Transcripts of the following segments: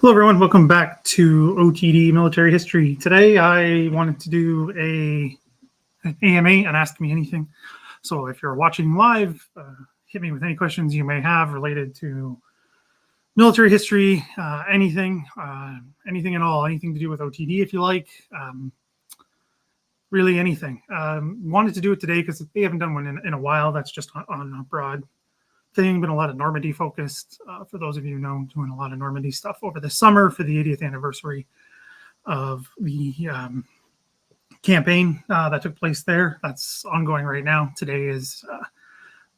Hello, everyone. Welcome back to OTD Military History. Today, I wanted to do an AMA and Ask Me Anything. So if you're watching live, hit me with any questions you may have related to military history, anything at all, anything to do with OTD if you like, really anything. Wanted to do it today because they haven't done one in a while. That's just on a broad thing, been a lot of Normandy focused. For those of you who know, doing a lot of Normandy stuff over the summer for the 80th anniversary of the campaign that took place there. That's ongoing right now. Today is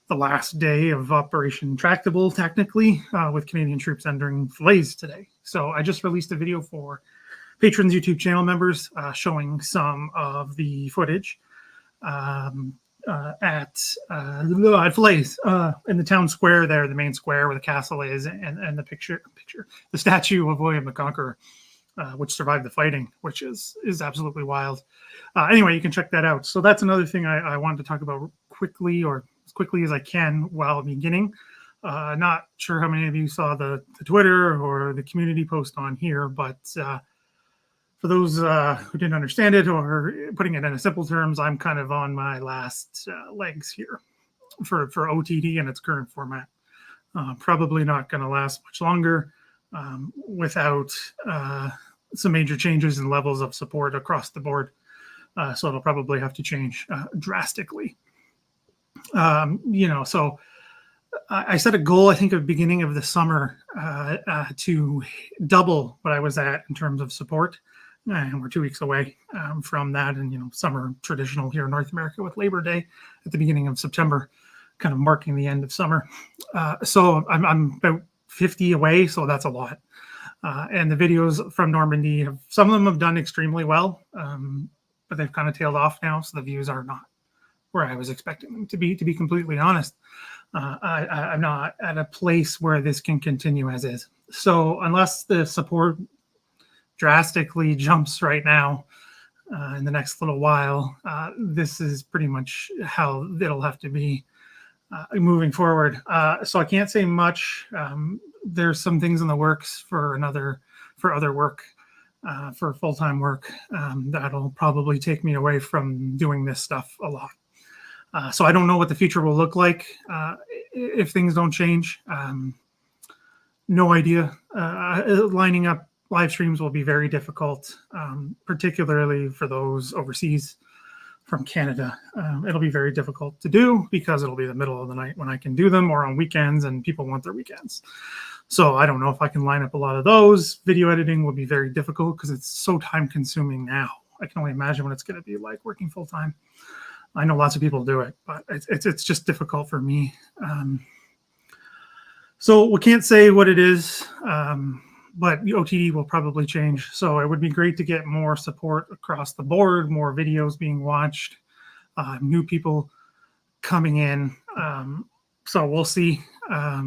the last day of Operation Tractable, technically, with Canadian troops entering Falaise today. So I just released a video for Patron's YouTube channel members showing some of the footage at Falaise, in the town square there, the main square where the castle is, and the statue of William the Conqueror, which survived the fighting, which is absolutely wild. Anyway, you can check that out. So that's another thing I wanted to talk about quickly, or as quickly as I can while beginning. Not sure how many of you saw the Twitter or the community post on here, but for those who didn't understand it, or putting it in simple terms, I'm kind of on my last legs here for OTD in its current format. Probably not going to last much longer without some major changes in levels of support across the board. So it'll probably have to change drastically. So I set a goal, I think, at the beginning of the summer to double what I was at in terms of support. And we're 2 weeks away from that. And, summer traditional here in North America with Labor Day at the beginning of September, kind of marking the end of summer. So I'm about 50 away. So that's a lot. And the videos from Normandy, some of them have done extremely well, but they've kind of tailed off now. So the views are not where I was expecting them to be completely honest. I'm not at a place where this can continue as is. So unless the support drastically jumps right now in the next little while, this is pretty much how it'll have to be moving forward. So I can't say much. There's some things in the works for other work, for full-time work, that'll probably take me away from doing this stuff a lot. So I don't know what the future will look like if things don't change. No idea. Lining up live streams will be very difficult, particularly for those overseas from Canada. It'll be very difficult to do because it'll be the middle of the night when I can do them, or on weekends, and people want their weekends. So I don't know if I can line up a lot of those. Video editing will be very difficult because it's so time consuming now. I can only imagine what it's going to be like working full time. I know lots of people do it, but it's just difficult for me. So we can't say what it is. But the OTD will probably change. So it would be great to get more support across the board, more videos being watched, new people coming in. So we'll see. I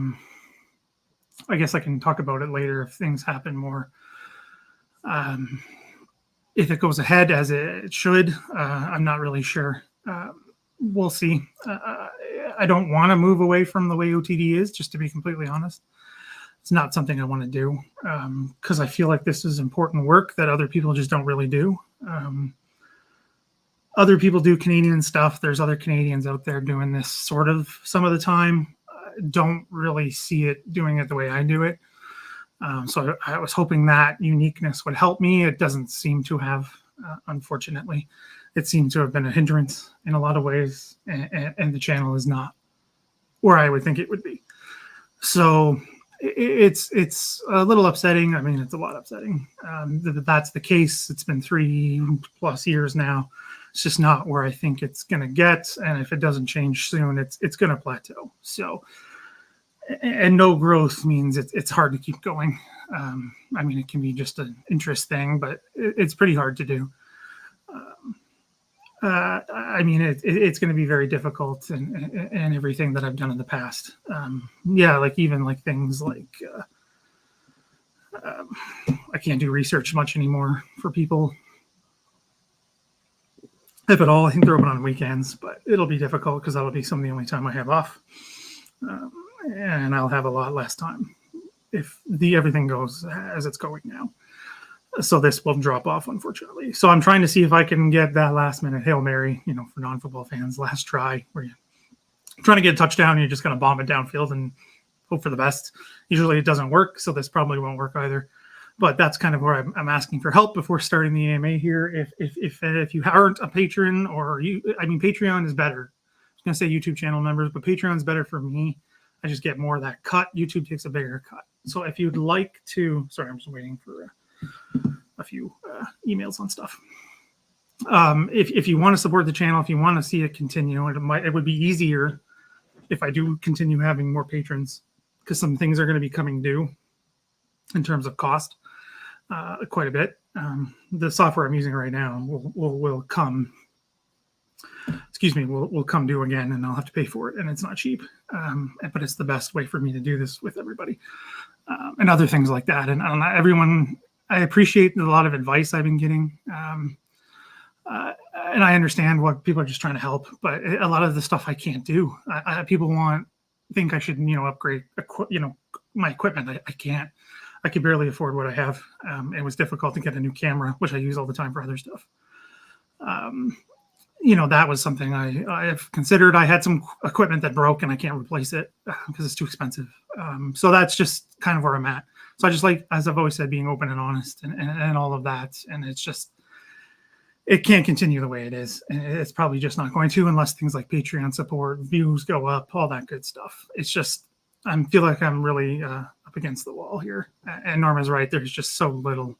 guess I can talk about it later if things happen more. If it goes ahead as it should, I'm not really sure. We'll see. I don't want to move away from the way OTD is, just to be completely honest. It's not something I want to do because I feel like this is important work that other people just don't really do. Other people do Canadian stuff. There's other Canadians out there doing this sort of some of the time. Don't really see it doing it the way I do it. So I was hoping that uniqueness would help me. It doesn't seem to have, unfortunately. It seems to have been a hindrance in a lot of ways, and the channel is not where I would think it would be. So it's a little upsetting. I mean, it's a lot upsetting that that's the case. It's been 3+ years now. It's just not where I think it's going to get. And if it doesn't change soon, it's going to plateau. So, and no growth means it's hard to keep going. I mean, it can be just an interest thing, but it's pretty hard to do. I mean, it's going to be very difficult and everything that I've done in the past. Like things like I can't do research much anymore for people, if at all. I think they're open on weekends, but it'll be difficult because that'll be some of the only time I have off, and I'll have a lot less time everything goes as it's going now. So this will drop off, unfortunately. So I'm trying to see if I can get that last minute Hail Mary, for non-football fans, last try, where you're trying to get a touchdown and you're just going to bomb it downfield and hope for the best. Usually it doesn't work, so this probably won't work either. But that's kind of where I'm asking for help before starting the AMA here. If you aren't a patron, Patreon is better. I was going to say YouTube channel members, but Patreon is better for me. I just get more of that cut. YouTube takes a bigger cut. So if you'd like to, sorry, I'm just waiting for a few emails on stuff. If you want to support the channel, if you want to see it continue, it would be easier if I do continue having more patrons, because some things are going to be coming due in terms of cost quite a bit. The software I'm using right now will come due again, and I'll have to pay for it, and it's not cheap. But it's the best way for me to do this with everybody, and other things like that. And everyone, I appreciate a lot of advice I've been getting, and I understand what people are just trying to help, but a lot of the stuff I can't do. People think I should, upgrade, my equipment. I can't. I could barely afford what I have. It was difficult to get a new camera, which I use all the time for other stuff. That was something I have considered. I had some equipment that broke and I can't replace it because it's too expensive. So that's just kind of where I'm at. So I just like, as I've always said, being open and honest and all of that. And it's just, it can't continue the way it is. And it's probably just not going to, unless things like Patreon support, views go up, all that good stuff. It's just, I feel like I'm really up against the wall here. And Norma's right. There's just so little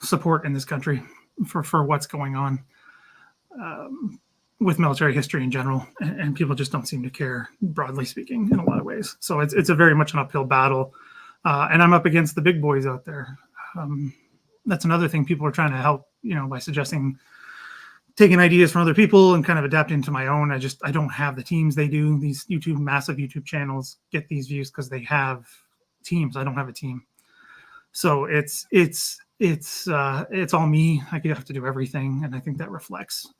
support in this country for what's going on with military history in general, and people just don't seem to care, broadly speaking, in a lot of ways. So it's a very much an uphill battle, and I'm up against the big boys out there. That's another thing people are trying to help, by suggesting taking ideas from other people and kind of adapting to my own. I don't have the teams they do. These massive YouTube channels get these views because they have teams. I don't have a team, so it's all me. I have to do everything, and I think that reflects.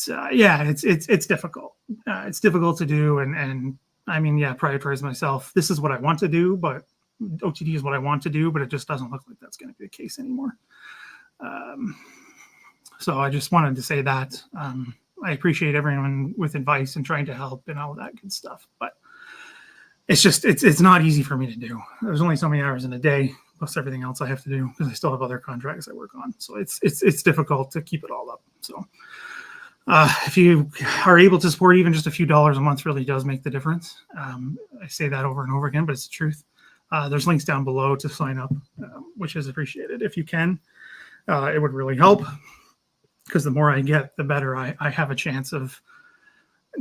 It's difficult. It's difficult to do, and prioritize myself. This is what I want to do, but OTD is what I want to do, but it just doesn't look like that's going to be the case anymore. So I just wanted to say that I appreciate everyone with advice and trying to help and all that good stuff, but it's just it's not easy for me to do. There's only so many hours in a day, plus everything else I have to do, because I still have other contracts I work on. So it's difficult to keep it all up. So if you are able to support, even just a few dollars a month really does make the difference. I say that over and over again, but it's the truth. There's links down below to sign up, which is appreciated. If you can, it would really help, because the more I get, the better I have a chance of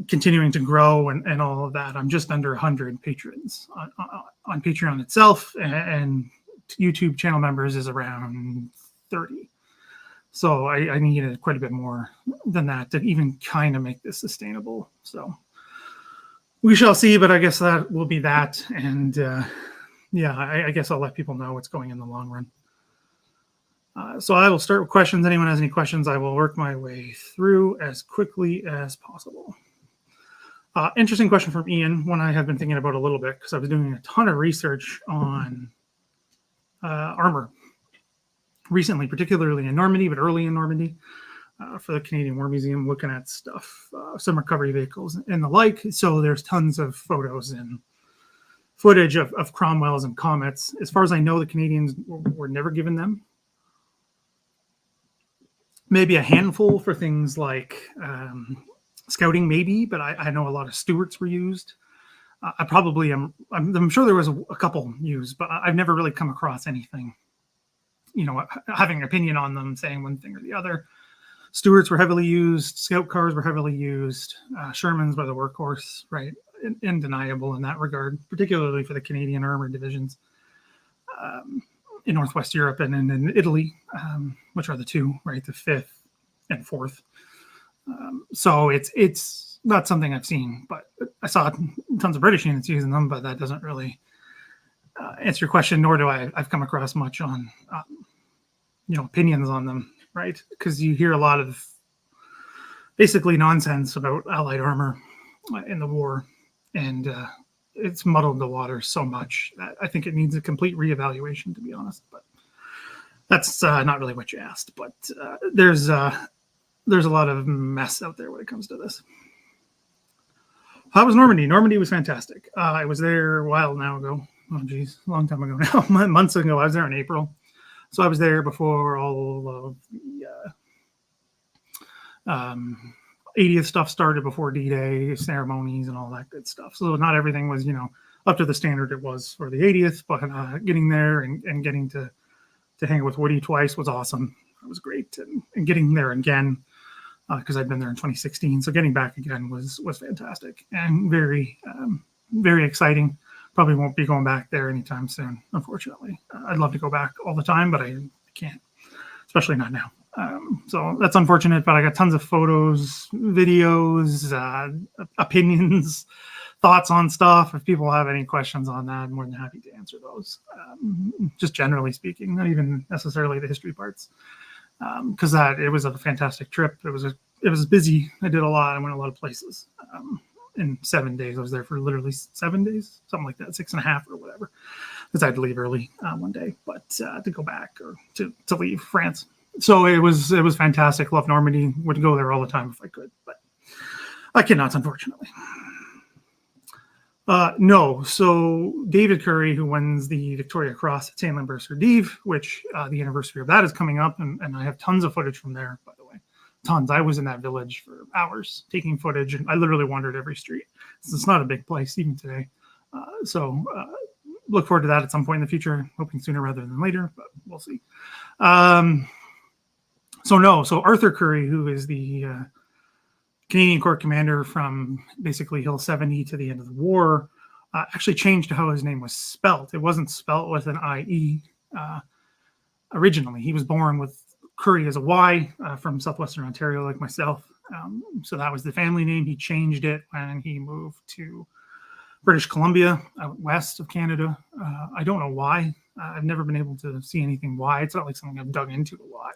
continuing to grow and all of that. I'm just under 100 patrons on Patreon itself, and YouTube channel members is around 30. So I needed quite a bit more than that to even kind of make this sustainable. So we shall see, but I guess that will be that. And I guess I'll let people know what's going in the long run. So I will start with questions. Anyone has any questions, I will work my way through as quickly as possible. Interesting question from Iain, one I have been thinking about a little bit, because I was doing a ton of research on armor recently, particularly in Normandy, but early in Normandy, for the Canadian War Museum, looking at stuff, some recovery vehicles and the like. So there's tons of photos and footage of Cromwells and Comets. As far as I know, the Canadians were never given them. Maybe a handful for things like scouting, maybe, but I know a lot of Stuarts were used. I'm sure there was a couple used, but I've never really come across anything, having an opinion on them, saying one thing or the other. Stuarts were heavily used. Scout cars were heavily used. Shermans were the workhorse, right? Undeniable in that regard, particularly for the Canadian armored divisions in Northwest Europe and in Italy, which are the two, right? The 5th and 4th. So it's not something I've seen, but I saw tons of British units using them, but that doesn't really answer your question, nor do I've come across much on, opinions on them, right? Because you hear a lot of basically nonsense about Allied armor in the war. and it's muddled the water so much that I think it needs a complete reevaluation, to be honest. But that's not really what you asked. But there's a lot of mess out there when it comes to this. How was Normandy? Normandy was fantastic. I was there a while now ago. Oh, geez, a long time ago now. Months ago. I was there in April. So I was there before all of the 80th stuff started, before D-Day ceremonies and all that good stuff. So not everything was, up to the standard it was for the 80th, but getting there and getting to hang with Woody twice was awesome. It was great. And getting there again, because I'd been there in 2016. So getting back again was fantastic and very, very exciting. Probably won't be going back there anytime soon, unfortunately. I'd love to go back all the time, but I can't, especially not now. So that's unfortunate, but I got tons of photos, videos, opinions, thoughts on stuff. If people have any questions on that, I'm more than happy to answer those. Just generally speaking, not even necessarily the history parts, because it was a fantastic trip. It was busy. I did a lot. I went a lot of places. In 7 days, I was there for literally 7 days, something like that, 6.5 or whatever, because I had to leave early one day, but to go back or to leave France. So it was fantastic. Love Normandy. Would go there all the time if I could, but I cannot, unfortunately. No. So David Curry, who wins the Victoria Cross at St. Lambert's for Dives, which the anniversary of that is coming up, and I have tons of footage from there, by the way. Tons. I was in that village for hours taking footage, and I literally wandered every street. It's not a big place even today. So look forward to that at some point in the future, hoping sooner rather than later, but we'll see. So Arthur Curry, who is the Canadian Corps commander from basically Hill 70 to the end of the war, actually changed how his name was spelt. It wasn't spelt with an I-E originally. He was born with Curry as a Y from southwestern Ontario, like myself. So that was the family name. He changed it when he moved to British Columbia, out west of Canada. I don't know why. I've never been able to see anything why. It's not like something I've dug into a lot.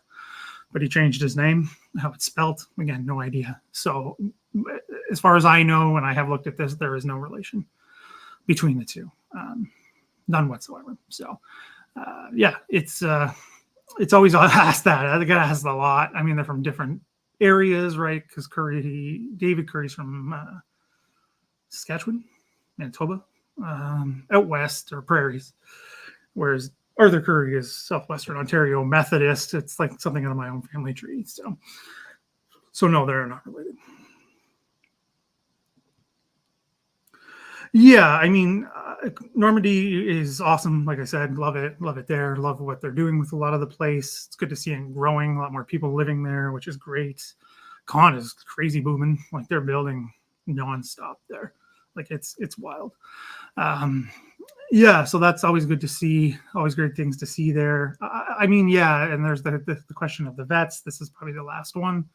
But he changed his name, how it's spelt. Again, no idea. So as far as I know, and I have looked at this, there is no relation between the two. None whatsoever. So, it's always asked that. I get asked a lot. I mean, they're from different areas, right? Because David Curry's from Saskatchewan, Manitoba, out west, or prairies, whereas Arthur Curry is southwestern Ontario Methodist. It's like something out of my own family tree. So no, they're not related. Yeah, I mean, Normandy is awesome. Like I said, love it there. Love what they're doing with a lot of the place. It's good to see it growing. A lot more people living there, which is great. Con is crazy booming. Like they're building nonstop there. Like it's wild. Yeah, so that's always good to see. Always great things to see there. I mean, yeah, and there's the question of the vets. This is probably the last one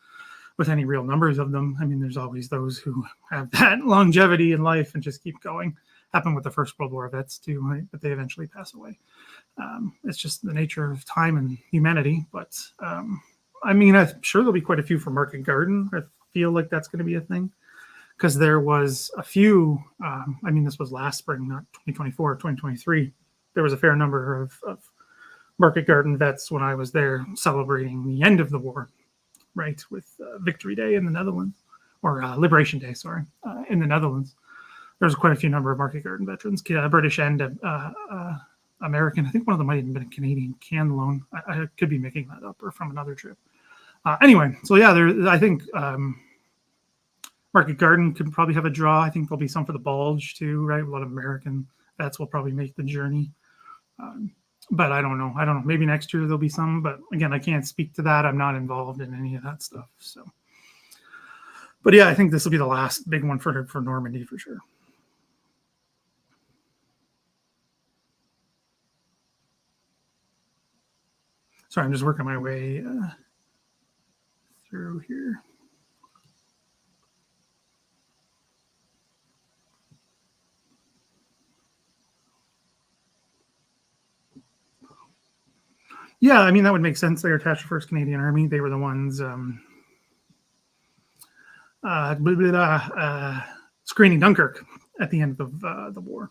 with any real numbers of them. I mean, there's always those who have that longevity in life and just keep going. Happened with the First World War vets too, right? But they eventually pass away. It's just the nature of time and humanity. But I mean, I'm sure there'll be quite a few for Market Garden. I feel like that's going to be a thing. Because there was a few, I mean, this was last spring, not 2024, 2023. There was a fair number of Market Garden vets when I was there celebrating the end of the war, right, with Victory Day in the Netherlands, or Liberation Day, sorry, in the Netherlands. There's quite a few number of Market Garden veterans, British and American. I think one of them might have been a Canadian can loan. I could be making that up or from another trip. Anyway, so yeah, I think Market Garden could probably have a draw. I think there'll be some for the Bulge too, right? A lot of American vets will probably make the journey. But I don't know. Maybe next year there'll be some, but again, I can't speak to that. I'm not involved in any of that stuff. So, but yeah, I think this will be the last big one for Normandy for sure. Sorry, I'm just working my way through here. Yeah, I mean, that would make sense. They were attached to 1st Canadian Army. They were the ones screening Dunkirk at the end of the war,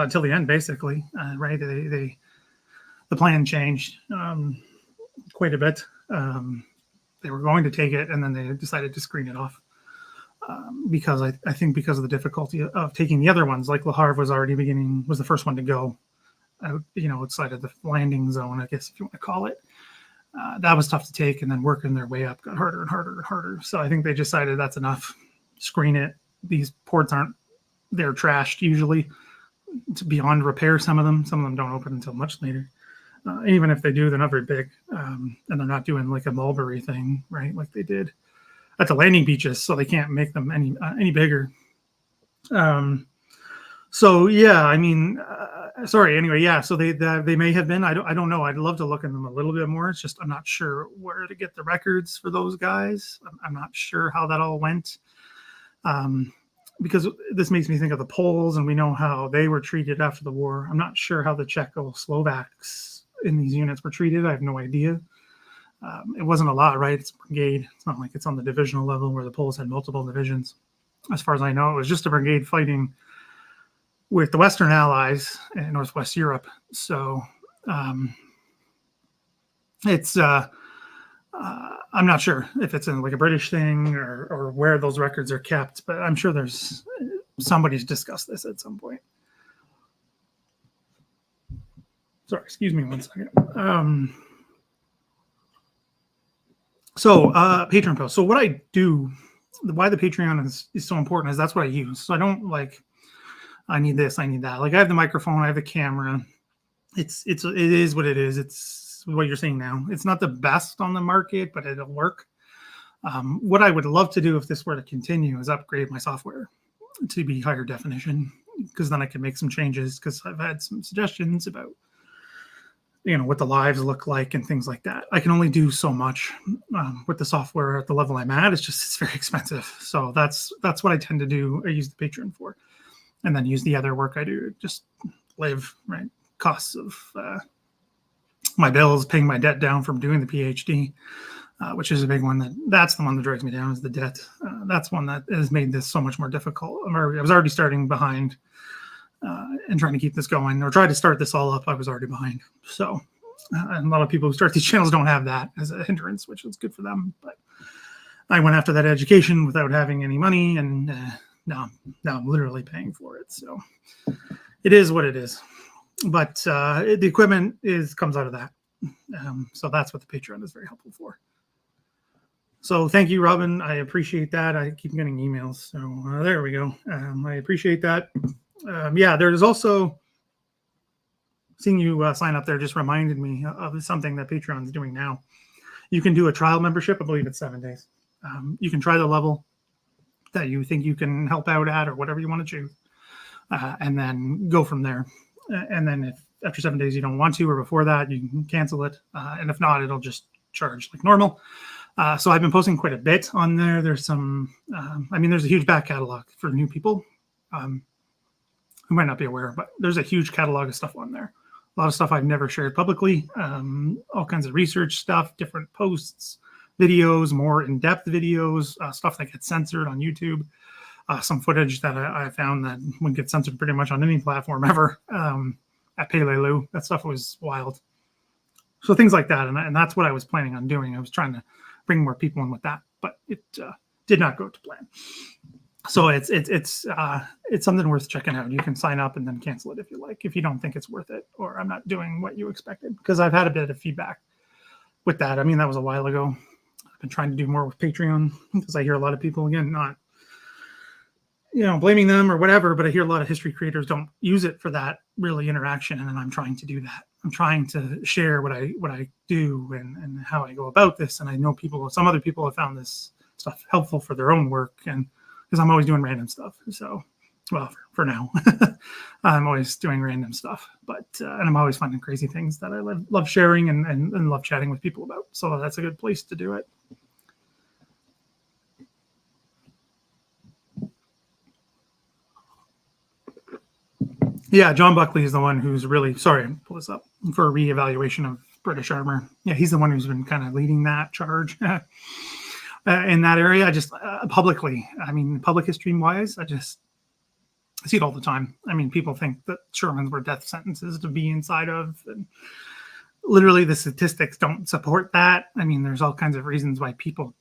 till the end, basically. Right? The plan changed quite a bit. They were going to take it, and then they decided to screen it off because I think because of the difficulty of taking the other ones. Like Le Havre was the first one to go out, outside of the landing zone, I guess if you want to call it. That was tough to take, and then working their way up got harder and harder and harder. So I think they decided that's enough. Screen it. These ports they're trashed usually. It's beyond repair, some of them. Some of them don't open until much later. Even if they do, they're not very big. And they're not doing like a Mulberry thing, right? Like they did at the landing beaches. So they can't make them any bigger. So yeah, I mean, sorry. Anyway, yeah. So they may have been. I don't know. I'd love to look at them a little bit more. It's just I'm not sure where to get the records for those guys. I'm not sure how that all went, because this makes me think of the Poles, and we know how they were treated after the war. I'm not sure how the Czechoslovaks in these units were treated. I have no idea. It wasn't a lot, right? It's a brigade. It's not like it's on the divisional level where the Poles had multiple divisions. As far as I know, it was just a brigade fighting with the Western Allies in Northwest Europe. So it's I'm not sure if it's in like a British thing or where those records are kept, but I'm sure somebody's discussed this at some point. Sorry, excuse me 1 second. Patreon post. So what I do, why the Patreon is so important is that's what I use. So I don't like, I need this, I need that. Like I have the microphone, I have the camera. It is what it is. It's what you're seeing now. It's not the best on the market, but it'll work. What I would love to do if this were to continue is upgrade my software to be higher definition, because then I can make some changes, because I've had some suggestions about what the lives look like and things like that. I can only do so much with the software at the level I'm at. It's very expensive. So that's what I tend to do. I use the Patreon for, and then use the other work I do to just live, right? Costs of my bills, paying my debt down from doing the PhD, which is a big one. That's the one that drags me down, is the debt. That's one that has made this so much more difficult. I was already starting behind and trying to keep this going, or try to start this all up. I was already behind. So and a lot of people who start these channels don't have that as a hindrance, which is good for them. But I went after that education without having any money, and now I'm literally paying for it. So it is what it is. But the equipment comes out of that. So that's what the Patreon is very helpful for. So thank you, Robin. I appreciate that. I keep getting emails. So there we go. I appreciate that. There's also, seeing you sign up there just reminded me of something that Patreon is doing now. You can do a trial membership. I believe it's 7 days. You can try the level that you think you can help out at, or whatever you want to choose, and then go from there. And then if after 7 days you don't want to, or before that, you can cancel it. And if not, it'll just charge like normal. So I've been posting quite a bit on there. There's some, there's a huge back catalog for new people who might not be aware, but there's a huge catalog of stuff on there. A lot of stuff I've never shared publicly, all kinds of research stuff, different posts, videos, more in-depth videos, stuff that gets censored on YouTube, some footage that I found that would get censored pretty much on any platform ever at Pelelu. That stuff was wild. So things like that, and that's what I was planning on doing. I was trying to bring more people in with that, but it did not go to plan. So it's something worth checking out. You can sign up and then cancel it if you like, if you don't think it's worth it, or I'm not doing what you expected, because I've had a bit of feedback with that. I mean, that was a while ago. I've been trying to do more with Patreon, because I hear a lot of people, again, not blaming them or whatever, but I hear a lot of history creators don't use it for that really interaction, and then I'm trying to do that. I'm trying to share what I do and how I go about this, and I know some other people have found this stuff helpful for their own work, and because I'm always doing random stuff. So, well, for now, I'm always doing random stuff, but and I'm always finding crazy things that I love sharing and love chatting with people about. So that's a good place to do it. Yeah, John Buckley is the one who's really, sorry, pull this up, for a reevaluation of British armor. Yeah, he's the one who's been kind of leading that charge in that area. I just publicly, public history wise, I see it all the time. I mean, people think that Shermans were death sentences to be inside of, and literally the statistics don't support that. I mean, there's all kinds of reasons why people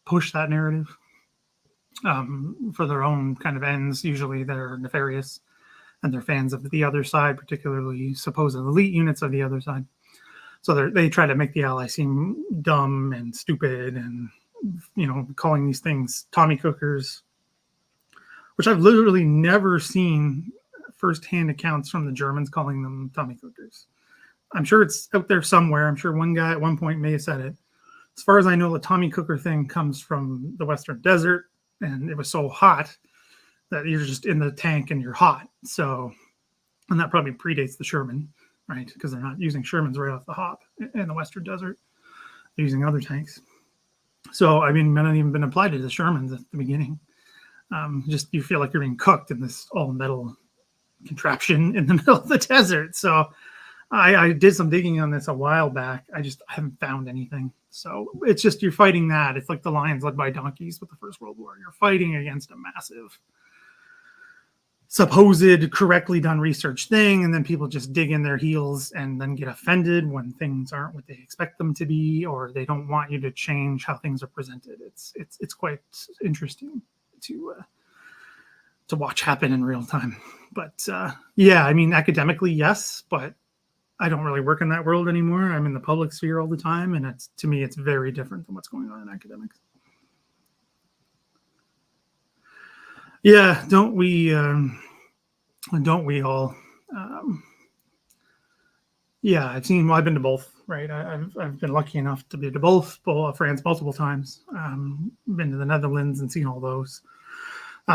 push that narrative for their own kind of ends. Usually they're nefarious and they're fans of the other side, particularly supposed elite units of the other side. So they try to make the Allies seem dumb and stupid and, calling these things Tommy cookers, which I've literally never seen firsthand accounts from the Germans calling them Tommy cookers. I'm sure it's out there somewhere. I'm sure one guy at one point may have said it. As far as I know, the Tommy cooker thing comes from the Western Desert, and it was so hot that you're just in the tank and you're hot. So, and that probably predates the Sherman, right? Because they're not using Shermans right off the hop in the Western Desert. They're using other tanks. So, I mean, it might not even been applied to the Shermans at the beginning. Just you feel like you're being cooked in this all metal contraption in the middle of the desert. So I did some digging on this a while back. I haven't found anything. So it's just you're fighting that. It's like the lions led by donkeys with the First World War. You're fighting against a massive supposed correctly done research thing, and then people just dig in their heels and then get offended when things aren't what they expect them to be, or they don't want you to change how things are presented. It's quite interesting to watch happen in real time. But yeah, I mean, academically, yes, but I don't really work in that world anymore. I'm in the public sphere all the time, and to me, it's very different than what's going on in academics. Yeah, don't we all? Yeah, I've been to both, right? I've been lucky enough to be to both France multiple times. Been to the Netherlands and seen all those.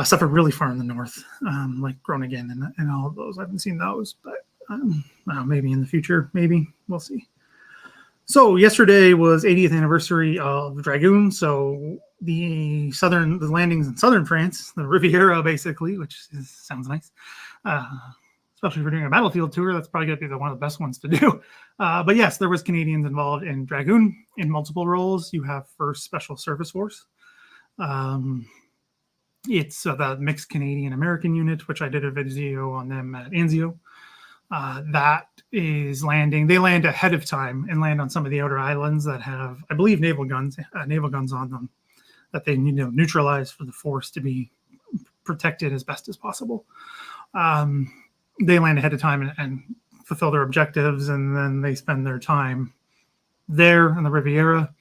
Suffered really far in the north, like Groningen and all of those. I haven't seen those, but maybe in the future, maybe we'll see. So yesterday was 80th anniversary of Dragoon. So the landings in southern France, the Riviera, basically, which sounds nice. Especially if we're doing a battlefield tour, that's probably going to be one of the best ones to do. But yes, there was Canadians involved in Dragoon in multiple roles. You have 1st Special Service Force. It's the mixed Canadian-American unit, which I did a video on them at Anzio. That is landing. They land ahead of time and land on some of the outer islands that have, I believe, naval guns on them that they need to neutralize for the force to be protected as best as possible. They land ahead of time and fulfill their objectives, and then they spend their time there in the Riviera,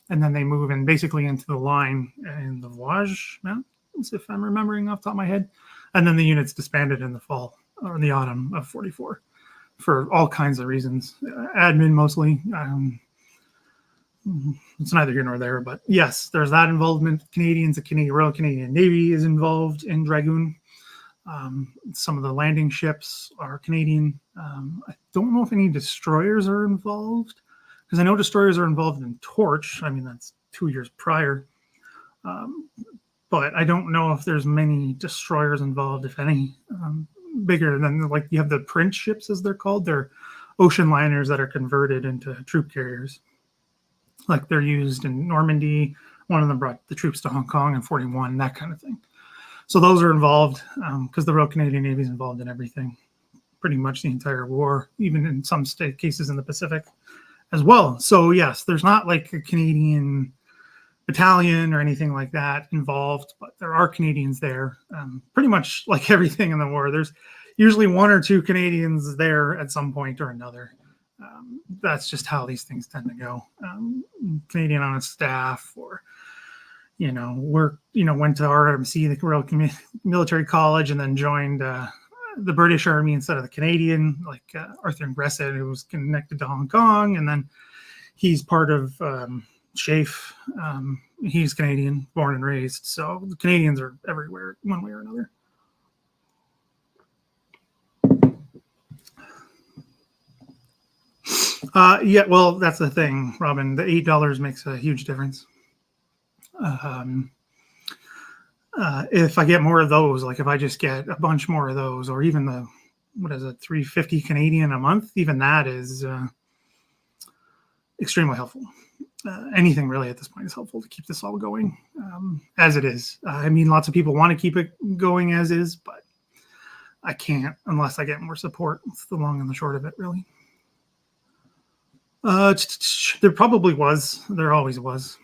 and then they move in basically into the line in the Vosges Mountains, if I'm remembering off the top of my head. And then the unit's disbanded in the fall or in the autumn of 44 for all kinds of reasons. Admin mostly. It's neither here nor there, but yes, there's that involvement. Canadians, the Royal Canadian Navy is involved in Dragoon. Some of the landing ships are Canadian. I don't know if any destroyers are involved, because I know destroyers are involved in Torch. I mean, that's 2 years prior. But I don't know if there's many destroyers involved, if any, bigger than, like, you have the Prince ships, as they're called. They're ocean liners that are converted into troop carriers. Like, they're used in Normandy. One of them brought the troops to Hong Kong in 41, that kind of thing. So those are involved because the Royal Canadian Navy is involved in everything, pretty much the entire war, even in some cases in the Pacific as well. So yes, there's not like a Canadian battalion or anything like that involved, but there are Canadians there. Pretty much like everything in the war, there's usually 1 or 2 Canadians there at some point or another. That's just how these things tend to go. Canadian on a staff, or went to RMC, the Royal Military College, and then joined the British Army instead of the Canadian, like Arthur Grebstad, who was connected to Hong Kong, and then he's part of SHAEF. He's Canadian, born and raised. So the Canadians are everywhere, one way or another. Yeah, well, that's the thing, Robin. The $8 makes a huge difference. If I get more of those, like if I just get a bunch more of those, or even the, $350 Canadian a month, even that is extremely helpful. Anything really at this point is helpful to keep this all going as it is. I mean, lots of people want to keep it going as is, but I can't unless I get more support. It's the long and the short of it, really. There probably was. There always was.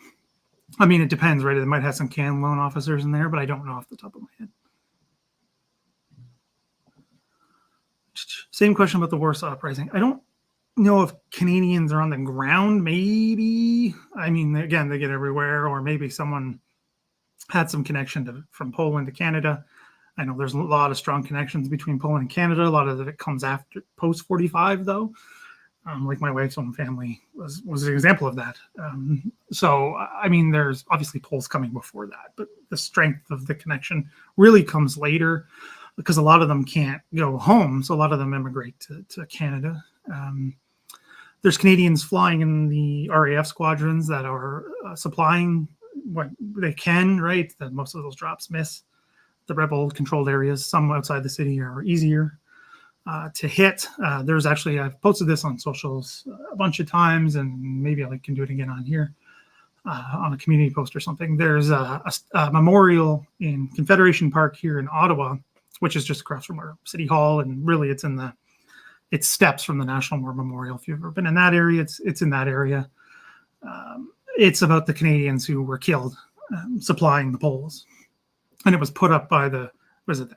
I mean, it depends, right? It might have some can loan officers in there, but I don't know off the top of my head. Same question about the Warsaw Uprising. I don't know if Canadians are on the ground, maybe. I mean, again, they get everywhere, or maybe someone had some connection from Poland to Canada. I know there's a lot of strong connections between Poland and Canada. A lot of it comes after post 45, though. Like my wife's own family was an example of that. So, I mean, there's obviously Poles coming before that, but the strength of the connection really comes later because a lot of them can't go home. So a lot of them immigrate to Canada. There's Canadians flying in the RAF squadrons that are supplying what they can, right? That most of those drops miss the rebel-controlled areas. Some outside the city are easier to hit. There's actually, I've posted this on socials a bunch of times, and maybe I can do it again on here, on a community post or something. There's a memorial in Confederation Park here in Ottawa, which is just across from our city hall, and really it's steps from the National War Memorial. If you've ever been in that area, it's in that area. It's about the Canadians who were killed supplying the Poles, and it was put up by the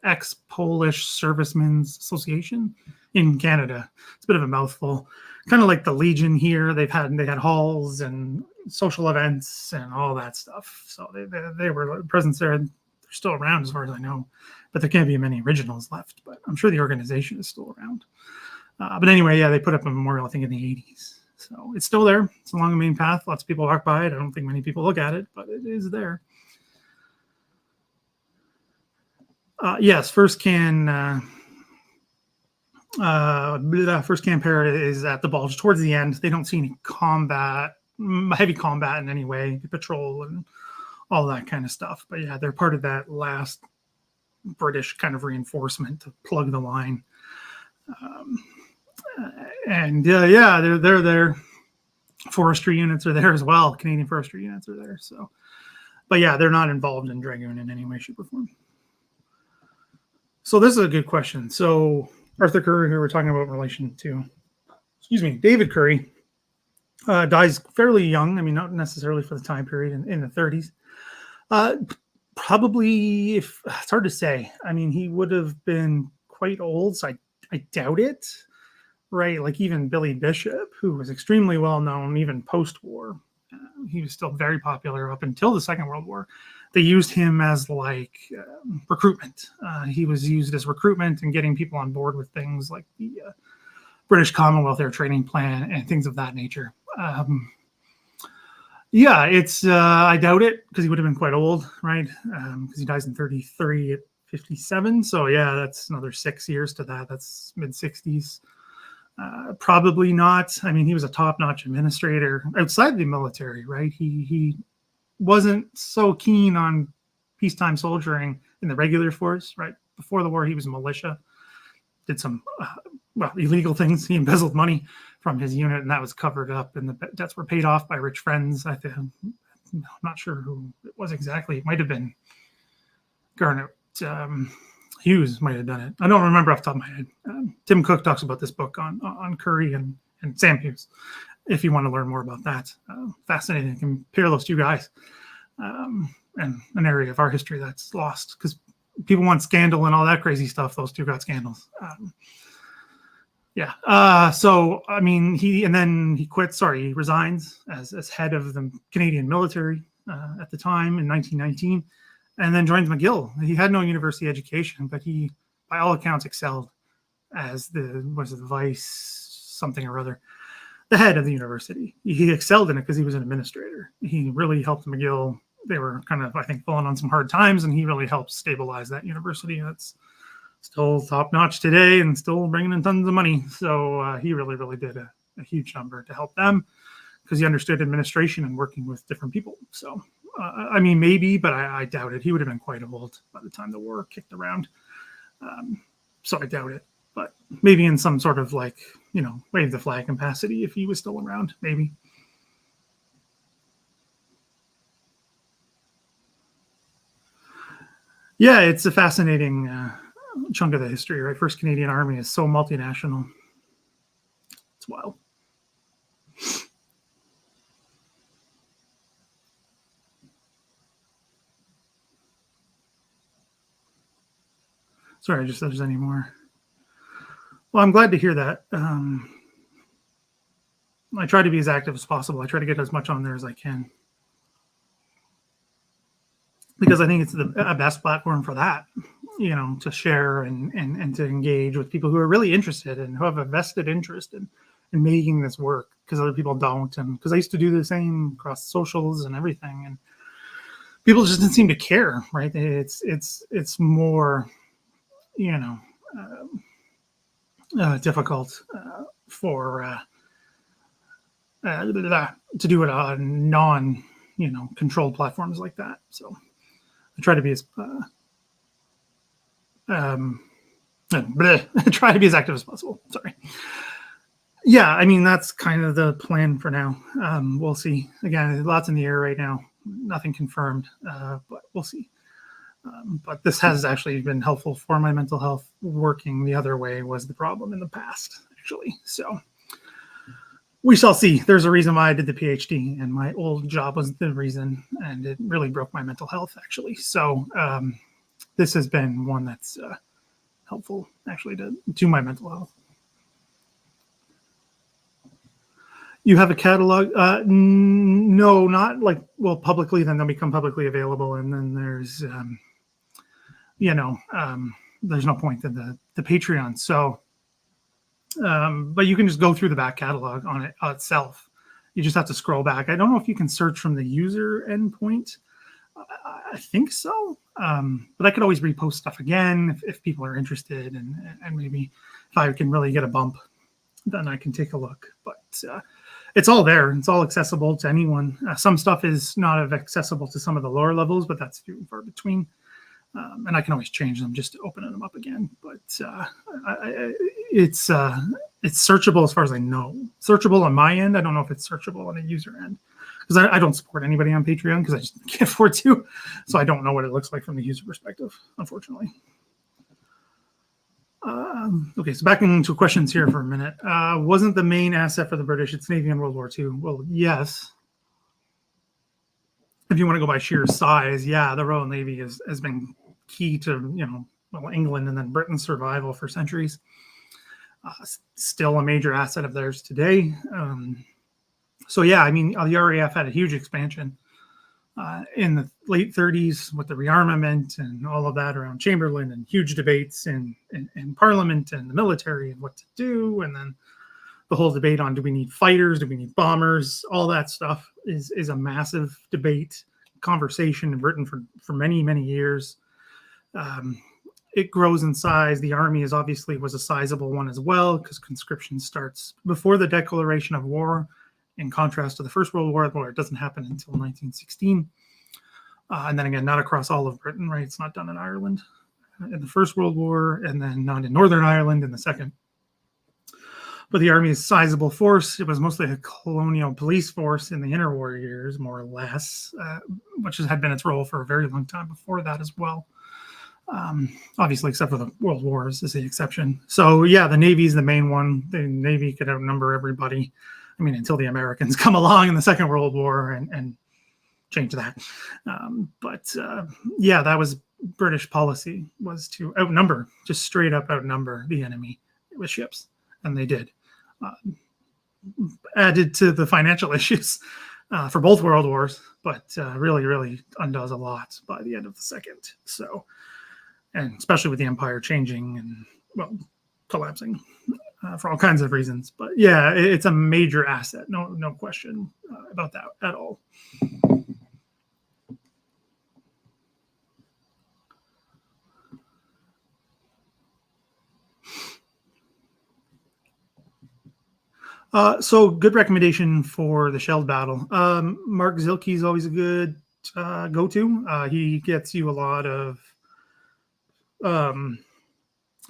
ex-Polish Servicemen's Association in Canada. It's a bit of a mouthful, kind of like the Legion here. They had halls and social events and all that stuff. So they were present there. They're still around as far as I know, but there can't be many originals left. But I'm sure the organization is still around. But anyway, yeah, they put up a memorial, I think, in the 80s. So it's still there. It's along the main path. Lots of people walk by it. I don't think many people look at it, but it is there. Yes, first can pair is at the bulge towards the end. They don't see any heavy combat in any way, patrol and all that kind of stuff. But yeah, they're part of that last British kind of reinforcement to plug the line. They're there. Forestry units are there as well. Canadian forestry units are there. So, but yeah, they're not involved in Dragoon in any way, shape, or form. So this is a good question. So Arthur Curry, who we're talking about in relation to, David Curry, dies fairly young. I mean, not necessarily for the time period in the 30s. Probably, it's hard to say. I mean, he would have been quite old, so I doubt it. Right, like even Billy Bishop, who was extremely well known even post-war, he was still very popular up until the Second World War. They used him as recruitment. He was used as recruitment and getting people on board with things like the British Commonwealth Air Training Plan and things of that nature. I doubt it because he would have been quite old, right? Because he dies in 33 at 57. So yeah, that's another 6 years to that. That's mid-60s. Probably not. I mean, he was a top-notch administrator outside the military, right? He wasn't so keen on peacetime soldiering in the regular force, right? Before the war, he was militia, did some illegal things. He embezzled money from his unit, and that was covered up, and the debts were paid off by rich friends. I'm not sure who it was exactly. It might have been Garnet. Hughes might have done it. I don't remember off the top of my head. Tim Cook talks about this book on Curry and Sam Hughes. If you want to learn more about that, fascinating. Compare those two guys, and an area of our history that's lost because people want scandal and all that crazy stuff. Those two got scandals. So I mean, he quits. He resigns as head of the Canadian military at the time in 1919. And then joins McGill. He had no university education, but he, by all accounts, excelled as the vice something or other, the head of the university. He excelled in it because he was an administrator. He really helped McGill. They were kind of, I think, falling on some hard times, and he really helped stabilize that university. That's still top-notch today and still bringing in tons of money. So he really, really did a huge number to help them because he understood administration and working with different people. So I mean, maybe, but I doubt it. He would have been quite old by the time the war kicked around. So I doubt it. But maybe in some sort of wave the flag capacity if he was still around, maybe. Yeah, it's a fascinating chunk of the history, right? First Canadian Army is so multinational. It's wild. Sorry, just if there's any more. Well, I'm glad to hear that. I try to be as active as possible. I try to get as much on there as I can, because I think it's the best platform for that, to share and to engage with people who are really interested and who have a vested interest in making this work, because other people don't. And because I used to do the same across socials and everything, and people just didn't seem to care, right? It's more, difficult for to do it on controlled platforms like that. So I try to be as try to be as active as possible. Sorry. Yeah, I mean, that's kind of the plan for now. We'll see. Again, lots in the air right now. Nothing confirmed, but we'll see. But this has actually been helpful for my mental health. Working the other way was the problem in the past, actually. So we shall see. There's a reason why I did the PhD, and my old job was the reason, and it really broke my mental health, actually. So this has been one that's helpful, actually, to my mental health. You have a catalog? No, not like, well, publicly, then they'll become publicly available. And then there's, there's no point in the Patreon. So, but you can just go through the back catalog on it itself. You just have to scroll back. I don't know if you can search from the user endpoint. I think so. But I could always repost stuff again if people are interested, and maybe if I can really get a bump, then I can take a look. But it's all there. It's all accessible to anyone. Some stuff is not accessible to some of the lower levels, but that's few and far between. And I can always change them just to open them up again. But it's searchable as far as I know. Searchable on my end. I don't know if it's searchable on a user end, because I don't support anybody on Patreon because I just can't afford to. So I don't know what it looks like from the user perspective, unfortunately. Okay, so back into questions here for a minute. Wasn't the main asset for the British its Navy in World War II? Well, yes. If you want to go by sheer size, yeah, the Royal Navy has been key to, England and then Britain's survival for centuries. Still a major asset of theirs today. So, yeah, I mean, the RAF had a huge expansion in the late 30s with the rearmament and all of that around Chamberlain, and huge debates in Parliament and the military and what to do. And then the whole debate on, do we need fighters? Do we need bombers? All that stuff is a massive debate, conversation in Britain for many, many years. It grows in size. The army was a sizable one as well, because conscription starts before the declaration of war, in contrast to the First World War, where it doesn't happen until 1916. And then again, not across all of Britain, right? It's not done in Ireland in the First World War, and then not in Northern Ireland in the Second. But the army is a sizable force. It was mostly a colonial police force in the interwar years, more or less, which had been its role for a very long time before that as well. Obviously, except for the World Wars is the exception. So, yeah, the Navy is the main one. The Navy could outnumber everybody. I mean, until the Americans come along in the Second World War and change that. Yeah, that was British policy, was to outnumber, just straight up outnumber the enemy with ships. And they did. Added to the financial issues for both world wars, but really, really undoes a lot by the end of the Second. So, and especially with the empire changing and, well, collapsing. For all kinds of reasons. But yeah, it's a major asset. No question about that at all. So good recommendation for the Shelled battle. Mark Zilke is always a good go-to. He gets you a lot of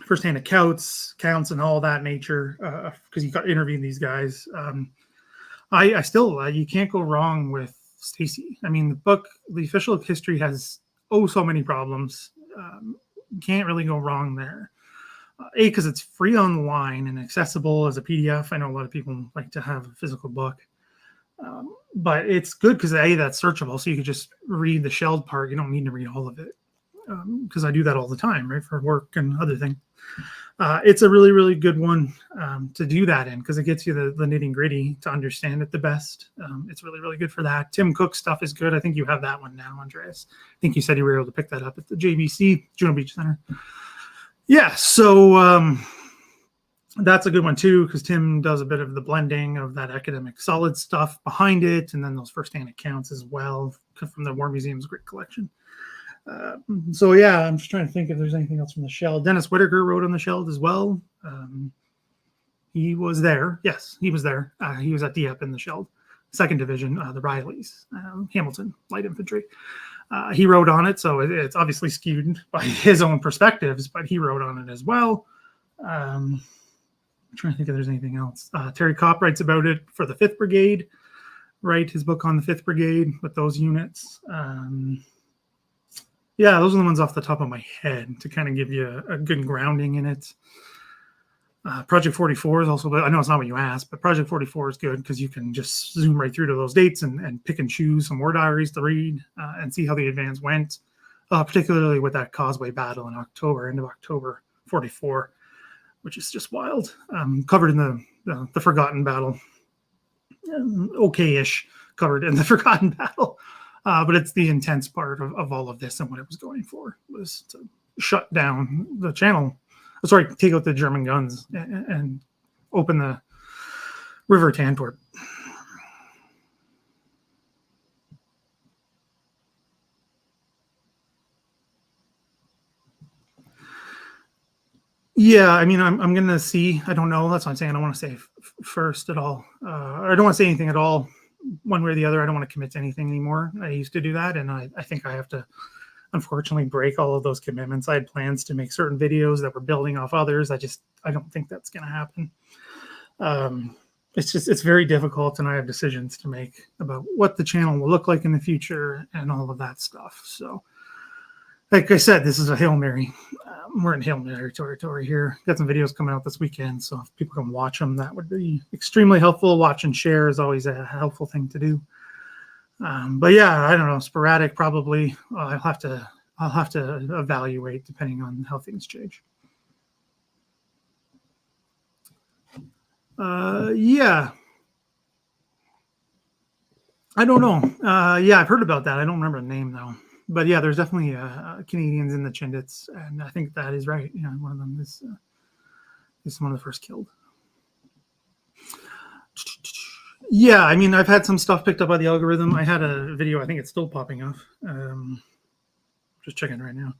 firsthand counts and all that nature, because you got to interview these guys. I still, you can't go wrong with Stacey. I mean, the book, the official history has so many problems, You can't really go wrong there. Because it's free online and accessible as a PDF. I know a lot of people like to have a physical book. But it's good because that's searchable, so you could just read the shelled part. You don't need to read all of it, because I do that all the time, right, for work and other things. It's a really, really good one to do that in, because it gets you the nitty gritty to understand it the best. It's really, really good for that. Tim Cook's stuff is good. I think you have that one now, Andreas. I think you said you were able to pick that up at the JBC, Juno Beach Center. Yeah, so that's a good one too, because Tim does a bit of the blending of that academic solid stuff behind it, and then those first-hand accounts as well from the War Museum's great collection. So yeah, I'm just trying to think if there's anything else from the Sheld. Dennis Whitaker wrote on the Sheld as well. He was there. Yes, he was there. He was at Dieppe in the Sheld, 2nd Division, the Rileys, Hamilton Light Infantry. He wrote on it, so it's obviously skewed by his own perspectives, but he wrote on it as well. I'm trying to think if there's anything else. Terry Kopp writes about it for the 5th Brigade, right? His book on the 5th Brigade with those units. Yeah, those are the ones off the top of my head to kind of give you a good grounding in it. Project 44 is also, I know it's not what you asked, but Project 44 is good because you can just zoom right through to those dates and pick and choose some war diaries to read and see how the advance went, particularly with that Causeway battle in October, end of October 44, which is just wild. Covered in the Forgotten battle. Okay-ish covered in the Forgotten battle. But it's the intense part of all of this, and what it was going for was to shut down the channel. Sorry, take out the German guns and open the river to Antwerp. Yeah, I mean, I'm going to see. I don't know. That's what I'm saying. I don't want to say first at all. I don't want to say anything at all, one way or the other. I don't want to commit to anything anymore. I used to do that, and I think I have to, unfortunately, break all of those commitments. I had plans to make certain videos that were building off others. I don't think that's going to happen. It's very difficult, and I have decisions to make about what the channel will look like in the future and all of that stuff. So, like I said, this is a Hail Mary. We're in Hail Mary territory here. Got some videos coming out this weekend, so if people can watch them, that would be extremely helpful. Watch and share is always a helpful thing to do. But yeah, I don't know, sporadic probably. I'll have to evaluate depending on how things change. Yeah. I don't know. Yeah, I've heard about that. I don't remember the name though. But yeah, there's definitely Canadians in the Chindits, and I think that is right. Yeah, one of them is one of the first killed. Yeah, I mean, I've had some stuff picked up by the algorithm. I had a video. I think it's still popping up. Just checking right now.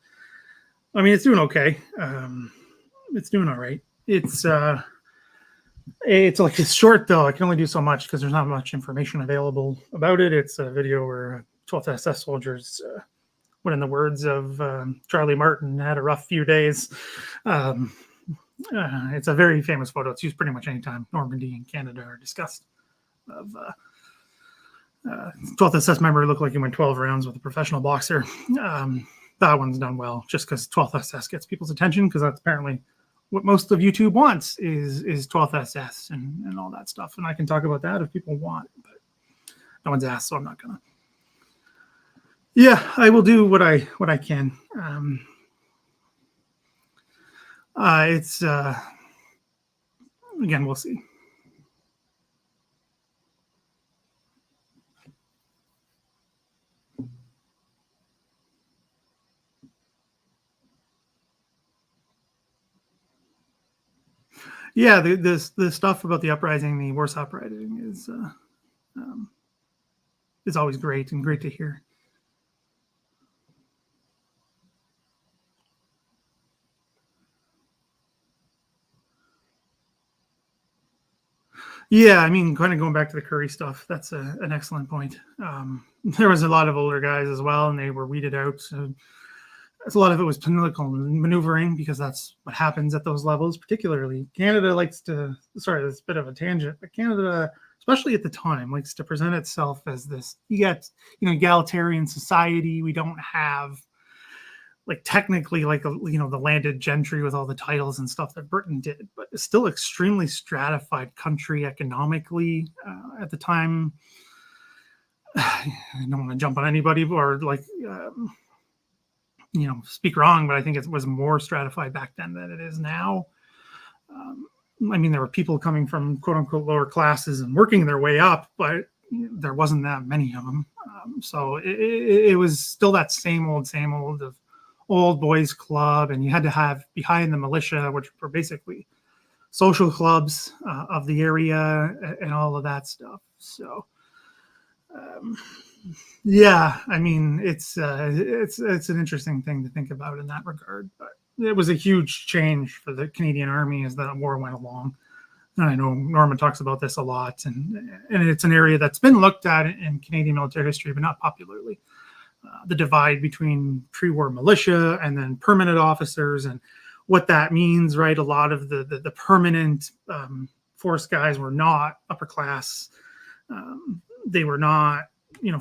I mean, it's doing okay. It's doing all right. It's like it's short though. I can only do so much because there's not much information available about it. It's a video where 12th SS soldiers, what in the words of Charlie Martin, had a rough few days. It's a very famous photo. It's used pretty much anytime Normandy and Canada are discussed. Of 12th SS member looked like he went 12 rounds with a professional boxer. That one's done well, just because 12th SS gets people's attention, because that's apparently what most of YouTube wants is 12th SS and all that stuff. And I can talk about that if people want, but no one's asked, so I'm not gonna. Yeah, I will do what I can. It's again, we'll see. Yeah, the stuff about the uprising, the Warsaw uprising, is always great and great to hear. Yeah, I mean, kind of going back to the Curry stuff, that's an excellent point. There was a lot of older guys as well, and they were weeded out. So a lot of it was political maneuvering, because that's what happens at those levels. Particularly, Canada likes to. Sorry, that's a bit of a tangent, but Canada, especially at the time, likes to present itself as this. You get, egalitarian society. We don't have like technically like the landed gentry with all the titles and stuff that Britain did, but it's still extremely stratified country economically at the time. I don't want to jump on anybody or speak wrong, but I think it was more stratified back then than it is now. I mean, there were people coming from quote unquote lower classes and working their way up, but there wasn't that many of them. So it was still that same old of old boys club, and you had to have behind the militia, which were basically social clubs of the area and all of that stuff. So yeah, I mean, it's an interesting thing to think about in that regard, but it was a huge change for the Canadian Army as the war went along. And I know Norman talks about this a lot, and it's an area that's been looked at in Canadian military history, but not popularly. The divide between pre-war militia and then permanent officers and what that means, right? A lot of the permanent force guys were not upper class. They were not,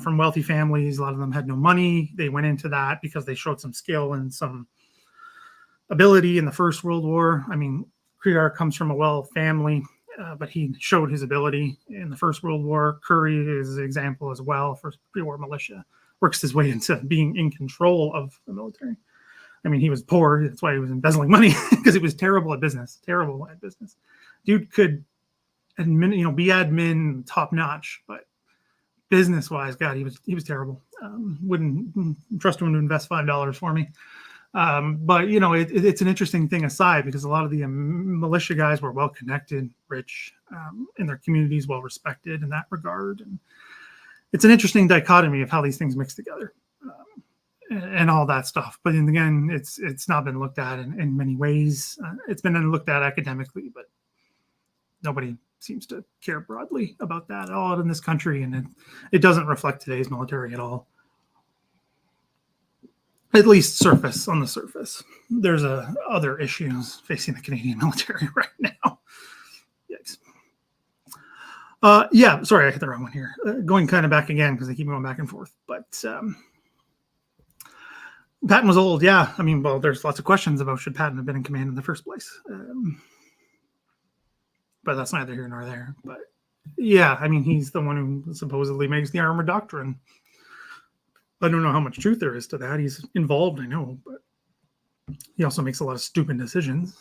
from wealthy families. A lot of them had no money. They went into that because they showed some skill and some ability in the First World War. I mean, Crerar comes from a well family, but he showed his ability in the First World War. Curry is an example as well for pre-war militia. Works his way into being in control of the military. I mean, he was poor. That's why he was embezzling money, because he was terrible at business. Dude could be admin top notch, but business-wise, God, he was terrible. Wouldn't trust him to invest $5 for me. But it's an interesting thing aside, because a lot of the militia guys were well connected, rich, in their communities, well respected in that regard, and it's an interesting dichotomy of how these things mix together and all that stuff. But again, it's not been looked at in many ways. It's been looked at academically, but nobody seems to care broadly about that at all in this country, and it doesn't reflect today's military at all. At least on the surface. There's other issues facing the Canadian military right now. Yikes. Yeah, sorry, I hit the wrong one here. Going kind of back again because I keep going back and forth. But Patton was old, yeah. I mean, well, there's lots of questions about should Patton have been in command in the first place. But that's neither here nor there. But yeah, I mean, he's the one who supposedly makes the armor doctrine. I don't know how much truth there is to that. He's involved, I know, but he also makes a lot of stupid decisions.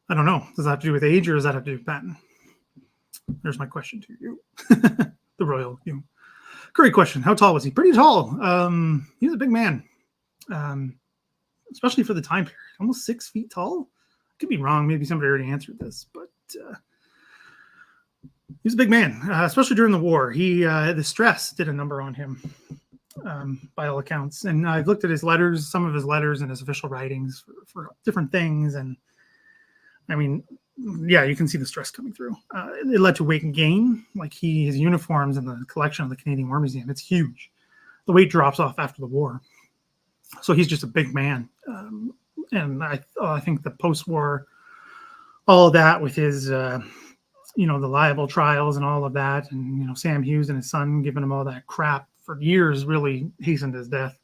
I don't know. Does that have to do with age, or does that have to do with Patton? There's my question to you, the royal you. Great question. How tall was he? Pretty tall. He was a big man, especially for the time period. Almost 6 feet tall. Could be wrong. Maybe somebody already answered this, but he was a big man, especially during the war. The stress did a number on him, by all accounts. And I've looked at his letters, some of his letters and his official writings for different things. And I mean, yeah, you can see the stress coming through. It led to weight gain. Like his uniforms in the collection of the Canadian War Museum, it's huge. The weight drops off after the war. So he's just a big man. And I think the post-war, all of that with his, the liable trials and all of that, and, Sam Hughes and his son giving him all that crap for years really hastened his death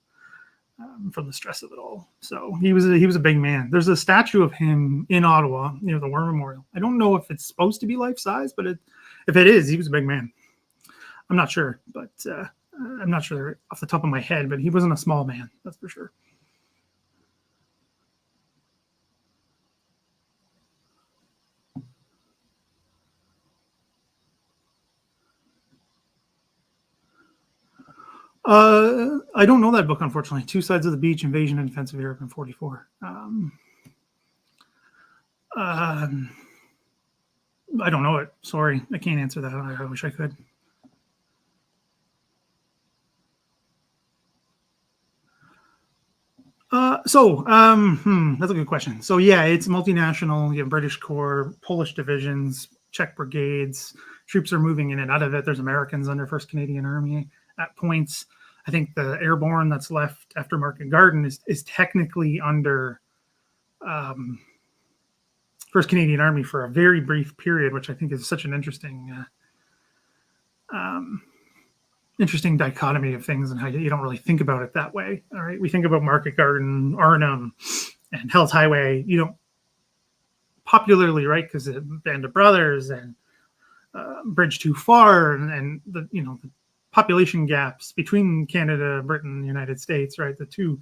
from the stress of it all. So he was a big man. There's a statue of him in Ottawa near the War Memorial. I don't know if it's supposed to be life-size, but if it is, he was a big man. I'm not sure, but I'm not sure off the top of my head, but he wasn't a small man, that's for sure. I don't know that book, unfortunately. Two Sides of the Beach, Invasion and Defense of Europe in 44. I don't know it. Sorry, I can't answer that. I wish I could. That's a good question. So yeah, it's multinational. You have British Corps, Polish divisions, Czech brigades. Troops are moving in and out of it. There's Americans under 1st Canadian Army at points. I think the airborne that's left after Market Garden is technically under 1st Canadian Army for a very brief period, which I think is such an interesting interesting dichotomy of things and how you don't really think about it that way. All right. We think about Market Garden, Arnhem, and Hell's Highway. You don't popularly, right? Because the Band of Brothers and Bridge Too Far and the, the population gaps between Canada, Britain, the United States, right? The two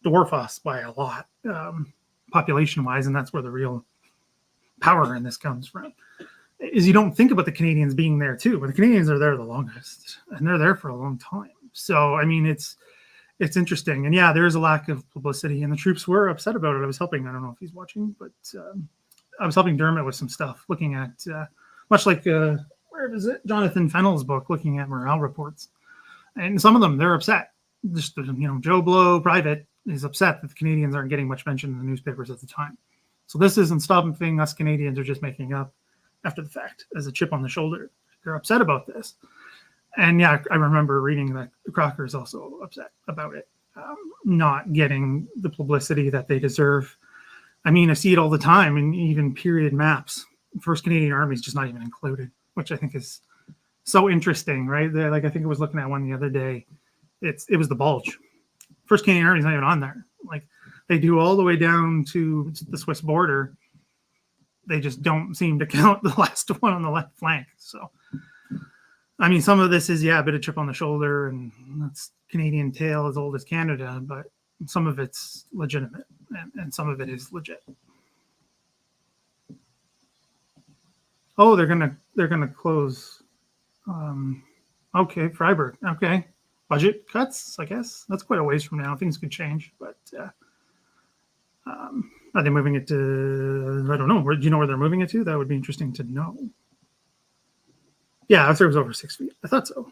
dwarf us by a lot, population wise. And that's where the real power in this comes from. Is you don't think about the Canadians being there too, but the Canadians are there the longest, and they're there for a long time. So, I mean, it's interesting. And yeah, there's a lack of publicity, and the troops were upset about it. I was helping. I don't know if he's watching, but I was helping Dermot with some stuff, looking at much like where is it? Jonathan Fennell's book, looking at morale reports, and some of them they're upset. Just Joe Blow, private, is upset that the Canadians aren't getting much mention in the newspapers at the time. So this isn't stopping us Canadians are just making up after the fact as a chip on the shoulder. They're upset about this. And yeah, I remember reading that Crocker is also upset about it, not getting the publicity that they deserve. I mean, I see it all the time in even period maps. First Canadian Army is just not even included, which I think is so interesting, right? Like I think I was looking at one the other day. It was the Bulge. First Canadian Army is not even on there. Like they do all the way down to the Swiss border. They just don't seem to count the last one on the left flank. So, I mean, some of this is, a bit of chip on the shoulder, and that's Canadian tale as old as Canada, but some of it's legitimate, and some of it is legit. Oh, they're gonna close. Okay, Freiburg. Okay, budget cuts. I guess that's quite a ways from now. Things could change, but. Are they moving it to, I don't know. Do you know where they're moving it to? That would be interesting to know. Yeah, I thought it was over 6 feet. I thought so.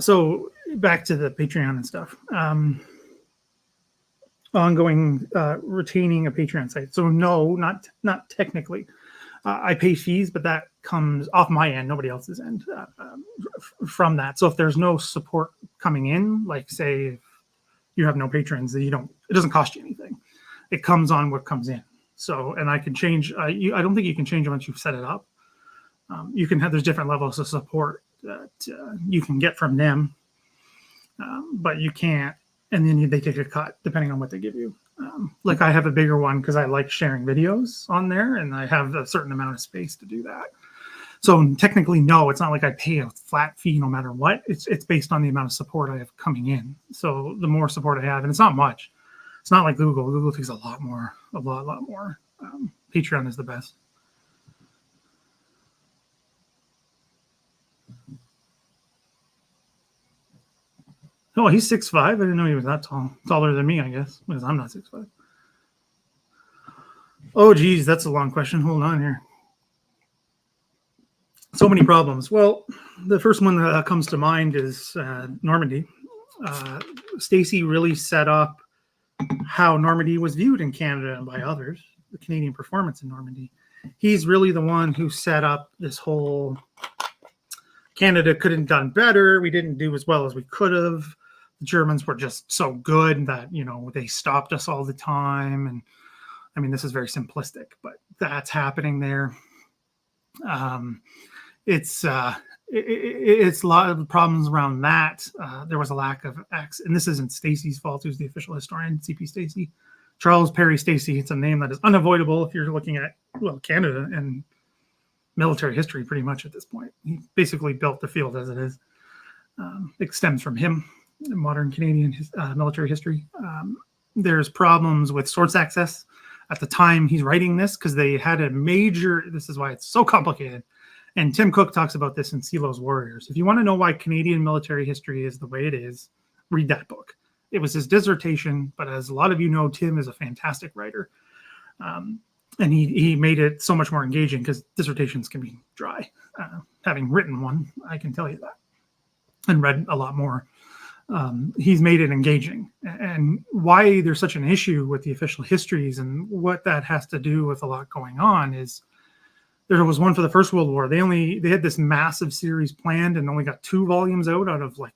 So back to the Patreon and stuff. Ongoing retaining a Patreon site. So no, not technically. I pay fees, but that comes off my end, nobody else's end from that. So if there's no support coming in, like say if you have no patrons, then it doesn't cost you anything. It comes on what comes in. So, and I can change, I don't think you can change it once you've set it up. You can there's different levels of support that you can get from them, but you can't, and then they take a cut depending on what they give you. Like I have a bigger one because I like sharing videos on there, and I have a certain amount of space to do that. So technically, no, it's not like I pay a flat fee no matter what. It's based on the amount of support I have coming in. So the more support I have, and it's not much. It's not like Google. Google takes a lot more. Patreon is the best. Oh, he's 6'5". I didn't know he was that tall. Taller than me, I guess, because I'm not 6'5". Oh, geez, that's a long question. Hold on here. So many problems. Well, the first one that comes to mind is Normandy. Stacey really set up how Normandy was viewed in Canada and by others, the Canadian performance in Normandy. He's really the one who set up this whole Canada couldn't have done better. We didn't do as well as we could have. The Germans were just so good that, they stopped us all the time. And I mean, this is very simplistic, but that's happening there. It's a lot of problems around that. There was a lack of access, and this isn't Stacey's fault, who's the official historian, CP Stacey. Charles Perry Stacey. It's a name that is unavoidable if you're looking at, Canada and military history pretty much at this point. He basically built the field as it is. It stems from him, modern Canadian military history. There's problems with source access at the time he's writing this because they had a major, this is why it's so complicated. And Tim Cook talks about this in Silo's Warriors. If you want to know why Canadian military history is the way it is, read that book. It was his dissertation, but as a lot of you know, Tim is a fantastic writer. And he made it so much more engaging because dissertations can be dry. Having written one, I can tell you that, and read a lot more. He's made it engaging. And why there's such an issue with the official histories and what that has to do with a lot going on is there was one for the First World War. They had this massive series planned and only got 2 volumes out of like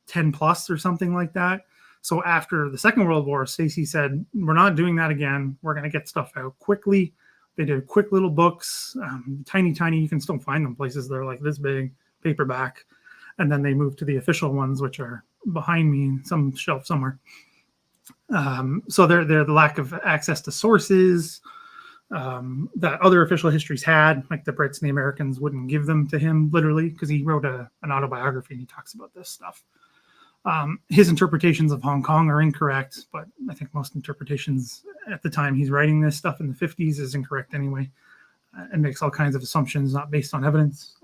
10 plus or something like that. So after the Second World War, Stacey said, we're not doing that again. We're going to get stuff out quickly. They did quick little books, tiny. You can still find them places. They're like this big, paperback. And then they moved to the official ones, which are behind me in some shelf somewhere. So they're the lack of access to sources that other official histories had, like the Brits and the Americans wouldn't give them to him, literally, because he wrote an autobiography and he talks about this stuff. His interpretations of Hong Kong are incorrect, but I think most interpretations at the time he's writing this stuff in the 50s is incorrect anyway, and makes all kinds of assumptions not based on evidence.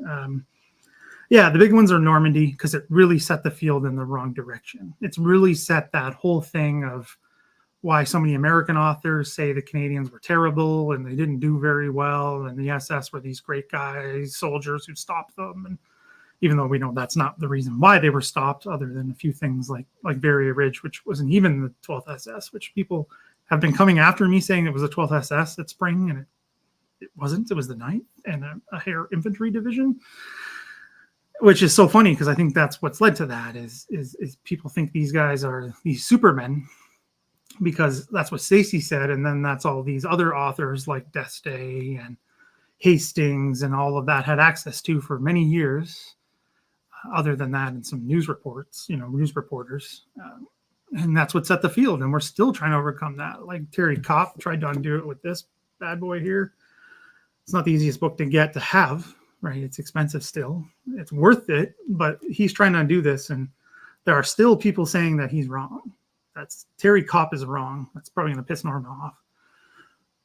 The big ones are Normandy, because it really set the field in the wrong direction. It's really set that whole thing of why so many American authors say the Canadians were terrible and they didn't do very well, and the SS were these great guys, soldiers who stopped them. And even though we know that's not the reason why they were stopped, other than a few things like Barrier Ridge, which wasn't even the 12th SS, which people have been coming after me saying it was the 12th SS at Spring, and it wasn't. It was the 9th and a Hare Infantry Division, which is so funny because I think that's what's led to that is people think these guys are these supermen because that's what Stacey said, and then that's all these other authors like D'Este and Hastings and all of that had access to for many years. Other than that, and some news reports, news reporters, and that's what set the field. And we're still trying to overcome that. Like Terry Kopp tried to undo it with this bad boy here. It's not the easiest book to get to have, right? It's expensive still. It's worth it, but he's trying to undo this, and there are still people saying that he's wrong. That's Terry Kopp is wrong. That's probably going to piss Norma off,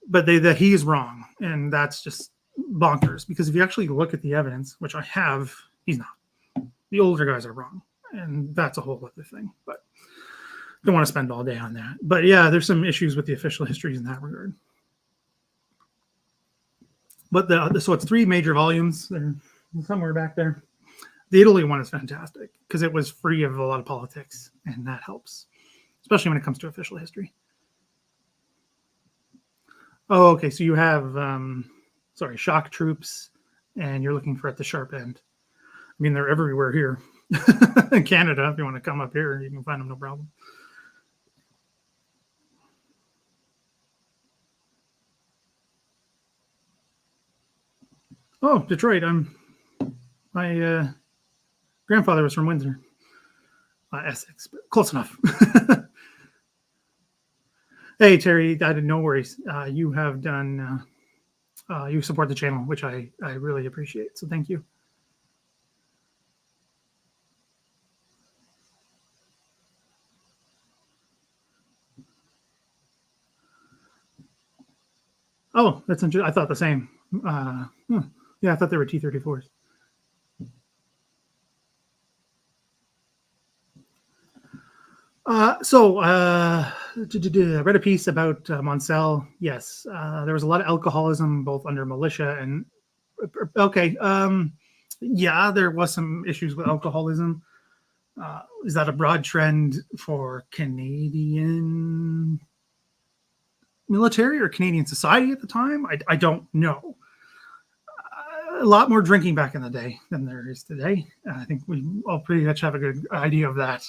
but that he is wrong, and that's just bonkers. Because if you actually look at the evidence, which I have, he's not. The older guys are wrong, and that's a whole other thing, but don't want to spend all day on that. But yeah, there's some issues with the official histories in that regard. But so it's 3 major volumes. They're somewhere back there. The Italy one is fantastic because it was free of a lot of politics, and that helps, especially when it comes to official history. Oh, okay. So you have, shock troops, and you're looking for at the sharp end. I mean, they're everywhere here. In Canada, if you want to come up here, you can find them, no problem. Oh, Detroit. My grandfather was from Windsor. Essex, but close enough. Hey, Terry, no worries. You have done, you support the channel, which I really appreciate. So thank you. Oh, that's interesting. I thought the same. Yeah, I thought they were T-34s. I read a piece about Moncel. Yes, there was a lot of alcoholism, both under militia and... Okay, yeah, there was some issues with alcoholism. Is that a broad trend for Canadian military or Canadian society at the time? I don't know. A lot more drinking back in the day than there is today. I think we all pretty much have a good idea of that.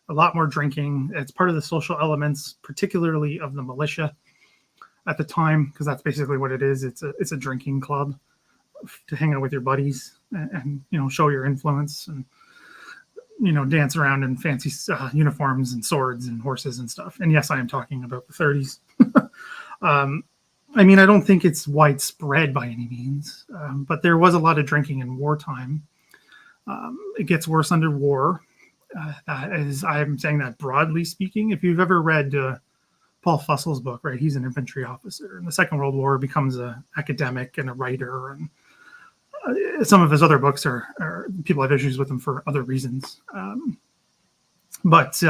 A lot more drinking. It's part of the social elements, particularly of the militia at the time, because that's basically what it is. It's a drinking club to hang out with your buddies and show your influence and dance around in fancy uniforms and swords and horses and stuff. And yes, I am talking about the 30s. I mean, I don't think it's widespread by any means, but there was a lot of drinking in wartime. It gets worse under war. I'm saying that broadly speaking. If you've ever read Paul Fussel's book, right, he's an infantry officer. In the Second World War, becomes an academic and a writer, and some of his other books are people have issues with them for other reasons. But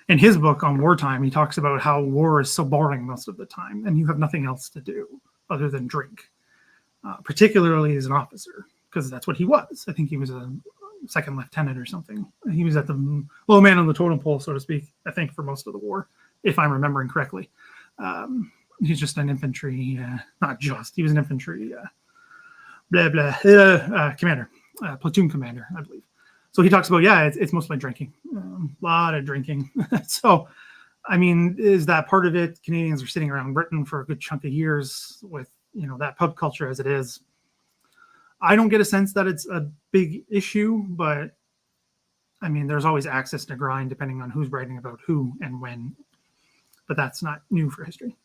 in his book on wartime, he talks about how war is so boring most of the time, and you have nothing else to do other than drink, particularly as an officer, because that's what he was. I think he was a second lieutenant or something. He was at the low man on the totem pole, so to speak, I think, for most of the war, if I'm remembering correctly. He's just an infantry, he was an infantry commander, platoon commander, I believe. So he talks about, yeah, it's mostly drinking, a lot of drinking. So, I mean, is that part of it? Canadians are sitting around Britain for a good chunk of years with, that pub culture as it is. I don't get a sense that it's a big issue, but I mean, there's always access to grind depending on who's writing about who and when. But that's not new for history.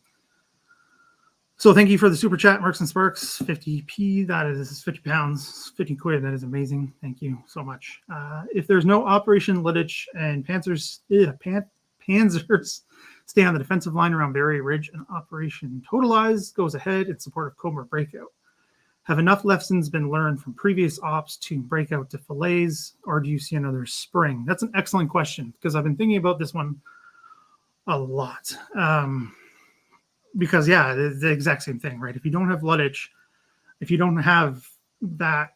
So thank you for the super chat, Marks and Sparks, 50p. That is 50 pounds, 50 quid. That is amazing. Thank you so much. If there's no Operation Lidditch and Panzers stay on the defensive line around Barry Ridge, and Operation Totalize goes ahead in support of Cobra Breakout. Have enough lessons been learned from previous ops to break out to fillets, or do you see another spring? That's an excellent question, because I've been thinking about this one a lot. Because, yeah, it's the exact same thing, right? If you don't have Lidditch, if you don't have that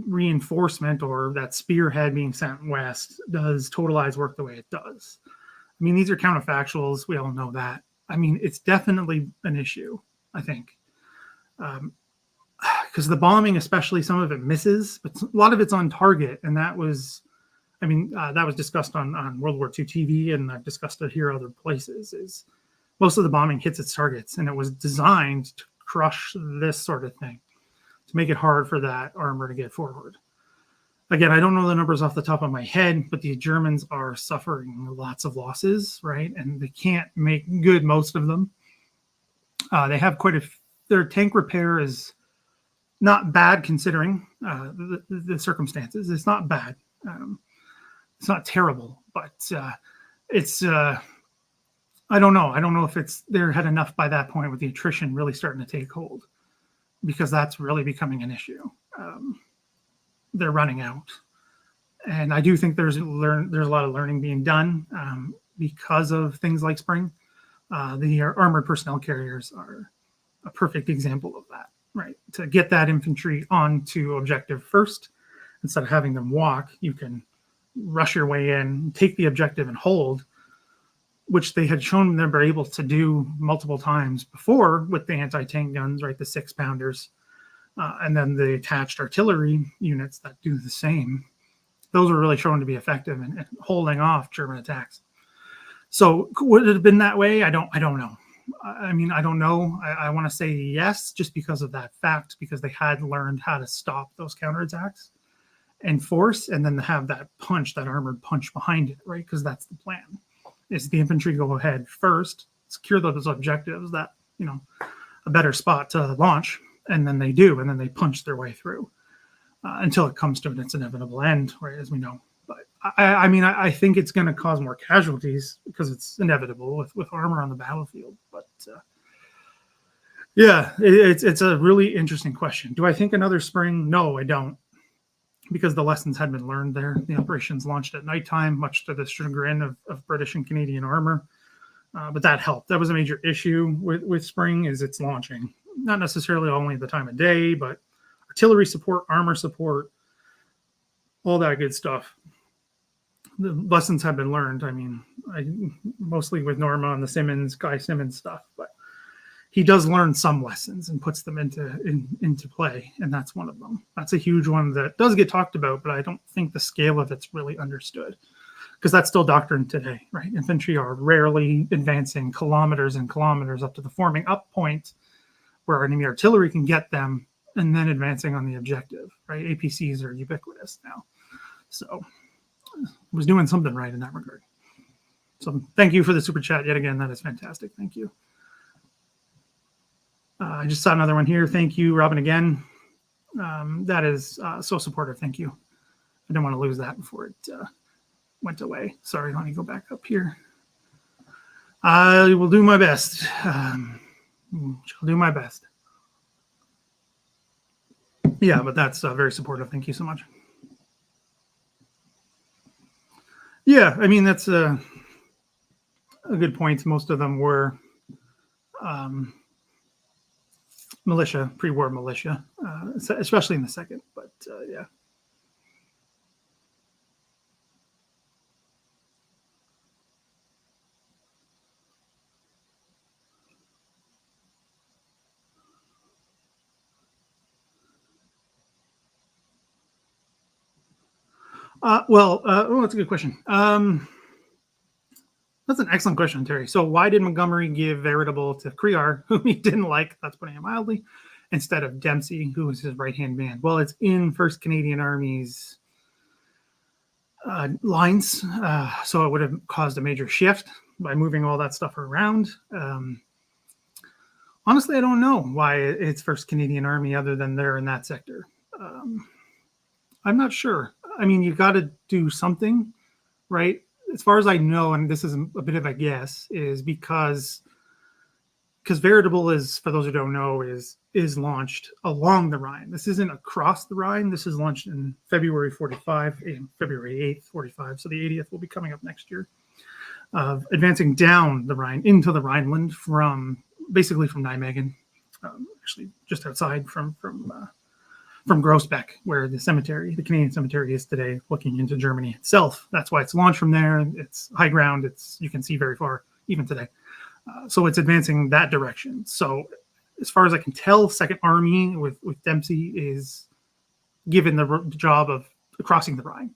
reinforcement or that spearhead being sent west, does Totalize work the way it does? I mean, these are counterfactuals. We all know that. I mean, it's definitely an issue, I think. Because the bombing, especially, some of it misses, but a lot of it's on target. And that was, that was discussed on World War II TV, and I've discussed it here other places, is most of the bombing hits its targets, and it was designed to crush this sort of thing, to make it hard for that armor to get forward. Again, I don't know the numbers off the top of my head, but the Germans are suffering lots of losses, right? And they can't make good most of them. They have their tank repair is not bad considering the circumstances. It's not bad. It's not terrible, but it's... I don't know. I don't know if they're had enough by that point with the attrition really starting to take hold, because that's really becoming an issue. They're running out, and I do think there's a lot of learning being done because of things like spring. The armored personnel carriers are a perfect example of that, right? To get that infantry onto objective first, instead of having them walk, you can rush your way in, take the objective, and hold, which they had shown they were able to do multiple times before with the anti-tank guns, right? The 6-pounders, and then the attached artillery units that do the same. Those were really shown to be effective in holding off German attacks. So would it have been that way? I don't know. I mean, I don't know. I want to say yes, just because of that fact, because they had learned how to stop those counterattacks and force, and then have that punch, that armored punch behind it, right? Because that's the plan. Is the infantry go ahead first, secure those objectives, that, a better spot to launch, and then they do, and then they punch their way through until it comes to its inevitable end, right, as we know. But I think it's going to cause more casualties because it's inevitable with armor on the battlefield. But yeah, it's a really interesting question. Do I think another spring? No, I don't. Because the lessons had been learned there. The operations launched at nighttime, much to the chagrin of British and Canadian armor. But that helped. That was a major issue with spring, is its launching. Not necessarily only the time of day, but artillery support, armor support, all that good stuff. The lessons have been learned. I mean, mostly with Norma and the Guy Simmons stuff, but he does learn some lessons and puts them into play, and that's one of them. That's a huge one that does get talked about, but I don't think the scale of it's really understood, because that's still doctrine today, right? Infantry are rarely advancing kilometers and kilometers up to the forming up point where enemy artillery can get them, and then advancing on the objective, right? APCs are ubiquitous now. So I was doing something right in that regard. So thank you for the super chat yet again. That is fantastic. Thank you. I just saw another one here. Thank you, Robin, again. That is so supportive. Thank you. I didn't want to lose that before it went away. Sorry, let me go back up here. I will do my best. Shall do my best. Yeah, but that's very supportive. Thank you so much. Yeah, I mean, that's a good point. Most of them were militia, pre-war militia, especially in the second. But yeah. That's a good question. That's an excellent question, Terry. So why did Montgomery give Veritable to Crear, whom he didn't like, that's putting it mildly, instead of Dempsey, who was his right-hand man? Well, it's in 1st Canadian Army's lines, so it would have caused a major shift by moving all that stuff around. Honestly, I don't know why it's 1st Canadian Army other than they're in that sector. I'm not sure. I mean, you got to do something, right? As far as I know, and this is a bit of a guess, is because Veritable is, for those who don't know, is launched along the Rhine. This isn't across the Rhine. This is launched in February 45, February 8th, 45. So the 80th will be coming up next year. Advancing down the Rhine into the Rhineland basically from Nijmegen, actually just outside from Grebstad, where the Canadian cemetery is today, looking into Germany itself. That's why it's launched from there. It's high ground. You can see very far even today. So it's advancing that direction. So as far as I can tell, 2nd Army with Dempsey is given the job of crossing the Rhine.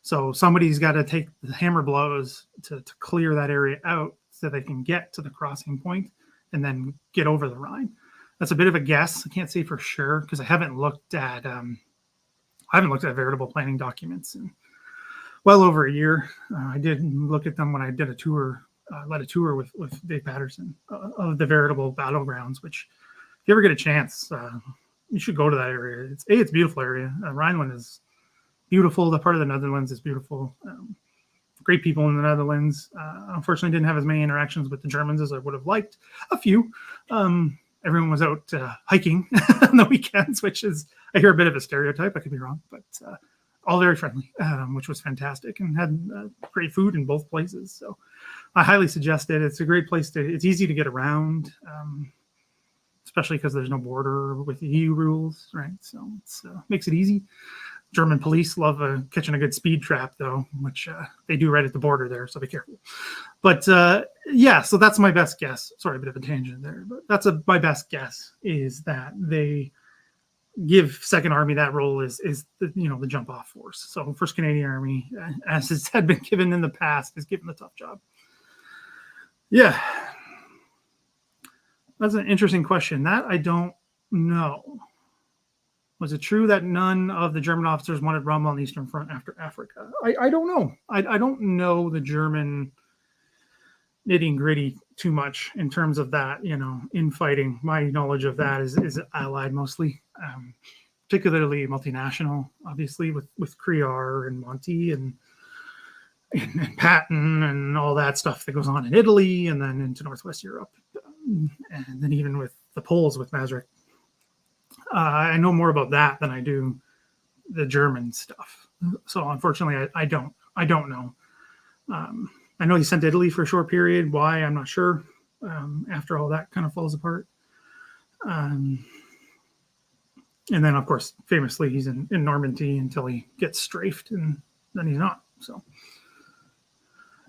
So somebody's got to take the hammer blows to clear that area out so they can get to the crossing point and then get over the Rhine. That's a bit of a guess. I can't say for sure because I haven't looked at Veritable planning documents in well over a year. I did look at them when I did a tour, led a tour with Dave Patterson of the Veritable battlegrounds. Which, if you ever get a chance, you should go to that area. It's a beautiful area. Rhineland is beautiful. The part of the Netherlands is beautiful. Great people in the Netherlands. Unfortunately, didn't have as many interactions with the Germans as I would have liked. A few. Everyone was out hiking on the weekends, which is, I hear, a bit of a stereotype. I could be wrong, but all very friendly, which was fantastic, and had great food in both places. So I highly suggest it. It's a great place it's easy to get around, especially because there's no border with EU rules, right? So it makes it easy. German police love catching a good speed trap, though, which they do right at the border there, so be careful. But so that's my best guess. Sorry, a bit of a tangent there, but my best guess is that they give 2nd Army that role is the jump off force. So 1st Canadian Army, as it had been given in the past, is given the tough job. Yeah, that's an interesting question. That I don't know. Was it true that none of the German officers wanted Rommel on the Eastern Front after Africa? I don't know. I don't know the German nitty gritty too much in terms of that, infighting. My knowledge of that is Allied mostly, particularly multinational, obviously, with Crear and Monty and Patton and all that stuff that goes on in Italy and then into Northwest Europe. And then even with the Poles with Madrigrano. I know more about that than I do the German stuff. So unfortunately, I don't know. I know he sent to Italy for a short period. Why? I'm not sure. After all that kind of falls apart. And then, of course, famously, he's in Normandy until he gets strafed, and then he's not. So,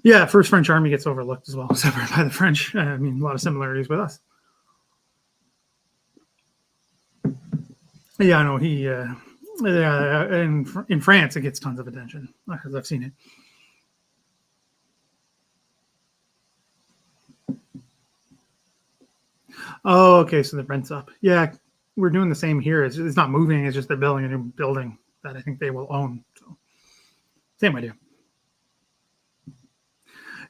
yeah, First French Army gets overlooked as well, separated by the French. I mean, a lot of similarities with us. Yeah, I know he. In France, it gets tons of attention because I've seen it. Oh, okay. So the rent's up. Yeah, we're doing the same here. It's not moving. It's just they're building a new building that I think they will own. So, same idea.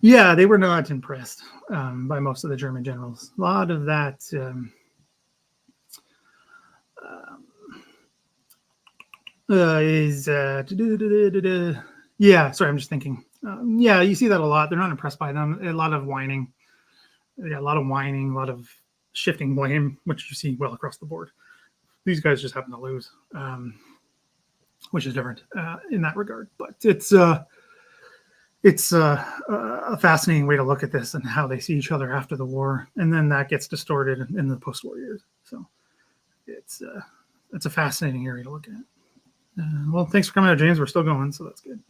Yeah, they were not impressed by most of the German generals. A lot of that. Yeah, sorry, I'm just thinking. Yeah, you see that a lot. They're not impressed by them. A lot of whining. Yeah, a lot of shifting blame, which you see well across the board. These guys just happen to lose, which is different in that regard. But it's a fascinating way to look at this and how they see each other after the war, and then that gets distorted in the post-war years. So it's a fascinating area to look at. Well, thanks for coming out, James. We're still going, so that's good.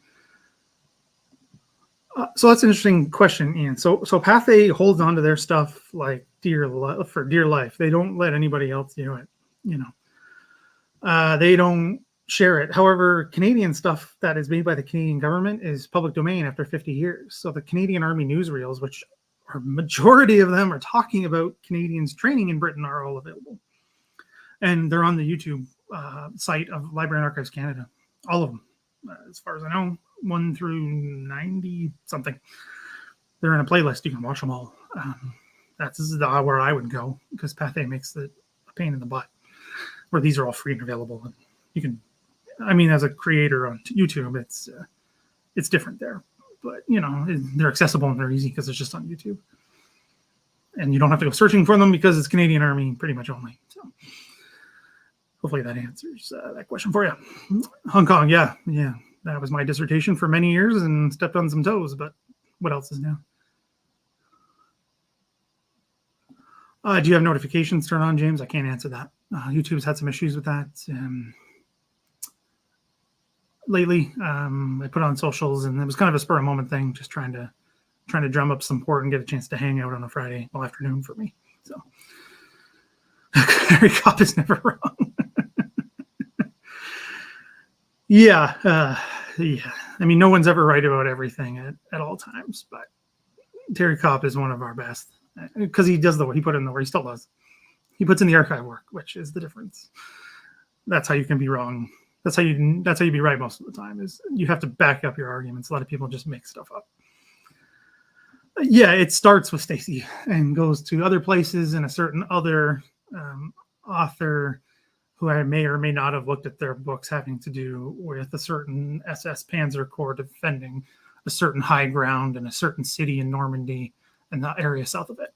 So that's an interesting question, Iain. So Pathé holds on to their stuff like for dear life. They don't let anybody else do it. They don't share it. However, Canadian stuff that is made by the Canadian government is public domain after 50 years. So the Canadian Army newsreels, which are majority of them are talking about Canadians training in Britain, are all available. And they're on the YouTube site of Library and Archives Canada. All of them, as far as I know, 1 through 90 something. They're in a playlist. You can watch them all. That's where I would go, because Pathé makes it a pain in the butt. Where these are all free and available, and you can. I mean, as a creator on YouTube, it's different there, but they're accessible and they're easy because it's just on YouTube, and you don't have to go searching for them because it's Canadian Army pretty much only. So hopefully that answers that question for you. Hong Kong, yeah, that was my dissertation for many years and stepped on some toes, but what else is new? Do you have notifications turned on, James? I can't answer that. YouTube's had some issues with that. Lately, I put on socials, and it was kind of a spur of moment thing, just trying to drum up some support and get a chance to hang out on a Friday afternoon for me. So, Canary Cop is never wrong. Yeah. I mean, no one's ever right about everything at all times, but Terry Kopp is one of our best because he does he put in the work. He still does. He puts in the archive work, which is the difference. That's how you can be wrong. That's how you be right most of the time, is you have to back up your arguments. A lot of people just make stuff up. Yeah, it starts with Stacy and goes to other places, and a certain other author who I may or may not have looked at their books having to do with a certain SS Panzer Corps defending a certain high ground in a certain city in Normandy and the area south of it.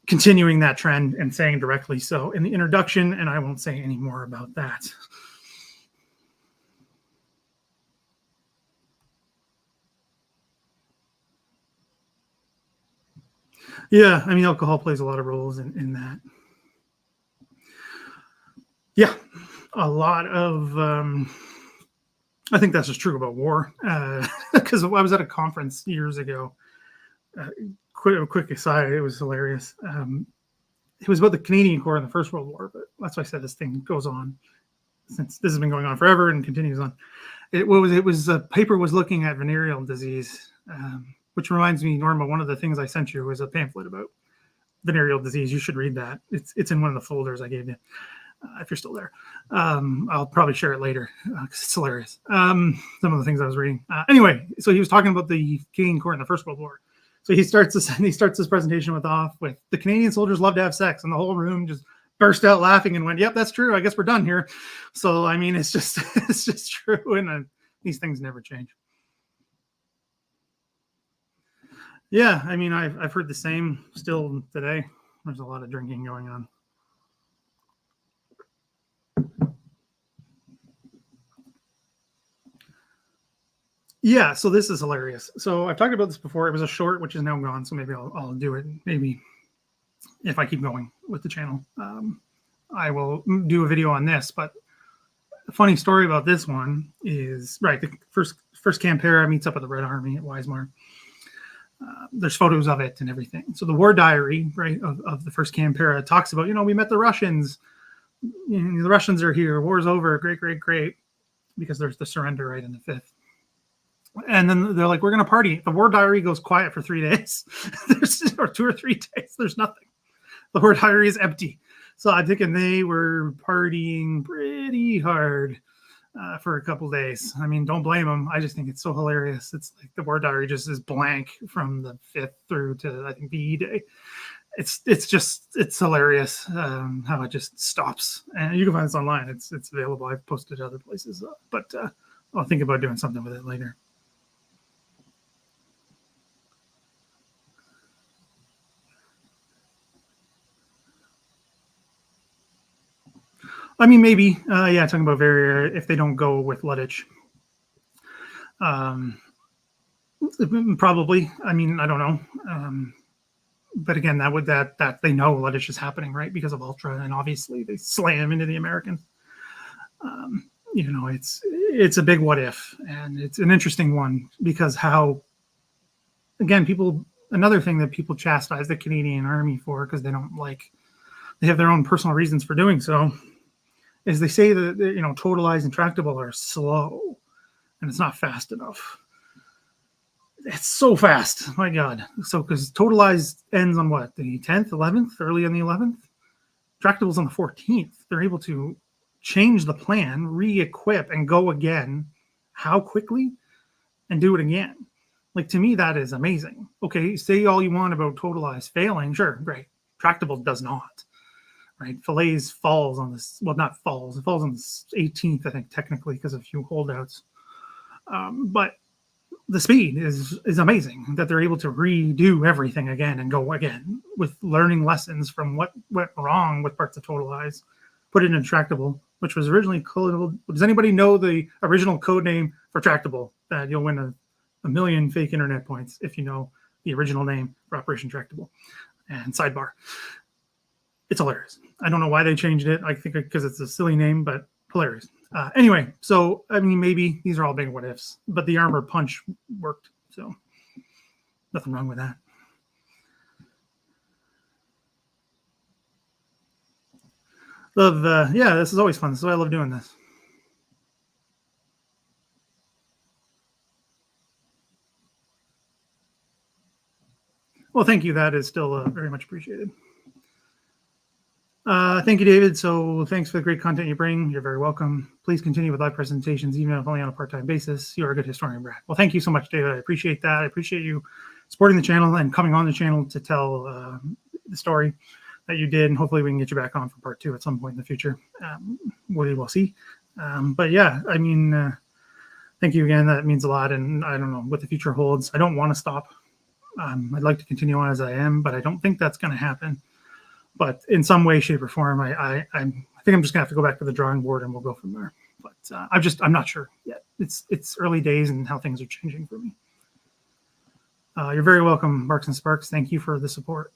Continuing that trend and saying directly so in the introduction, and I won't say any more about that. Yeah, I mean, alcohol plays a lot of roles in that. Yeah, a lot of, I think that's just true about war. Because I was at a conference years ago. Quick aside, it was hilarious. It was about the Canadian Corps in the First World War, but that's why I said this thing goes on, since this has been going on forever and continues on. It was a paper was looking at venereal disease, which reminds me, Norma, one of the things I sent you was a pamphlet about venereal disease. You should read that. It's in one of the folders I gave you. If you're still there, I'll probably share it later because it's hilarious. Some of the things I was reading. Anyway, so he was talking about the Canadian Corps in the First World War. So he starts this presentation with the Canadian soldiers love to have sex, and the whole room just burst out laughing and went, "Yep, that's true. I guess we're done here." So I mean, it's just true, and these things never change. Yeah, I mean, I've heard the same still today. There's a lot of drinking going on. Yeah, so this is hilarious. So I've talked about this before. It was a short, which is now gone. So maybe I'll do it. Maybe if I keep going with the channel, I will do a video on this. But the funny story about this one is, right, the first Campera meets up with the Red Army at Weismar. There's photos of it and everything. So the war diary, right, of the first Campera talks about, we met the Russians. The Russians are here. War's over. Great. Because there's the surrender right in the 5th. And then they're like, we're going to party. The war diary goes quiet for 3 days. Or 2 or 3 days. There's nothing. The war diary is empty. So I'm thinking they were partying pretty hard for a couple days. I mean, don't blame them. I just think it's so hilarious. It's like the war diary just is blank from the 5th through to, I think, VE Day. It's hilarious how it just stops. And you can find this online. It's available. I've posted it other places. But I'll think about doing something with it later. I mean, maybe. Talking about if they don't go with Luttich. Probably. I mean, I don't know. But again, that they know Luttich is happening, right? Because of Ultra, and obviously they slam into the Americans. It's a big what if, and it's an interesting one because another thing that people chastise the Canadian Army for, because they have their own personal reasons for doing so, is they say that, you know, totalized and tractable are slow, and it's not fast enough. It's so fast, my God. So because totalized ends on what, the 10th, 11th, early on the 11th. Tractable's on the 14th. They're able to change the plan, re-equip, and go again. How quickly? And do it again. Like, to me, that is amazing. Okay, say all you want about totalized failing. Sure, great. Tractable does not. Right? Fillets falls on this. Well, not falls. It falls on the 18th, I think, technically, because of a few holdouts. But the speed is amazing that they're able to redo everything again and go again with learning lessons from what went wrong with parts of totalized. Put it in tractable, which was originally called. Does anybody know the original code name for tractable? That you'll win a million fake internet points if you know the original name for Operation Tractable. And sidebar, it's hilarious. I don't know why they changed it. I think because it's a silly name, but hilarious. Anyway, so I mean, maybe these are all big what ifs, but the armor punch worked, so nothing wrong with that. Love, yeah, this is always fun. This is why I love doing this. Well, thank you. That is still very much appreciated. Thank you, David. So thanks for the great content you bring. You're very welcome. Please continue with live presentations, even if only on a part-time basis. You are a good historian, Brad. Well, thank you so much, David. I appreciate that. I appreciate you supporting the channel and coming on the channel to tell the story that you did. And hopefully we can get you back on for part 2 at some point in the future. We will see. But yeah, I mean, thank you again. That means a lot. And I don't know what the future holds. I don't want to stop. I'd like to continue on as I am, but I don't think that's going to happen. But in some way, shape, or form, I think I'm just gonna have to go back to the drawing board and we'll go from there. But I'm not sure yet. It's early days and how things are changing for me. You're very welcome, Barks and Sparks. Thank you for the support.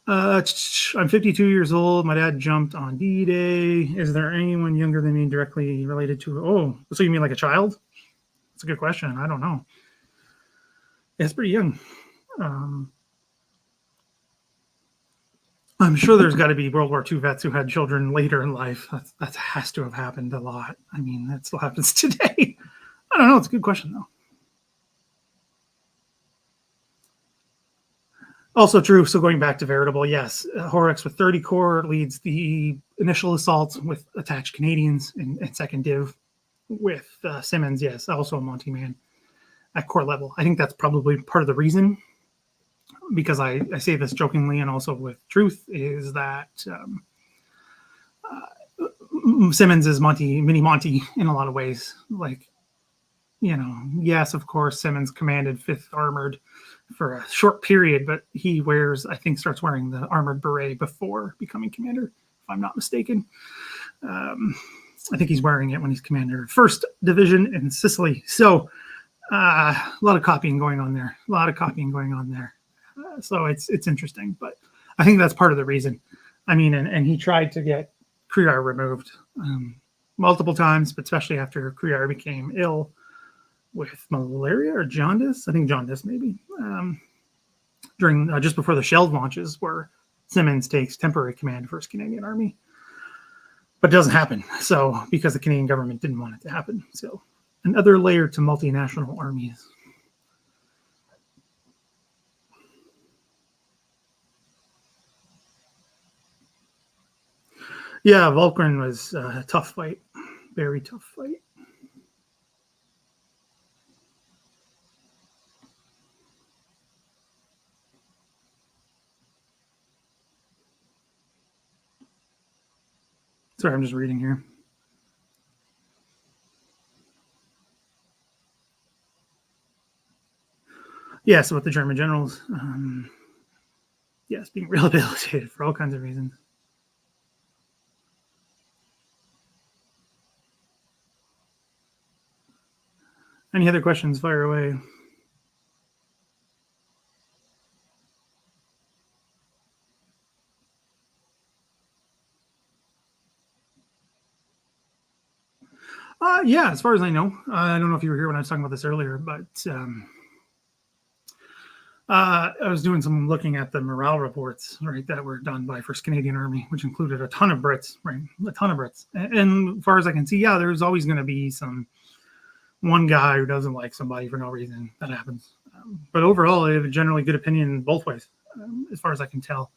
I'm 52 years old. My dad jumped on D-Day. Is there anyone younger than me directly related to? Oh, so you mean like a child? That's a good question. I don't know. It's pretty young. I'm sure there's got to be World War II vets who had children later in life. That has to have happened a lot. I mean, that still happens today. I don't know. It's a good question, though. Also true. So going back to Veritable, yes, Horrocks with 30 Corps leads the initial assault with attached Canadians in second div. With Simmons, yes, also a Monty man at Corps level. I think that's probably part of the reason, because I say this jokingly and also with truth, is that Simmons is mini Monty in a lot of ways. Like, you know, yes, of course, Simmons commanded 5th Armored for a short period, but he starts wearing the armored beret before becoming commander, if I'm not mistaken. I think he's wearing it when he's commander. 1st Division in Sicily. So a lot of copying going on there. So it's interesting, but I think that's part of the reason. I mean, and he tried to get Kriar removed multiple times, but especially after Kriar became ill with malaria or jaundice. I think jaundice maybe. During just before the Shell launches, where Simmons takes temporary command of 1st Canadian Army, but it doesn't happen. So because the Canadian government didn't want it to happen. So another layer to multinational armies. Yeah, Vulcan was a tough fight. Very tough fight. Sorry, I'm just reading here. Yes, about the German generals. Yes, being rehabilitated for all kinds of reasons. Any other questions? Fire away. Yeah, as far as I know. I don't know if you were here when I was talking about this earlier, but I was doing some looking at the morale reports, right, that were done by First Canadian Army, which included a ton of Brits, right, a ton of Brits. And as far as I can see, yeah, there's always going to be one guy who doesn't like somebody for no reason. That happens. But overall, they have a generally good opinion both ways, as far as I can tell.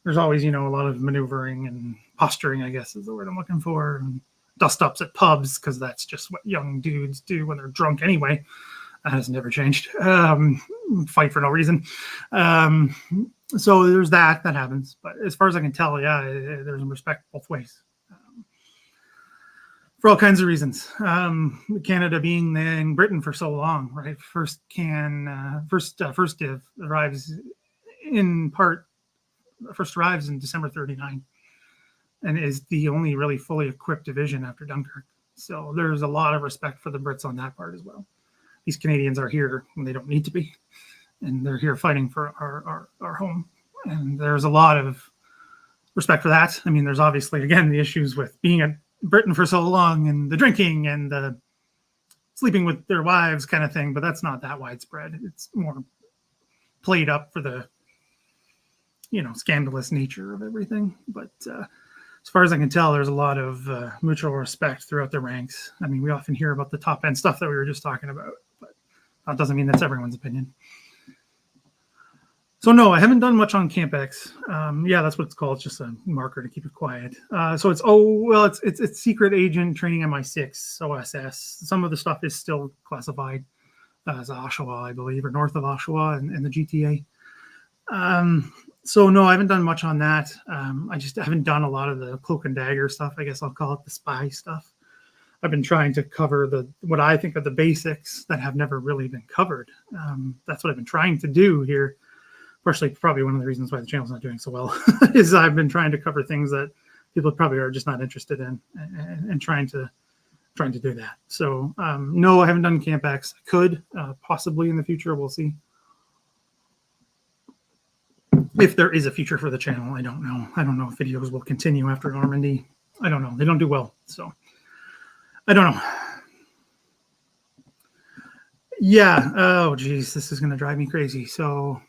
There's always, a lot of maneuvering and posturing, I guess is the word I'm looking for, and dust-ups at pubs, because that's just what young dudes do when they're drunk anyway. That has never changed. Fight for no reason. So there's that happens. But as far as I can tell, yeah, there's respect both ways. For all kinds of reasons. Canada being in Britain for so long, right? First Div arrives in December 39 and is the only really fully equipped division after Dunkirk. So there's a lot of respect for the Brits on that part as well. These Canadians are here when they don't need to be, and they're here fighting for our home. And there's a lot of respect for that. I mean, there's obviously, again, the issues with being in Britain for so long and the drinking and the sleeping with their wives kind of thing, but that's not that widespread. It's more played up for the, scandalous nature of everything. But as far as I can tell, there's a lot of mutual respect throughout the ranks. I mean, we often hear about the top end stuff that we were just talking about, but that doesn't mean that's everyone's opinion. So no, I haven't done much on Camp X. Yeah, that's what it's called. It's just a marker to keep it quiet. So it's secret agent training MI6 OSS. Some of the stuff is still classified as Oshawa, I believe, or north of Oshawa and the GTA. So no, I haven't done much on that. I just haven't done a lot of the cloak and dagger stuff. I guess I'll call it the spy stuff. I've been trying to cover what I think are the basics that have never really been covered. That's what I've been trying to do here. Partially, probably one of the reasons why the channel's not doing so well is I've been trying to cover things that people probably are just not interested in, and trying to do that. So no, I haven't done Camp X. I could possibly in the future. We'll see. If there is a future for the channel, I don't know. I don't know if videos will continue after Normandy. I don't know. They don't do well, so I don't know. Yeah. Oh, geez, this is going to drive me crazy. So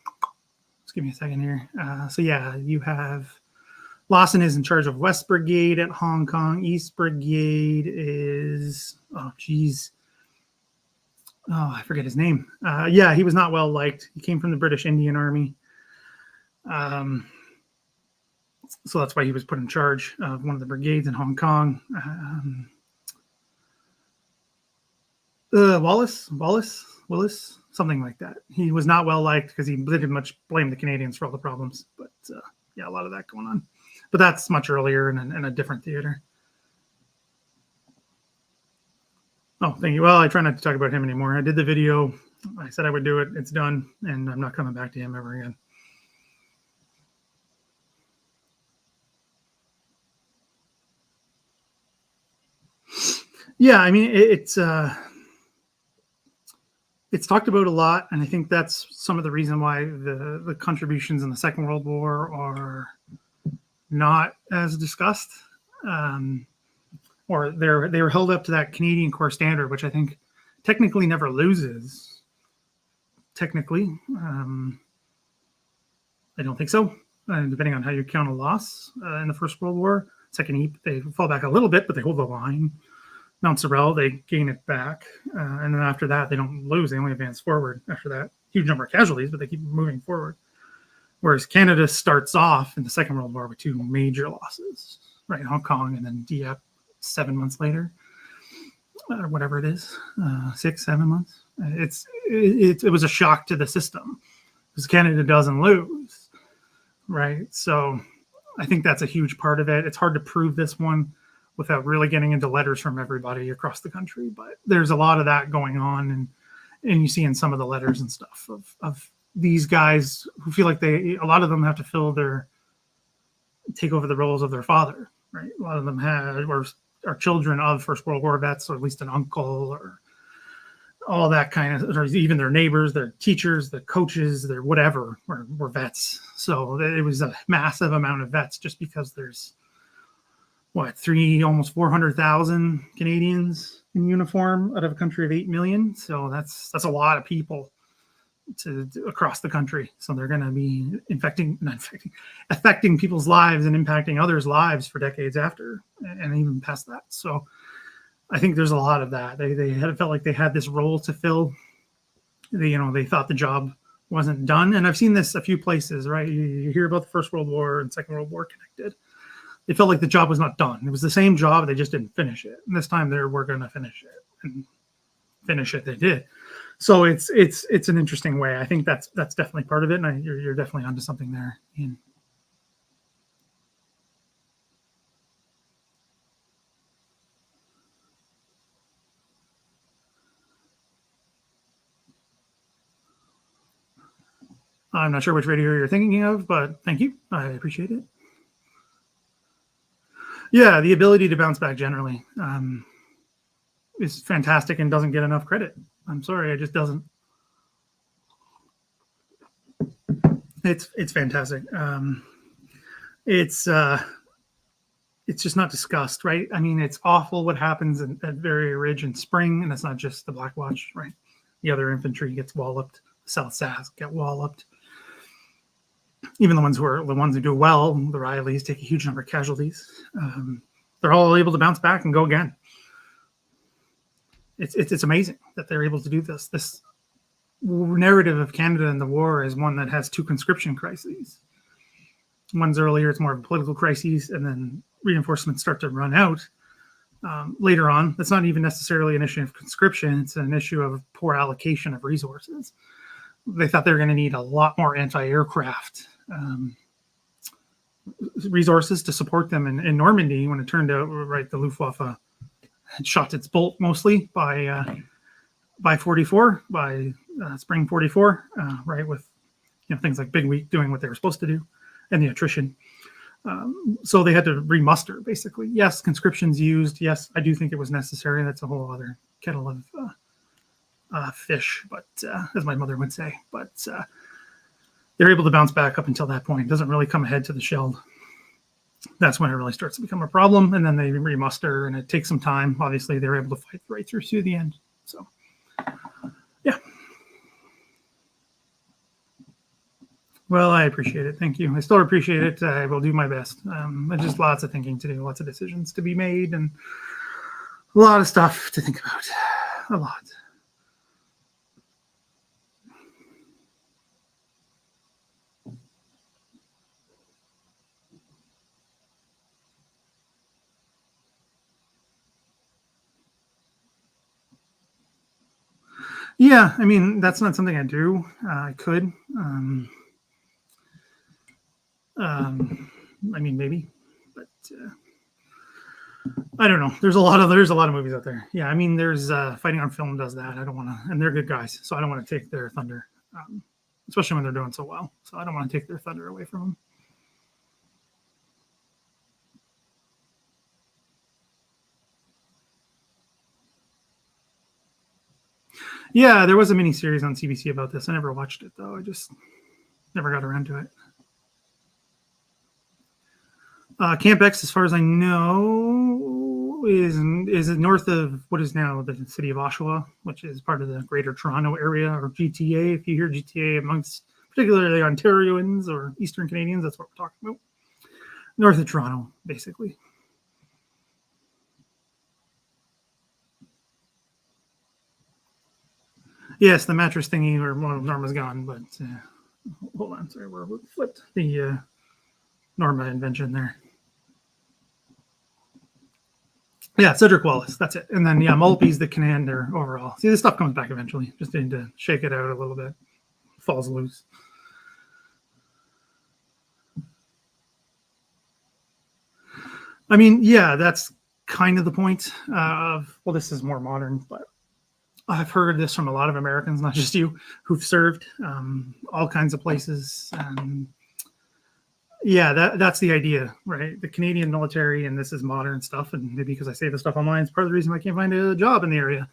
give me a second here. So yeah, you have Lawson is in charge of West Brigade at Hong Kong. East Brigade is, I forget his name. Yeah, he was not well liked. He came from the British Indian Army. So that's why he was put in charge of one of the brigades in Hong Kong. Willis, something like that. He was not well liked because he didn't much blame the Canadians for all the problems. But yeah, a lot of that going on. But that's much earlier in a different theater. Oh, thank you. Well, I try not to talk about him anymore. I did the video. I said I would do it. It's done. And I'm not coming back to him ever again. Yeah, I mean, it's talked about a lot, and I think that's some of the reason why the contributions in the Second World War are not as discussed, or they were held up to that Canadian Corps standard, which I think technically never loses. Technically, I don't think so. Depending on how you count a loss in the First World War, Second they fall back a little bit, but they hold the line. Mount Sorel, they gain it back. And then after that, they don't lose. They only advance forward after that. Huge number of casualties, but they keep moving forward. Whereas Canada starts off in the Second World War with two major losses, right? Hong Kong and then Dieppe 7 months later, or whatever it is, 6, 7 months. It was a shock to the system because Canada doesn't lose, right? So I think that's a huge part of it. It's hard to prove this one without really getting into letters from everybody across the country. But there's a lot of that going on. And you see in some of the letters and stuff of these guys who feel like a lot of them have to take over the roles of their father, right? A lot of them are children of First World War vets, or at least an uncle, or all that kind of, or even their neighbors, their teachers, the coaches, their whatever, were vets. So it was a massive amount of vets just because there's, almost 400,000 Canadians in uniform out of a country of 8 million. So that's a lot of people across the country. So they're going to be affecting people's lives and impacting others' lives for decades after, and even past that. So I think there's a lot of that. They felt like they had this role to fill. They thought the job wasn't done. And I've seen this a few places, right? You hear about the First World War and Second World War connected. They felt like the job was not done. It was the same job. They just didn't finish it. And this time they were going to finish it, and finish it. They did. So it's an interesting way. I think that's definitely part of it. And you're definitely onto something there, Iain. I'm not sure which radio you're thinking of, but thank you. I appreciate it. Yeah, the ability to bounce back generally is fantastic and doesn't get enough credit. I'm sorry, it just doesn't. It's fantastic. It's just not discussed, right? I mean, it's awful what happens at Very Ridge in spring, and that's not just the Black Watch, right? The other infantry gets walloped. The South Sask get walloped. Even the ones who do well, the Rileys take a huge number of casualties. They're all able to bounce back and go again. It's amazing that they're able to do this. This narrative of Canada and the war is one that has two conscription crises. One's earlier, it's more of a political crisis, and then reinforcements start to run out later on. That's not even necessarily an issue of conscription. It's an issue of poor allocation of resources. They thought they were going to need a lot more anti-aircraft resources to support them in Normandy, when it turned out, right, the Luftwaffe had shot its bolt mostly by 44, by spring 44, right, with things like Big Week doing what they were supposed to do, and the attrition. So they had to remuster, basically. Yes, conscription's used. Yes, I do think it was necessary. That's a whole other kettle of fish, but as my mother would say. But they're able to bounce back up until that point. It doesn't really come ahead to the Scheld. That's when it really starts to become a problem, and then they remuster, and it takes some time. Obviously, they're able to fight right through to the end. So, yeah. Well, I appreciate it. Thank you. I still appreciate it. I will do my best. Just lots of thinking to do, lots of decisions to be made, and a lot of stuff to think about. A lot. Yeah, I mean, that's not something I do. I could. I mean, maybe, but I don't know. There's a lot of movies out there. Yeah, I mean, there's Fighting on Film does that. I don't want to, and they're good guys, so I don't want to take their thunder, especially when they're doing so well. So I don't want to take their thunder away from them. Yeah, there was a mini series on CBC about this. I never watched it though. I just never got around to it. Camp X, as far as I know, is north of what is now the city of Oshawa, which is part of the Greater Toronto Area, or GTA. If you hear GTA amongst particularly Ontarians or Eastern Canadians, that's what we're talking about. North of Toronto, basically. Yes, the mattress thingy, or well, Norma's gone, but hold on, sorry, we're flipped the Norma invention there. Yeah, Cedric Wallace, that's it. And then, yeah, Maltby's the commander overall. See, this stuff comes back eventually. Just need to shake it out a little bit. Falls loose. I mean, yeah, that's kind of the point of, well, this is more modern, but I've heard this from a lot of Americans, not just you, who've served all kinds of places. Yeah, that's the idea, right? The Canadian military, and this is modern stuff, and maybe because I say this stuff online, it's part of the reason I can't find a job in the area,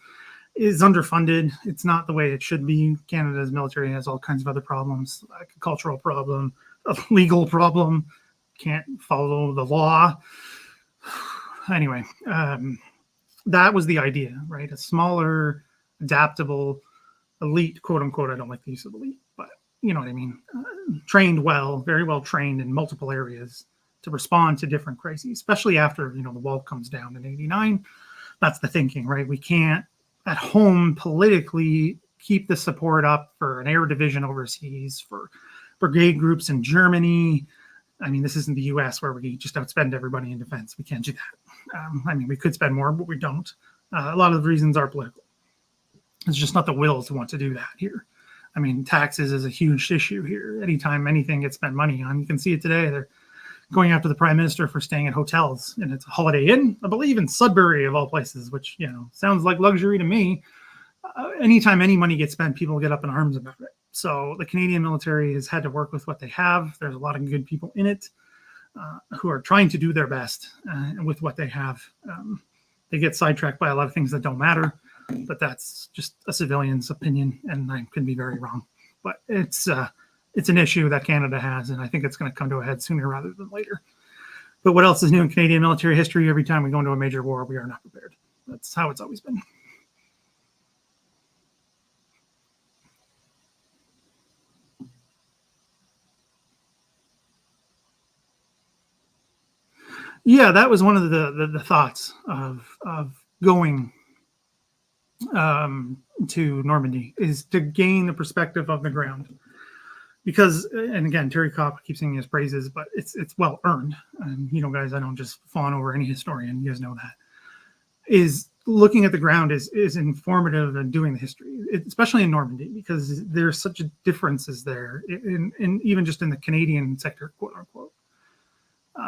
is underfunded. It's not the way it should be. Canada's military has all kinds of other problems, like a cultural problem, a legal problem, can't follow the law. Anyway, that was the idea, right? A smaller, adaptable elite, quote unquote. I don't like the use of elite, but you know what I mean. Trained well, very well trained in multiple areas to respond to different crises, especially after, the wall comes down in 89. That's the thinking, right? We can't at home politically keep the support up for an air division overseas, for brigade groups in Germany. I mean, this isn't the US where we just outspend everybody in defense. We can't do that. We could spend more, but we don't. A lot of the reasons are political. It's just not the will to want to do that here. Taxes is a huge issue here. Anytime anything gets spent money on, you can see it today. They're going after the prime minister for staying at hotels, and it's a Holiday Inn, I believe, in Sudbury of all places, which, sounds like luxury to me. Anytime any money gets spent, people get up in arms about it. So the Canadian military has had to work with what they have. There's a lot of good people in it who are trying to do their best with what they have. They get sidetracked by a lot of things that don't matter, but that's just a civilian's opinion, and I could be very wrong. But it's an issue that Canada has, and I think it's going to come to a head sooner rather than later. But what else is new in Canadian military history? Every time we go into a major war, we are not prepared. That's how it's always been. Yeah, that was one of the thoughts of going to Normandy, is to gain the perspective of the ground. Because, and again, Terry Kopp keeps singing his praises, but it's well earned. And, guys, I don't just fawn over any historian. You guys know that. Is looking at the ground is informative and doing the history, especially in Normandy, because there's such differences there, in even just in the Canadian sector, quote unquote.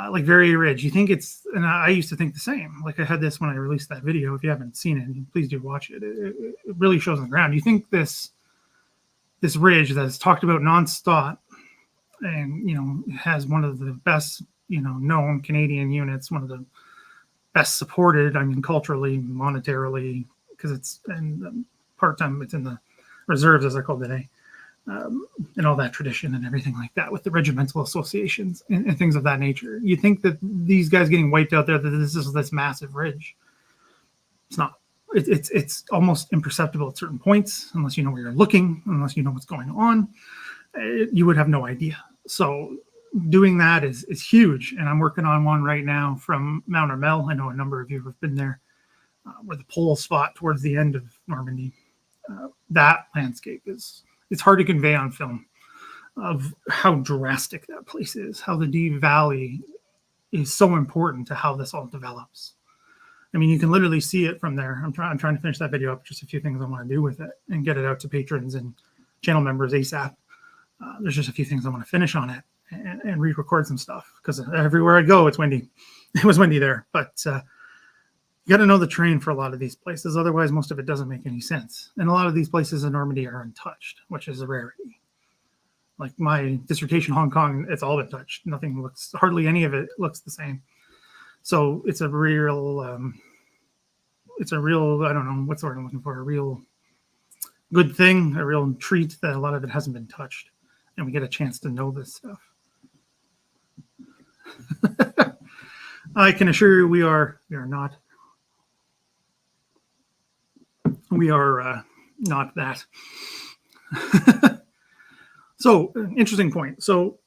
Like Very Ridge, you think it's, and I used to think the same. Like I had this when I released that video. If you haven't seen it, please do watch it. It really shows on the ground. You think this ridge that's talked about nonstop, and has one of the best known Canadian units, one of the best supported. Culturally, monetarily, because it's in part-time. It's in the reserves, as they're called today. And all that tradition and everything like that with the regimental associations and things of that nature. You think that these guys getting wiped out there, that this is this massive ridge. It's not. It's almost imperceptible at certain points, unless you know where you're looking, unless you know what's going on. You would have no idea. So doing that is huge. And I'm working on one right now from Mount Armel. I know a number of you have been there, where the pole spot towards the end of Normandy. That landscape it's hard to convey on film, of how drastic that place is, how the Deep Valley is so important to how this all develops. You can literally see it from there. I'm trying to finish that video up, just a few things I want to do with it and get it out to patrons and channel members ASAP. There's just a few things I want to finish on it and re-record some stuff, because everywhere I go, it's windy. It was windy there, but you got to know the terrain for a lot of these places. Otherwise, most of it doesn't make any sense. And a lot of these places in Normandy are untouched, which is a rarity. Like my dissertation, Hong Kong, it's all been touched. Hardly any of it looks the same. So it's a real, I don't know, what's the word I'm looking for? A real good thing, a real treat that a lot of it hasn't been touched. And we get a chance to know this stuff. I can assure you we are not that. So, interesting point. So,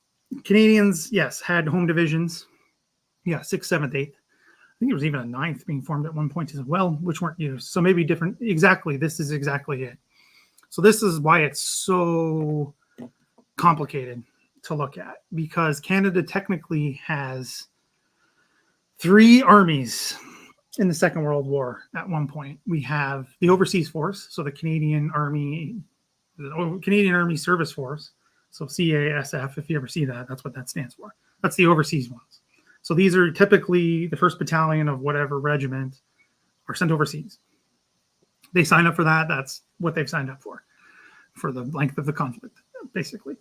Canadians, yes, had home divisions. Yeah, 6th, 7th, 8th. I think there was even a 9th being formed at one point as well, which weren't used. So maybe different. Exactly. This is exactly it. So this is why it's so complicated to look at, because Canada technically has 3 armies in the Second World War at one point. We have the Overseas Force, so the Canadian Army Service Force, so CASF, if you ever see that, that's what that stands for. That's the overseas ones. So these are typically the 1st Battalion of whatever regiment are sent overseas. They sign up for that. That's what they've signed up for the length of the conflict, basically.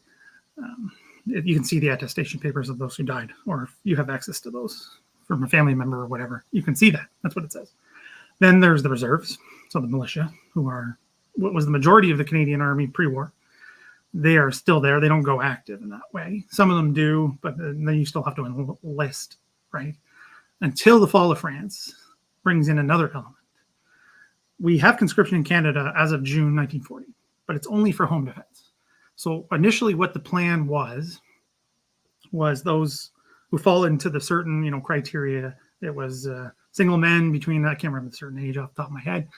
You can see the attestation papers of those who died, or if you have access to those from a family member or whatever, you can see that. That's what it says. Then there's the reserves, so the militia, who are what was the majority of the Canadian Army pre-war. They are still there. They don't go active in that way. Some of them do, but then you still have to enlist, right? Until the fall of France brings in another element. We have conscription in Canada as of June 1940. but it's only for home defense. So initially what the plan was those who fall into the certain, criteria. It was single men between, I can't remember the certain age off the top of my head,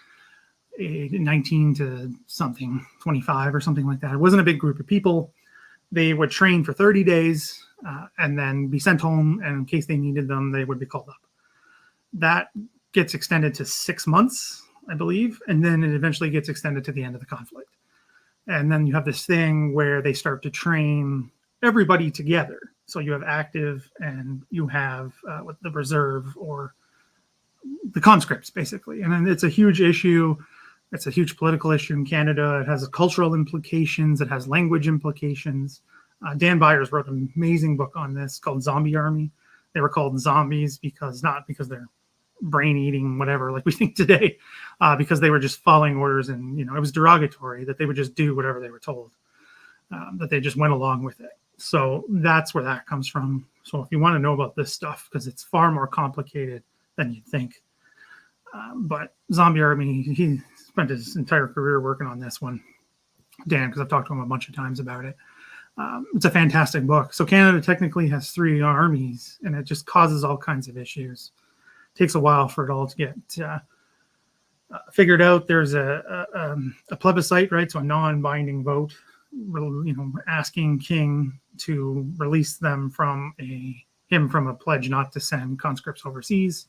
19 to something, 25 or something like that. It wasn't a big group of people. They would train for 30 days and then be sent home. And in case they needed them, they would be called up. That gets extended to 6 months, I believe. And then it eventually gets extended to the end of the conflict. And then you have this thing where they start to train everybody together. So you have active and you have the reserve or the conscripts, basically. And then it's a huge issue. It's a huge political issue in Canada. It has cultural implications. It has language implications. Dan Byers wrote an amazing book on this called Zombie Army. They were called zombies not because they're brain eating, whatever, like we think today, because they were just following orders. And, it was derogatory that they would just do whatever they were told, that they just went along with it. So that's where that comes from. So if you want to know about this stuff, because it's far more complicated than you'd think. But Zombie Army, he spent his entire career working on this one, Dan, because I've talked to him a bunch of times about it. It's a fantastic book. So Canada technically has 3 armies, and it just causes all kinds of issues. It takes a while for it all to get figured out. There's a plebiscite, right? So a non-binding vote, asking King to release them from a pledge not to send conscripts overseas,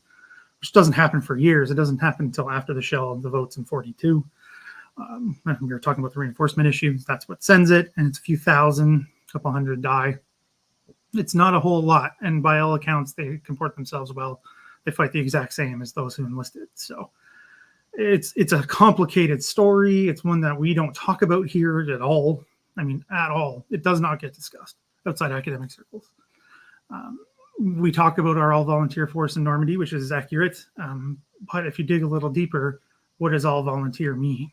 which doesn't happen for years. It doesn't happen until after the shell of the votes in 42. We were talking about the reinforcement issue. That's what sends it. And it's a few thousand, a couple hundred die. It's not a whole lot. And by all accounts, they comport themselves well. They fight the exact same as those who enlisted. So it's a complicated story. It's one that we don't talk about here at all. I mean, at all. It does not get discussed outside academic circles. We talk about our all-volunteer force in Normandy, which is accurate. But if you dig a little deeper, what does all-volunteer mean?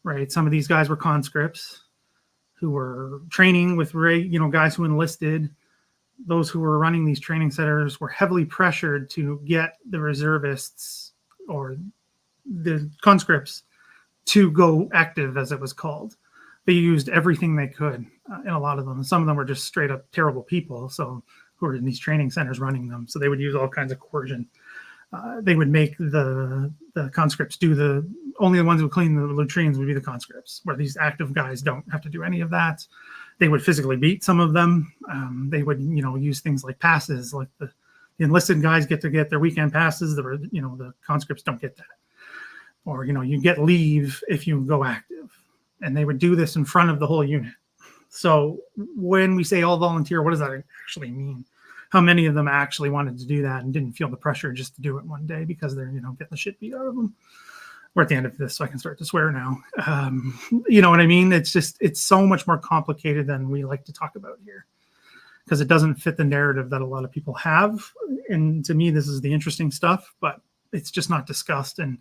Right? Some of these guys were conscripts who were training with guys who enlisted. Those who were running these training centers were heavily pressured to get the reservists or the conscripts to go active, as it was called. They used everything they could in a lot of them. Some of them were just straight up terrible people, so who were in these training centers running them. So they would use all kinds of coercion. They would make the conscripts do only the ones who would clean the latrines would be the conscripts, where these active guys don't have to do any of that. They would physically beat some of them. They would, use things like passes, like the enlisted guys get to get their weekend passes. The conscripts don't get that. Or, you get leave if you go active. And they would do this in front of the whole unit. So when we say all volunteer, what does that actually mean? How many of them actually wanted to do that and didn't feel the pressure just to do it one day because they're, getting the shit beat out of them? We're at the end of this, so I can start to swear now. You know what I mean? It's so much more complicated than we like to talk about here because it doesn't fit the narrative that a lot of people have. And to me, this is the interesting stuff, but it's just not discussed. And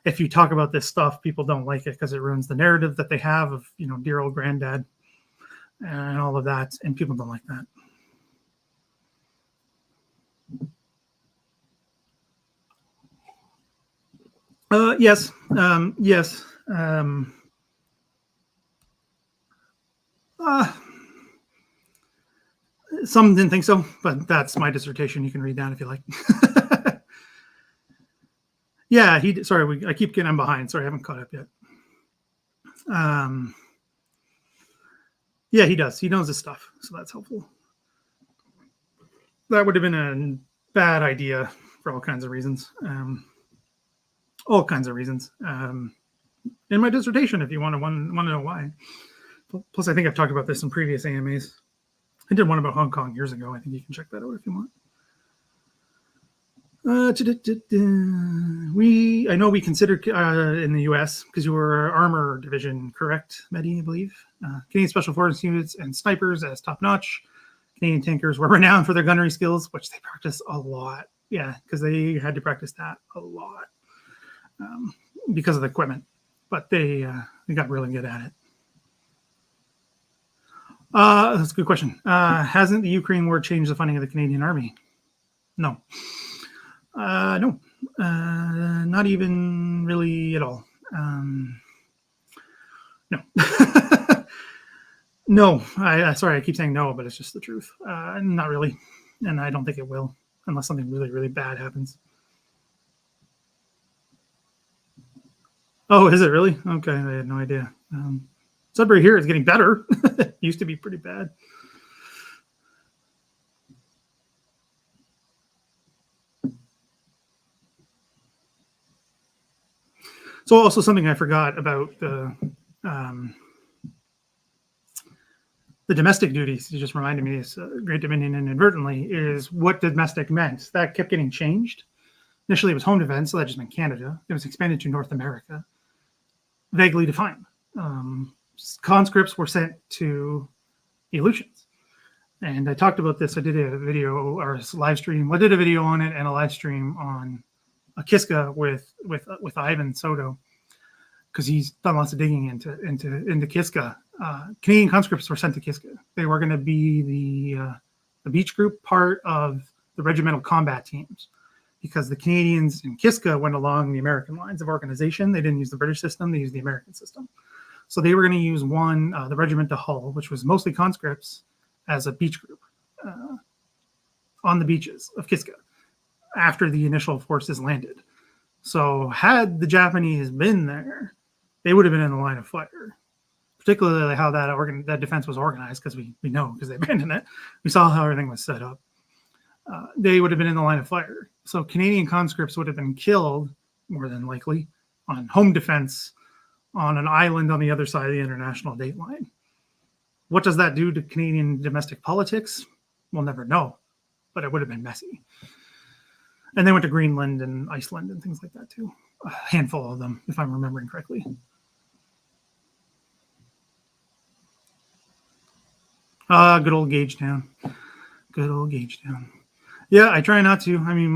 if you talk about this stuff, people don't like it because it ruins the narrative that they have of, dear old granddad and all of that. And people don't like that. Yes. Some didn't think so, but that's my dissertation. You can read that if you like. Yeah, I keep getting behind. Sorry, I haven't caught up yet. Yeah, he does. He knows his stuff, so that's helpful. That would have been a bad idea for all kinds of reasons. In my dissertation, if you want to know why. Plus, I think I've talked about this in previous AMAs. I did one about Hong Kong years ago. I think you can check that out if you want. I know we considered in the U.S. because you were armor division, correct, Mehdi, I believe. Canadian Special Forces units and snipers as top notch. Canadian tankers were renowned for their gunnery skills, which they practice a lot. Yeah, because they had to practice that a lot because of the equipment. But they got really good at it. That's a good question. Hasn't the Ukraine war changed the funding of the Canadian Army? No. No. Not even really at all. No. No, sorry, I keep saying no, but it's just the truth. Not really, and I don't think it will, unless something really, really bad happens. Oh, is it really? Okay, I had no idea. Sudbury here is getting better. It used to be pretty bad. So also something I forgot about the domestic duties, you just reminded me, is Great Dominion inadvertently, is what domestic meant. That kept getting changed. Initially, it was home defense, so that just meant Canada. It was expanded to North America. Vaguely defined. Conscripts were sent to the Aleutians. And I talked about this. I did a video or a live stream. I did a video on it and a live stream on a Kiska with Ivan Soto, because he's done lots of digging into Kiska. Canadian conscripts were sent to Kiska. They were going to be the beach group, part of the regimental combat teams, because the Canadians in Kiska went along the American lines of organization. They didn't use the British system; they used the American system. So they were going to use the regiment to Hull, which was mostly conscripts, as a beach group on the beaches of Kiska after the initial forces landed. So had the Japanese been there, they would have been in the line of fire. Particularly how that defense was organized, because we know, because they abandoned it. We saw how everything was set up. They would have been in the line of fire. So Canadian conscripts would have been killed, more than likely, on home defense on an island on the other side of the international date line. What does that do to Canadian domestic politics? We'll never know, but it would have been messy. And they went to Greenland and Iceland and things like that too. A handful of them, if I'm remembering correctly. Good old Gagetown. Good old Gagetown. Yeah, I try not to. I mean,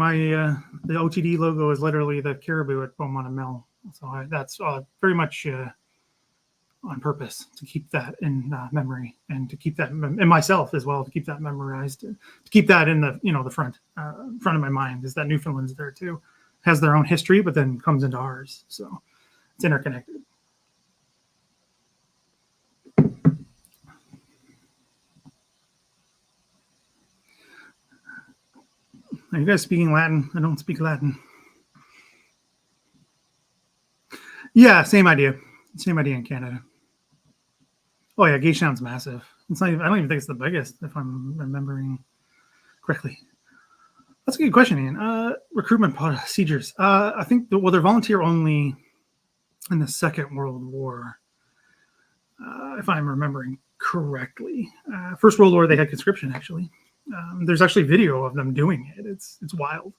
the OTD logo is literally the caribou at Beaumont and Mel. So that's very much on purpose, to keep that in memory, and to keep that in myself as well, to keep that memorized, to keep that in the front of my mind, is that Newfoundland's there too. Has their own history, but then comes into ours. So it's interconnected. Are you guys speaking Latin? I don't speak Latin. Yeah, same idea. Same idea in Canada. Oh yeah, Gagetown's massive. It's not even, I don't even think it's the biggest, if I'm remembering correctly. That's a good question, Iain. Recruitment procedures. I think they're volunteer only in the Second World War, if I'm remembering correctly. First World War, they had conscription, actually. There's actually video of them doing it. It's wild.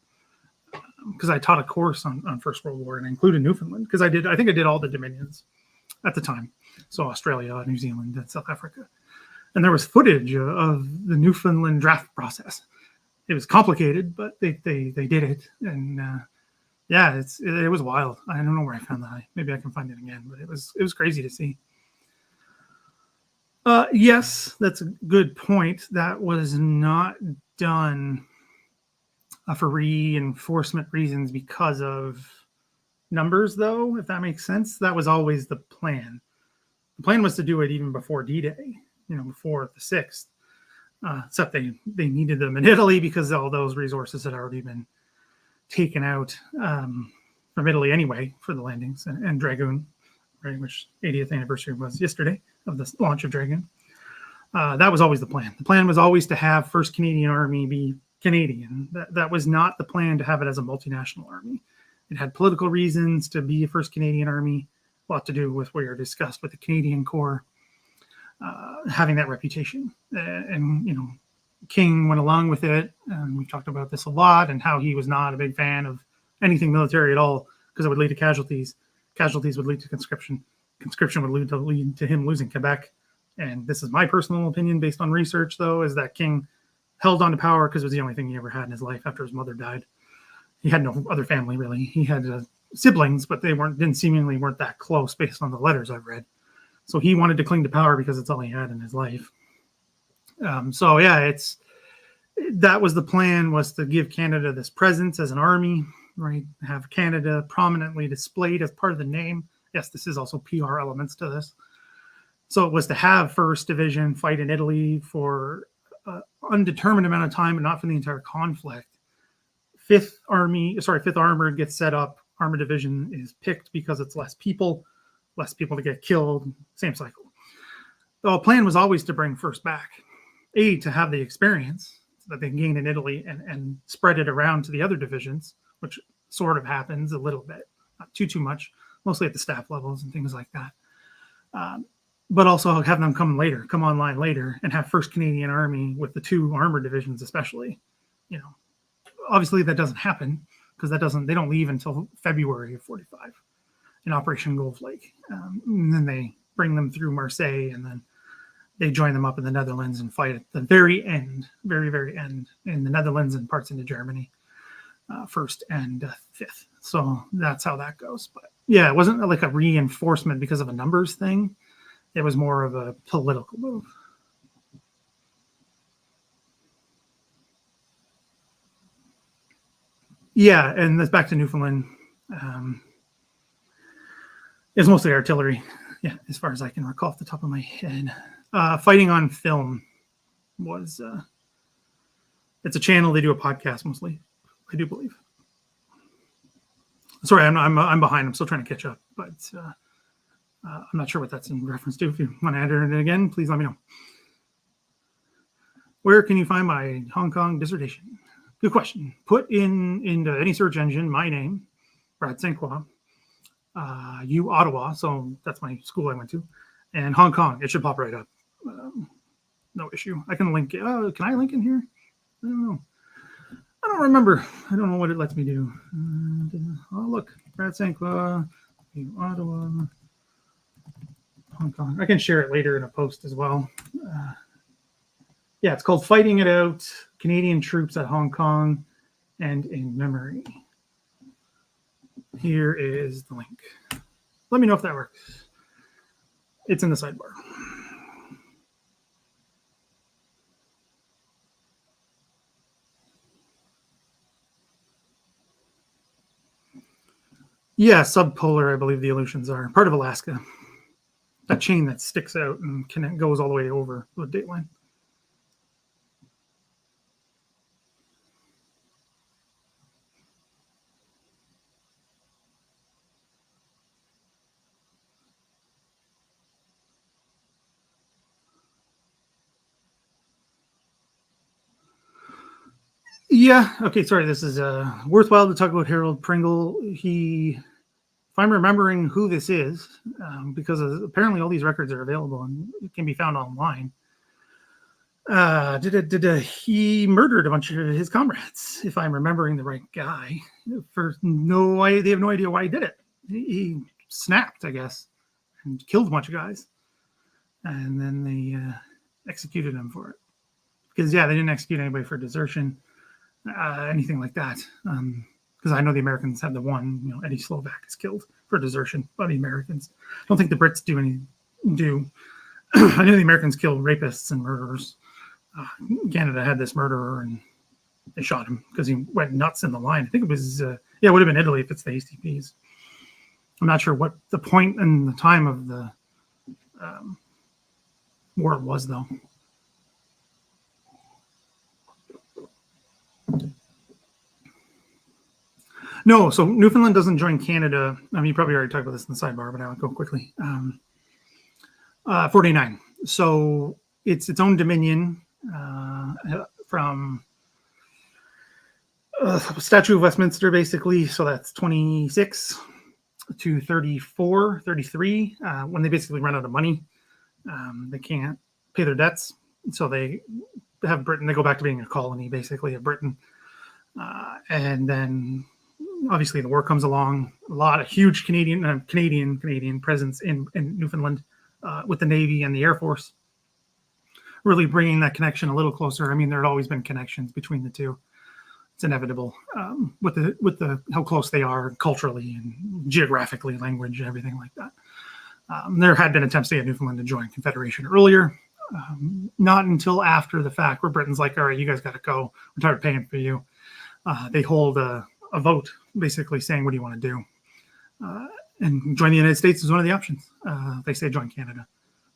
Because I taught a course on First World War, and I included Newfoundland, because I think I did all the dominions at the time. So Australia, New Zealand, and South Africa. And there was footage of the Newfoundland draft process. It was complicated, but they did it. And yeah, it was wild. I don't know where I found that. Maybe I can find it again, but it was crazy to see. Yes, that's a good point. That was not done for reinforcement reasons because of numbers, though, if that makes sense. That was always the plan. The plan was to do it even before D-Day, before the 6th. Except they needed them in Italy because all those resources had already been taken out from Italy anyway for the landings and Dragoon, right, which 80th anniversary was yesterday of the launch of Dragoon. That was always the plan. The plan was always to have 1st Canadian Army be Canadian. That was not the plan to have it as a multinational army. It had political reasons to be a 1st Canadian Army, a lot to do with what you discussed with the Canadian Corps having that reputation. And King went along with it, and we've talked about this a lot, and how he was not a big fan of anything military at all because it would lead to casualties. Casualties would lead to conscription. Conscription would lead to him losing Quebec. And this is my personal opinion based on research, though, is that King held on to power because it was the only thing he ever had in his life after his mother died. He had no other family, really. He had siblings, but they weren't that close based on the letters I've read. So he wanted to cling to power because it's all he had in his life. So yeah, that was the plan, was to give Canada this presence as an army, right? Have Canada prominently displayed as part of the name. Yes, this is also PR elements to this. So it was to have 1st Division fight in Italy for an undetermined amount of time, but not for the entire conflict. 5th Armored gets set up. Armored Division is picked because it's less people to get killed. Same cycle. The plan was always to bring 1st back, to have the experience that they gained in Italy and spread it around to the other divisions, which sort of happens a little bit, not too much, mostly at the staff levels and things like that. But also have them come online later, and have 1st Canadian Army with the 2 armored divisions, especially. Obviously that doesn't happen because they don't leave until February of 45 in Operation Gold Flake. And then they bring them through Marseille, and then they join them up in the Netherlands and fight at the very end, very, very end, in the Netherlands and parts into Germany, 1st and 5th. So that's how that goes. But yeah, it wasn't like a reinforcement because of a numbers thing. It was more of a political move. Yeah, and that's back to Newfoundland. It's mostly artillery. Yeah, as far as I can recall off the top of my head. Fighting on Film was it's a channel. They do a podcast mostly, I do believe. Sorry, I'm behind. I'm still trying to catch up, but I'm not sure what that's in reference to. If you want to enter it again, please let me know. Where can you find my Hong Kong dissertation? Good question. Put into any search engine my name, Brad St. Croix, Ottawa, so that's my school I went to, and Hong Kong. It should pop right up. No issue. I can link it. Can I link in here? I don't know. I don't remember. I don't know what it lets me do. Look, Brad St. Croix, Ottawa, Hong Kong. I can share it later in a post as well. Yeah, it's called Fighting It Out, Canadian Troops at Hong Kong and in Memory. Here is the link. Let me know if that works. It's in the sidebar. Yeah, subpolar, I believe the Aleutians are. Part of Alaska. That chain that sticks out and goes all the way over the dateline. Yeah. Okay. Sorry. This is worthwhile to talk about Harold Pringle. If I'm remembering who this is, because apparently all these records are available and it can be found online. He murdered a bunch of his comrades, if I'm remembering the right guy. They have no idea why he did it. He snapped, I guess, and killed a bunch of guys, and then they executed him for it. Because they didn't execute anybody for desertion. Anything like that, because I know the Americans have the one, Eddie Slovak is killed for desertion by the Americans. I don't think the Brits do. I know the Americans killed rapists and murderers. Canada had this murderer, and they shot him because he went nuts in the line. I think it was, it would have been Italy if it's the ACPs. I'm not sure what the point and the time of the war was, though. No, so Newfoundland doesn't join Canada. I mean, you probably already talked about this in the sidebar, but I'll go quickly. 49. So it's its own dominion from Statute of Westminster, basically. So that's 26 to 34, 33, when they basically run out of money. They can't pay their debts. So they have Britain. They go back to being a colony, basically, of Britain. And then obviously the war comes along. A lot of huge Canadian presence in Newfoundland with the Navy and the Air Force, really bringing that connection a little closer. I mean, there had always been connections between the two. It's inevitable with the how close they are culturally and geographically, language, everything like that. There had been attempts to get Newfoundland to join Confederation earlier. Not until after the fact, where Britain's like, all right, you guys got to go. We're tired of paying for you. They hold a vote, basically saying, what do you want to do? And join the United States is one of the options. They say join Canada.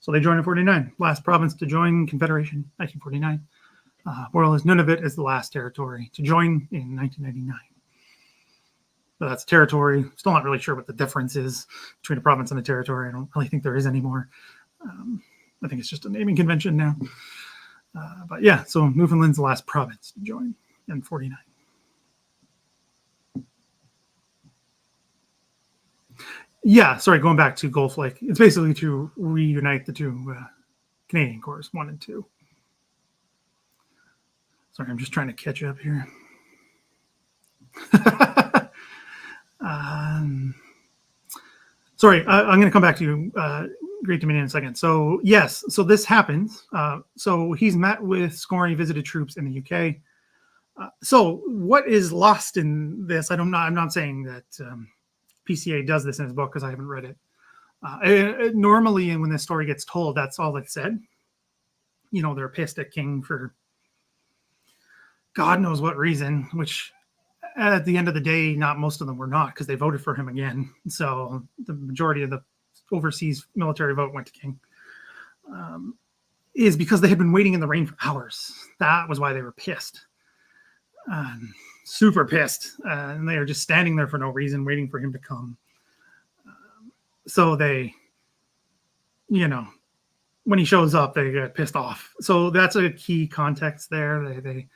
So they joined in 49. Last province to join Confederation, 1949. Whereas Nunavut is the last territory to join in 1999. So that's territory. Still not really sure what the difference is between a province and a territory. I don't really think there is anymore. I think it's just a naming convention now. But yeah, so Newfoundland's the last province to join in 49. Yeah, sorry, going back to Gulf Lake. It's basically to reunite the two Canadian Corps, 1 and 2. Sorry, I'm just trying to catch up here. Sorry, I'm going to come back to you, Great Dominion, in a second. So, yes, so this happens. So he's met with scoring visited troops in the UK. So what is lost in this? I'm not saying that PCA does this in his book because I haven't read it. Normally, when this story gets told, that's all it's said. You know, they're pissed at King for God knows what reason, which at the end of the day, not most of them were not, because they voted for him again. So the majority of the overseas military vote went to King. Is because they had been waiting in the rain for hours. That was why they were pissed. Super pissed. And they were just standing there for no reason, waiting for him to come. So they, you know, when he shows up, they get pissed off. So that's a key context there.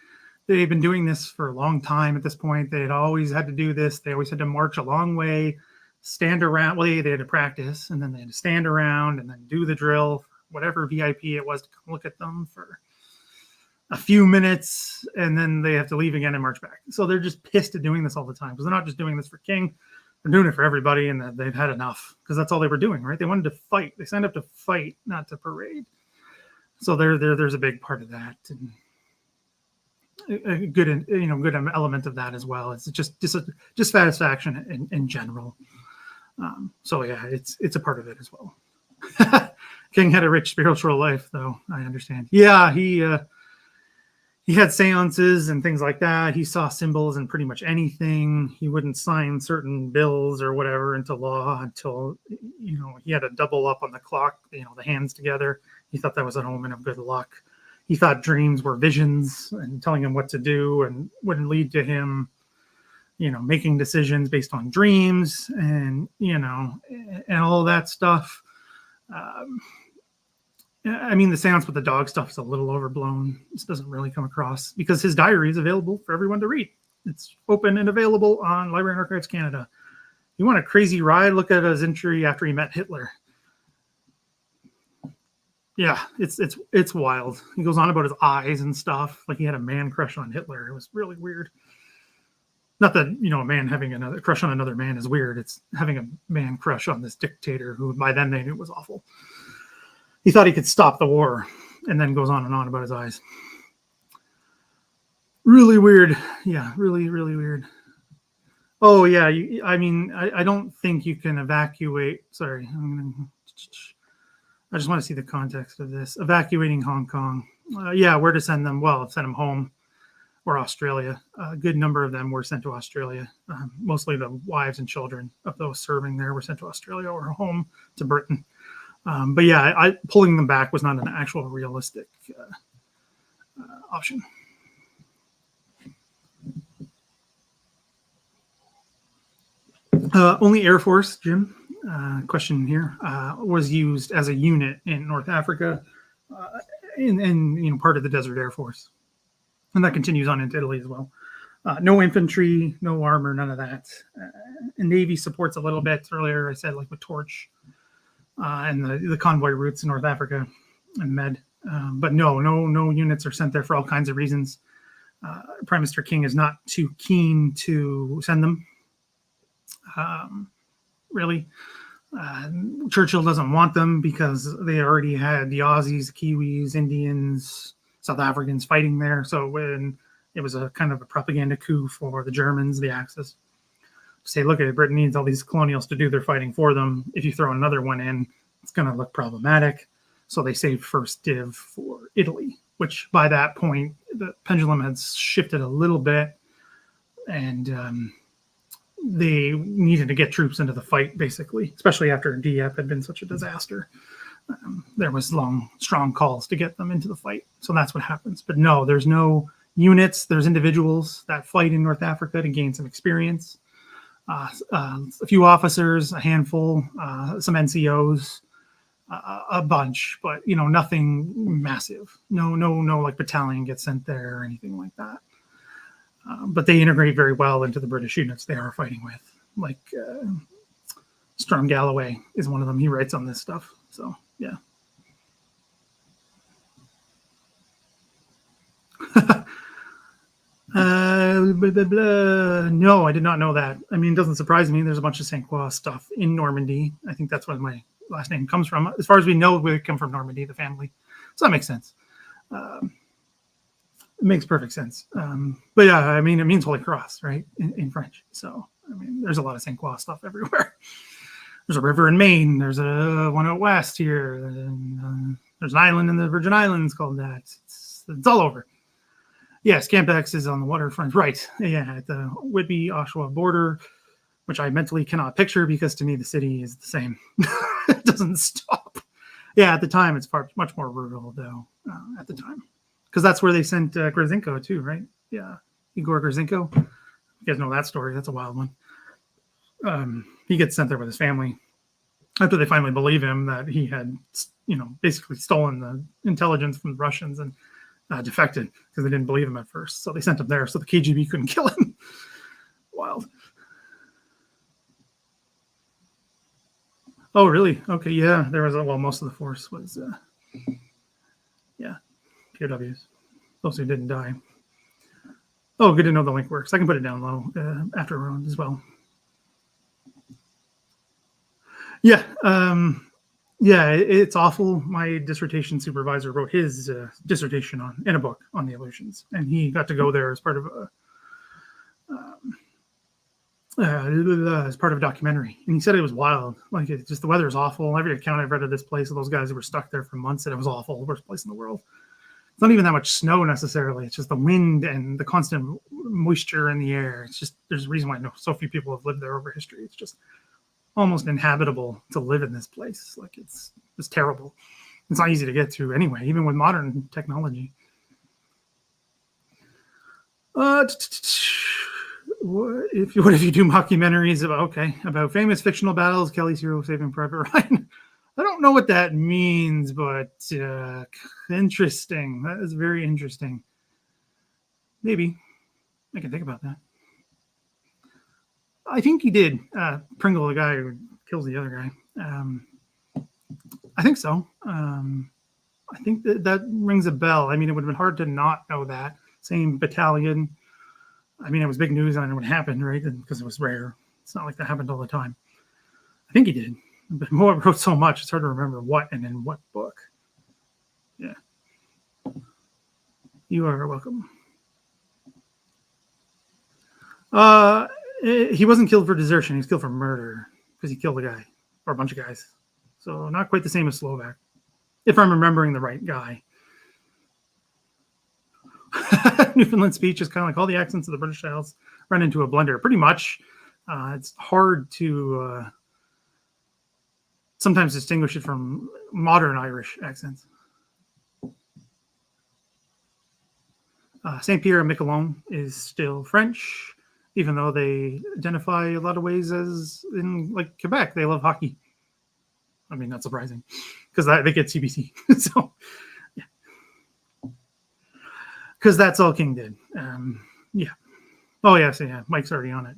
They've been doing this for a long time at this point. They had always had to do this. They always had to march a long way, stand around. Well, they had to practice, and then they had to stand around and then do the drill, whatever VIP it was, to come look at them for a few minutes, and then they have to leave again and march back. So they're just pissed at doing this all the time, because they're not just doing this for King. They're doing it for everybody, and they've had enough, because that's all they were doing, right? They wanted to fight. They signed up to fight, not to parade. So there's a big part of that, and a good element of that as well. It's just satisfaction in general. So yeah, it's a part of it as well. King had a rich spiritual life, though, I understand. Yeah, he had seances and things like that. He saw symbols in pretty much anything. He wouldn't sign certain bills or whatever into law until, you know, he had to double up on the clock, you know, the hands together. He thought that was an omen of good luck. He thought dreams were visions and telling him what to do, and would lead to him, you know, making decisions based on dreams and, you know, and all that stuff. I mean, the seance with the dog stuff is a little overblown. This doesn't really come across, because his diary is available for everyone to read. It's open and available on Library and Archives Canada. You want a crazy ride? Look at his entry after he met Hitler. Yeah, it's wild. He goes on about his eyes and stuff, like he had a man crush on Hitler. It was really weird. Not that, you know, a man having another crush on another man is weird. It's having a man crush on this dictator who by then they knew was awful. He thought he could stop the war, and then goes on and on about his eyes. Really weird. Yeah, really, really weird. Oh, yeah. I mean, I don't think you can evacuate. Sorry. I just want to see the context of this. Evacuating Hong Kong. Yeah, where to send them? Well, send them home or Australia. A good number of them were sent to Australia. Mostly the wives and children of those serving there were sent to Australia or home to Britain. But yeah, pulling them back was not an actual realistic option. Only Air Force, Jim, question here, was used as a unit in North Africa and you know, part of the Desert Air Force. And that continues on into Italy as well. No infantry, no armor, none of that. And Navy supports a little bit. Earlier I said, like with Torch and the convoy routes in North Africa and Med. But no units are sent there for all kinds of reasons. Prime Minister King is not too keen to send them. Really. Churchill doesn't want them because they already had the Aussies, Kiwis, Indians, South Africans fighting there. So when it was a kind of a propaganda coup for the Germans, the Axis, to say, look at it, Britain needs all these colonials to do their fighting for them. If you throw another one in, it's going to look problematic. So they saved first div for Italy, which by that point, the pendulum had shifted a little bit. And they needed to get troops into the fight, basically, especially after Dieppe had been such a disaster. there was long, strong calls to get them into the fight. So that's what happens. But no, there's no units. There's individuals that fight in North Africa to gain some experience. A few officers, a handful, some NCOs, a bunch, but nothing massive. No, like battalion gets sent there or anything like that. But they integrate very well into the British units they are fighting with. Like Storm Galloway is one of them. He writes on this stuff. So yeah. No, I did not know that. I mean, it doesn't surprise me. There's a bunch of St. Croix stuff in Normandy. I think that's where my last name comes from. As far as we know, we come from Normandy, the family. So that makes sense. It makes perfect sense. But yeah, I mean, it means Holy Cross, right? In French. So, I mean, there's a lot of St. Croix stuff everywhere. There's a river in Maine. There's a one out west here. There's an island in the Virgin Islands called that. It's all over. Yes, Camp X is on the waterfront. Right. Yeah, at the Whitby-Oshawa border, which I mentally cannot picture because to me the city is the same. It doesn't stop. Yeah, at the time it's much more rural though. At the time, because that's where they sent Grzinko too, right? Yeah, Igor Grzinko. You guys know that story. That's a wild one. He gets sent there with his family after they finally believe him that he had, basically stolen the intelligence from the Russians and defected because they didn't believe him at first. So they sent him there so the KGB couldn't kill him. Wild. Oh, really? Okay, yeah. There was most of the force was, POWs. Those who didn't die. Oh, good to know the link works. I can put it down low after as well. Yeah. Yeah, it's awful. My dissertation supervisor wrote his dissertation in a book on the Aleutians, and he got to go there as part of a documentary. And he said it was wild. Like it's just the weather is awful. Every account I've read of this place, of those guys who were stuck there for months, said it was awful, the worst place in the world. It's not even that much snow necessarily. It's just the wind and the constant moisture in the air. It's just there's a reason why so few people have lived there over history. It's just almost inhabitable to live in this place. Like it's terrible. It's not easy to get to anyway, even with modern technology. What if you do mockumentaries about famous fictional battles, Kelly's Hero, Saving Private Ryan? I don't know what that means, but interesting. That is very interesting. Maybe I can think about that. I think he did. Pringle, the guy who kills the other guy. I think so. I think that rings a bell. I mean, it would have been hard to not know that. Same battalion. I mean, it was big news on it when it happened, right? Because it was rare. It's not like that happened all the time. I think he did. But Moa wrote so much, it's hard to remember what and in what book. Yeah. You are welcome. He wasn't killed for desertion. He was killed for murder because he killed a guy or a bunch of guys. So not quite the same as Slovak, if I'm remembering the right guy. Newfoundland speech is kind of like all the accents of the British Isles run into a blender. Pretty much. It's hard to sometimes distinguish it from modern Irish accents. St. Pierre and Miquelon is still French, even though they identify a lot of ways as in like Quebec. They love hockey. I mean, not surprising because they get CBC. So, yeah. Because that's all King did. Yeah. Oh, yeah. So, yeah. Mike's already on it.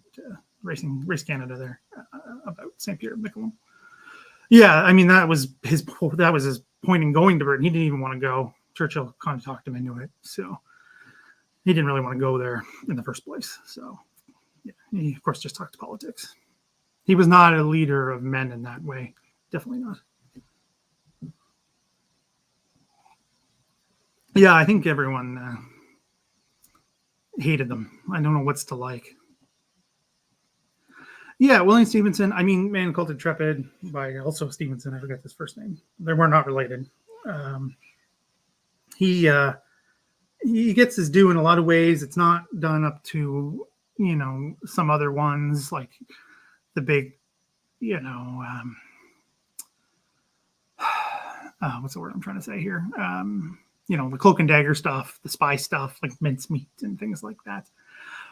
Race Canada there about St. Pierre and Miquelon. Yeah. I mean, that was his point in going to Britain. He didn't even want to go. Churchill kind of talked him into it. So, he didn't really want to go there in the first place. So, yeah, he, of course, just talked politics. He was not a leader of men in that way. Definitely not. Yeah, I think everyone hated them. I don't know what's to like. Yeah, William Stevenson. I mean, Man Called Intrepid by also Stevenson. I forget his first name. They were not related. He gets his due in a lot of ways. It's not done up to, some other ones like the big, what's the word I'm trying to say here? The cloak and dagger stuff, the spy stuff, like mincemeat and things like that.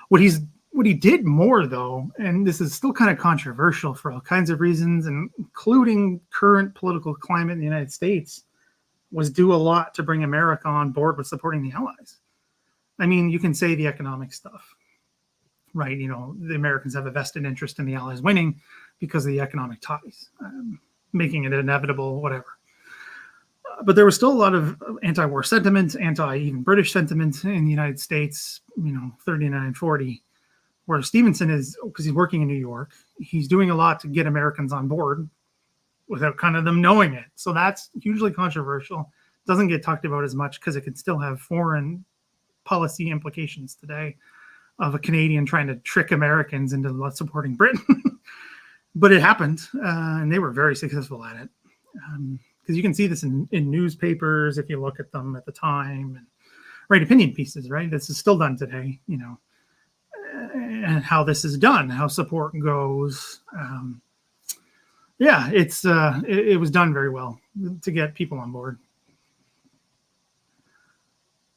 What he did more, though, and this is still kind of controversial for all kinds of reasons, including current political climate in the United States, was do a lot to bring America on board with supporting the Allies. I mean, you can say the economic stuff, right? The Americans have a vested interest in the Allies winning because of the economic ties, making it inevitable, whatever. But there was still a lot of anti-war sentiment, even British sentiment in the United States, 39, 40, where Stevenson is, because he's working in New York, he's doing a lot to get Americans on board without kind of them knowing it. So that's hugely controversial. Doesn't get talked about as much because it can still have foreign policy implications today of a Canadian trying to trick Americans into supporting Britain. But it happened, and they were very successful at it. Because you can see this in newspapers if you look at them at the time, and write opinion pieces, right? This is still done today, and how this is done, how support goes. It was done very well to get people on board.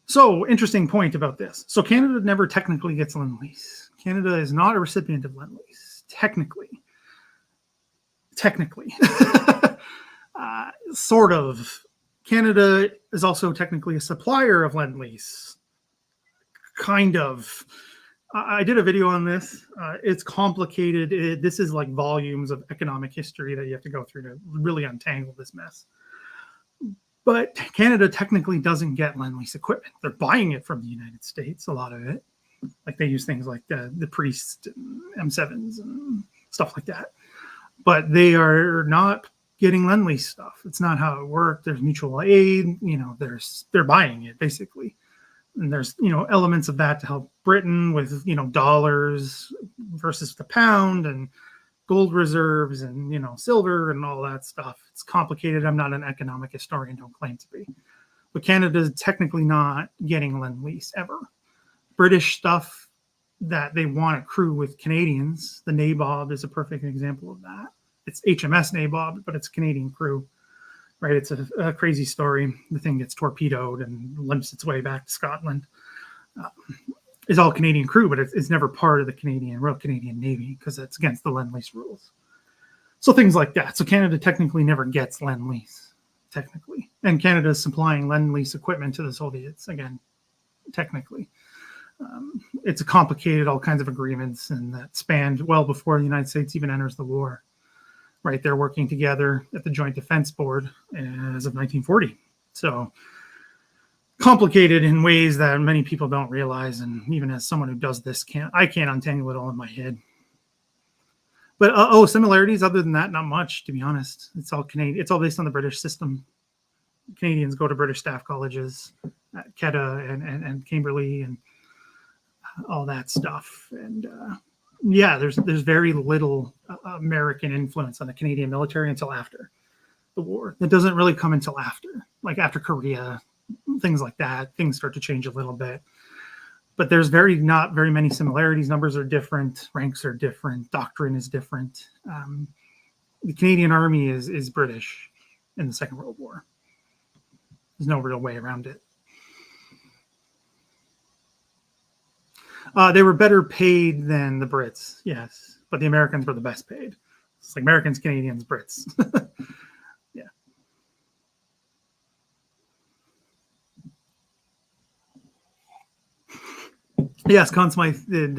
So, interesting point about this. So, Canada never technically gets Lend-Lease. Canada is not a recipient of Lend-Lease, technically. Sort of. Canada is also technically a supplier of Lend-Lease. Kind of. I did a video on this. It's complicated. This is like volumes of economic history that you have to go through to really untangle this mess. But Canada technically doesn't get Lend-Lease equipment. They're buying it from the United States, a lot of it. Like they use things like the Priest and M7s and stuff like that. But they are not getting Lend-Lease stuff. It's not how it worked. There's mutual aid. They're buying it basically. And there's, elements of that to help Britain with, dollars versus the pound and gold reserves and, silver and all that stuff. It's complicated. I'm not an economic historian, don't claim to be. But Canada's technically not getting Lend-Lease ever. British stuff that they want to crew with Canadians. The Nabob is a perfect example of that. It's HMS Nabob, but it's Canadian crew. Right, it's a crazy story. The thing gets torpedoed and limps its way back to Scotland. It's all Canadian crew, but it's never part of the Royal Canadian Navy because that's against the Lend-Lease rules. So things like that. So Canada technically never gets Lend-Lease, technically. And Canada is supplying Lend-Lease equipment to the Soviets, again, technically. It's a complicated, all kinds of agreements, and that spanned well before the United States even enters the war. Right, they're working together at the Joint Defense Board as of 1940. So complicated in ways that many people don't realize, and even as someone who does this, I can't untangle it all in my head. But similarities other than that, not much, to be honest. It's all Canadian. It's all based on the British system. Canadians go to British staff colleges at Cate and Camberley and all that stuff, and there's very little American influence on the Canadian military until after the war. It doesn't really come until after, like after Korea, things like that. Things start to change a little bit. But there's not very many similarities. Numbers are different. Ranks are different. Doctrine is different. The Canadian Army is British in the Second World War. There's no real way around it. They were better paid than the Brits, yes. But the Americans were the best paid. It's like Americans, Canadians, Brits. Yeah. Yes, Conn Smythe did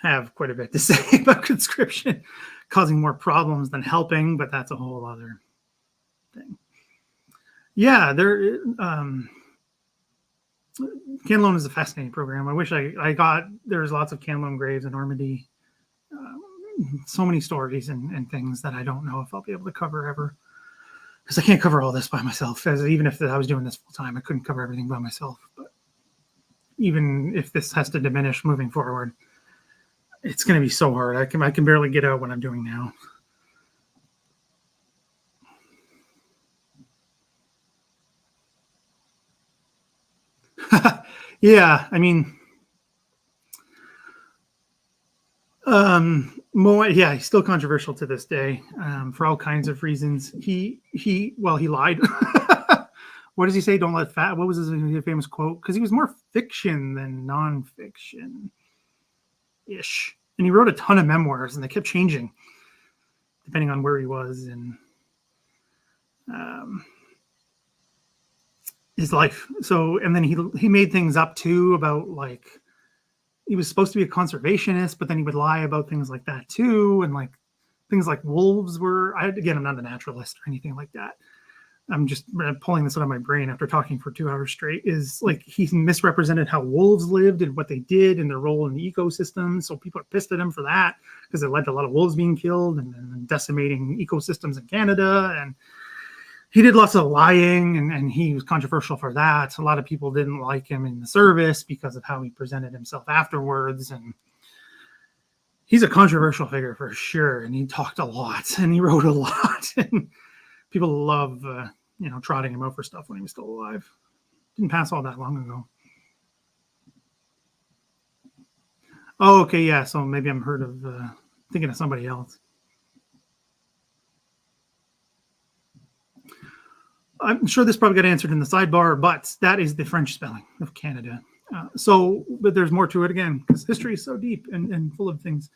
have quite a bit to say about conscription, causing more problems than helping, but that's a whole other thing. Yeah, Canlone is a fascinating program. I wish there's lots of Canlone graves in Normandy. So many stories and things that I don't know if I'll be able to cover ever. Because I can't cover all this by myself. Even if I was doing this full time, I couldn't cover everything by myself. But even if this has to diminish moving forward, it's going to be so hard. I can barely get out what I'm doing now. Yeah, I mean, Yeah, he's still controversial to this day for all kinds of reasons. He lied. What does he say? Don't let fat. What was his famous quote? Because he was more fiction than nonfiction ish, and he wrote a ton of memoirs, and they kept changing depending on where he was in his life. So, and then he made things up too about like he was supposed to be a conservationist, but then he would lie about things like that too, and like things like wolves were. Again, I'm not a naturalist or anything like that. I'm just pulling this out of my brain after talking for 2 hours straight, is like he misrepresented how wolves lived and what they did and their role in the ecosystem. So people are pissed at him for that because it led to a lot of wolves being killed and decimating ecosystems in Canada. And he did lots of lying and he was controversial for that. A lot of people didn't like him in the service because of how he presented himself afterwards. And he's a controversial figure for sure. And he talked a lot and he wrote a lot. And people love, trotting him out for stuff when he was still alive. Didn't pass all that long ago. Oh, okay, yeah. So maybe I'm thinking of somebody else. I'm sure this probably got answered in the sidebar, but that is the French spelling of Canada. But there's more to it again, because history is so deep and full of things.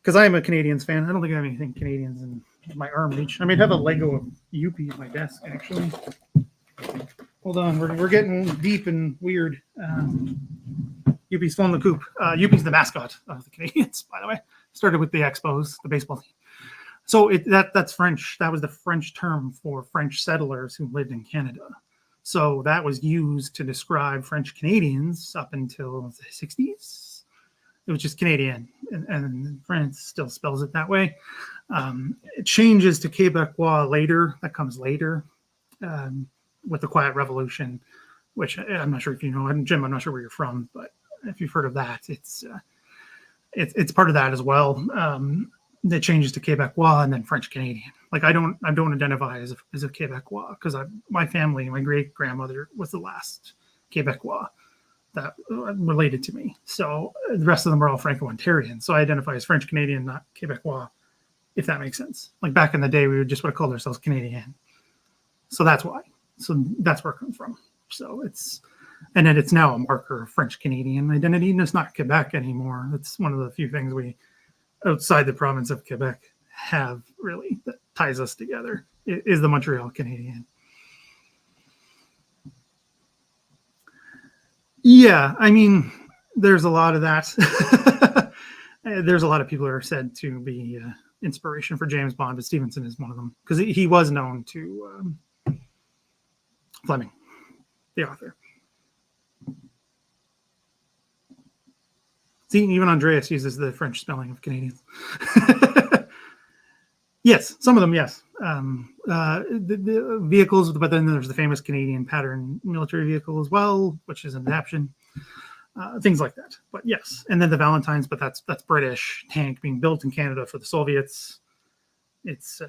Because I am a Canadians fan. I don't think I have anything Canadians in my arm reach. I may have a Lego of Yuppie at my desk, actually. Hold on, we're getting deep and weird. Yuppie's flown the coop. Yuppie's the mascot of the Canadians, by the way. Started with the Expos, the baseball team. So that's French. That was the French term for French settlers who lived in Canada. So that was used to describe French Canadians up until the 60s. It was just Canadian, and France still spells it that way. It changes to Quebecois later. That comes later with the Quiet Revolution, which I'm not sure if you know. And Jim, I'm not sure where you're from, but if you've heard of that, it's part of that as well. That changes to Quebecois and then French Canadian. Like I don't identify as a Quebecois because my family, my great grandmother was the last Quebecois that related to me. So the rest of them are all Franco-Ontarian. So I identify as French Canadian, not Quebecois, if that makes sense. Like back in the day, we would just would have called ourselves Canadian. So that's why. So that's where it comes from. So it's now a marker of French Canadian identity, and it's not Quebec anymore. It's one of the few things we, outside the province of Quebec, have really that ties us together. It is the Montreal Canadian. Yeah, I mean, there's a lot of that. There's a lot of people who are said to be inspiration for James Bond, but Stevenson is one of them because he was known to Fleming, the author. See, even Andreas uses the French spelling of Canadians. Yes, some of them, yes. The vehicles, but then there's the famous Canadian pattern military vehicle as well, which is an adaptation. Things like that. But yes, and then the Valentines, but that's British tank being built in Canada for the Soviets. It's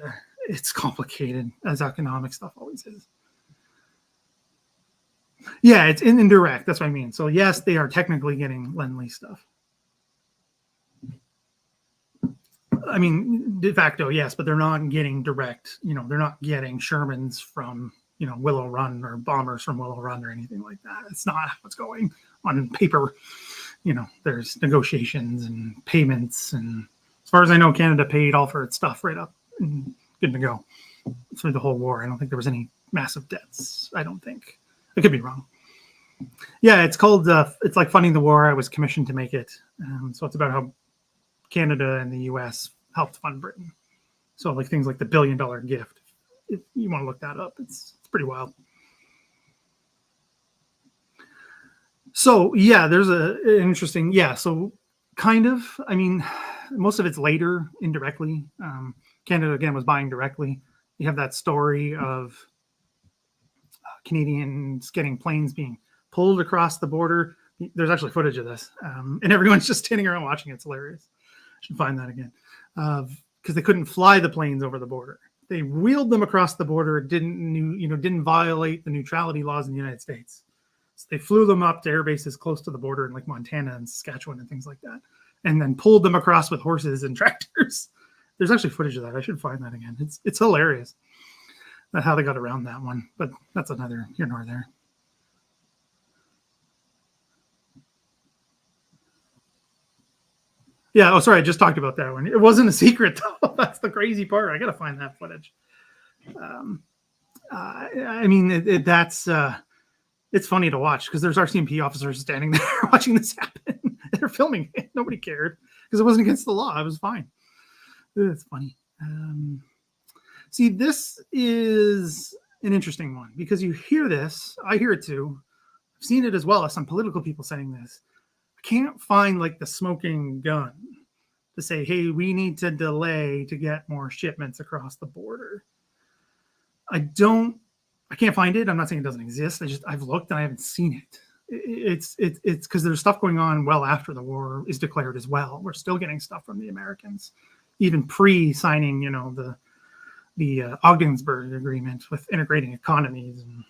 complicated, as economic stuff always is. Yeah, it's indirect. That's what I mean. So yes, they are technically getting Lend-Lease stuff. I mean, de facto, yes, but they're not getting direct. They're not getting Shermans from Willow Run or bombers from Willow Run or anything like that. It's not what's going on paper. There's negotiations and payments, and as far as I know, Canada paid all for its stuff right up and good to go through the whole war. I don't think there was any massive debts. I don't think. I could be wrong. Yeah, it's called. It's like funding the war. I was commissioned to make it. So it's about how Canada and the U.S. helped fund Britain. So like things like the $1 billion gift. If you want to look that up, it's pretty wild. So yeah, there's an interesting, so kind of, I mean, most of it's later indirectly. Canada again was buying directly. You have that story of Canadians getting planes being pulled across the border. There's actually footage of this, and everyone's just standing around watching. It's hilarious. I should find that again, because they couldn't fly the planes over the border. They wheeled them across the border. Didn't violate the neutrality laws in the United States. So they flew them up to air bases close to the border in like Montana and Saskatchewan and things like that. and then pulled them across with horses and tractors. There's actually footage of that. I should find that again. It's hilarious how they got around that one, but that's another here nor there. Yeah. Oh, sorry. I just talked about that one. It wasn't a secret, though. That's the crazy part. I got to find that footage. I mean, that's it's funny to watch because there's RCMP officers standing there watching this happen. They're filming it. Nobody cared because it wasn't against the law. It was fine. It's funny. See, this is an interesting one because you hear this. I hear it too. I've seen it as well as some political people saying this. Can't find like the smoking gun to say, hey, we need to delay to get more shipments across the border. I can't find it. I'm not saying it doesn't exist. I've looked and I haven't seen it. It's because there's stuff going on well after the war is declared as well. We're still getting stuff from the Americans, even pre-signing, the Ogdensburg Agreement with integrating economies and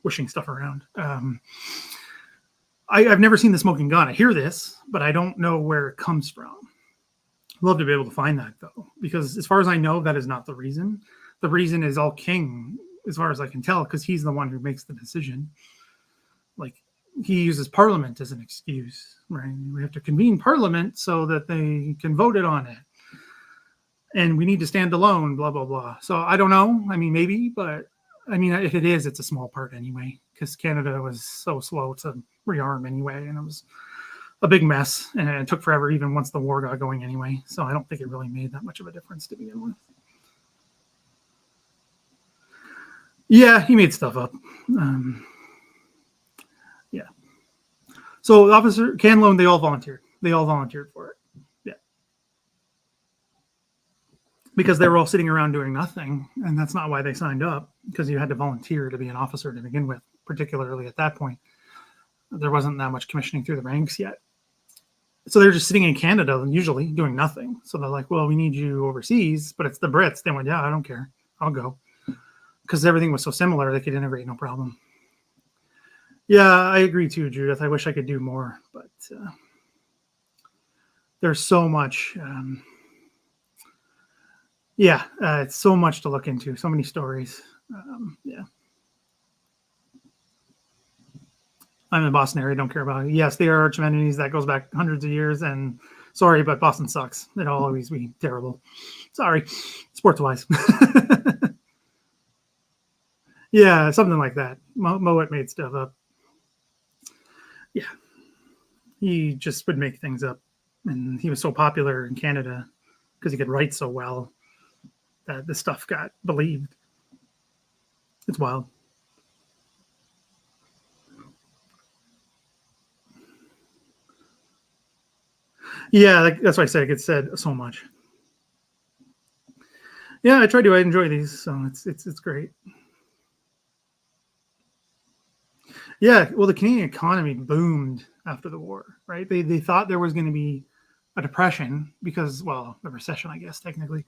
pushing stuff around. I've never seen the smoking gun. I hear this, but I don't know where it comes from. I'd love to be able to find that, though, because as far as I know, that is not the reason. The reason is all King, as far as I can tell, because he's the one who makes the decision. Like, he uses Parliament as an excuse, right? We have to convene Parliament so that they can vote it on it. And we need to stand alone, blah, blah, blah. So I don't know. I mean, maybe, but I mean, if it is, it's a small part anyway, because Canada was so slow to rearm anyway, and it was a big mess, and it took forever even once the war got going anyway. So I don't think it really made that much of a difference to begin with. Yeah, he made stuff up. Yeah. So Officer Canlone, they all volunteered. They all volunteered for it. Yeah. Because they were all sitting around doing nothing, and that's not why they signed up, because you had to volunteer to be an officer to begin with, particularly at that point. There wasn't that much commissioning through the ranks yet. So they're just sitting in Canada, usually doing nothing. So they're like, well, we need you overseas, but it's the Brits. They went, yeah, I don't care. I'll go. Because everything was so similar, they could integrate no problem. Yeah, I agree too, Judith. I wish I could do more, but there's so much. It's so much to look into. So many stories. Yeah. I'm in the Boston area. Don't care about it. Yes, they are arch enemies. That goes back hundreds of years. And sorry, but Boston sucks. It'll always be terrible. Sorry, sports-wise. Yeah, something like that. Moet made stuff up. Yeah, he just would make things up, and he was so popular in Canada because he could write so well that the stuff got believed. It's wild. Yeah, that's why I say it gets said so much. Yeah, I try to. I enjoy these, so it's great. Yeah, well, the Canadian economy boomed after the war, right? They thought there was going to be a depression because, well, a recession, I guess, technically,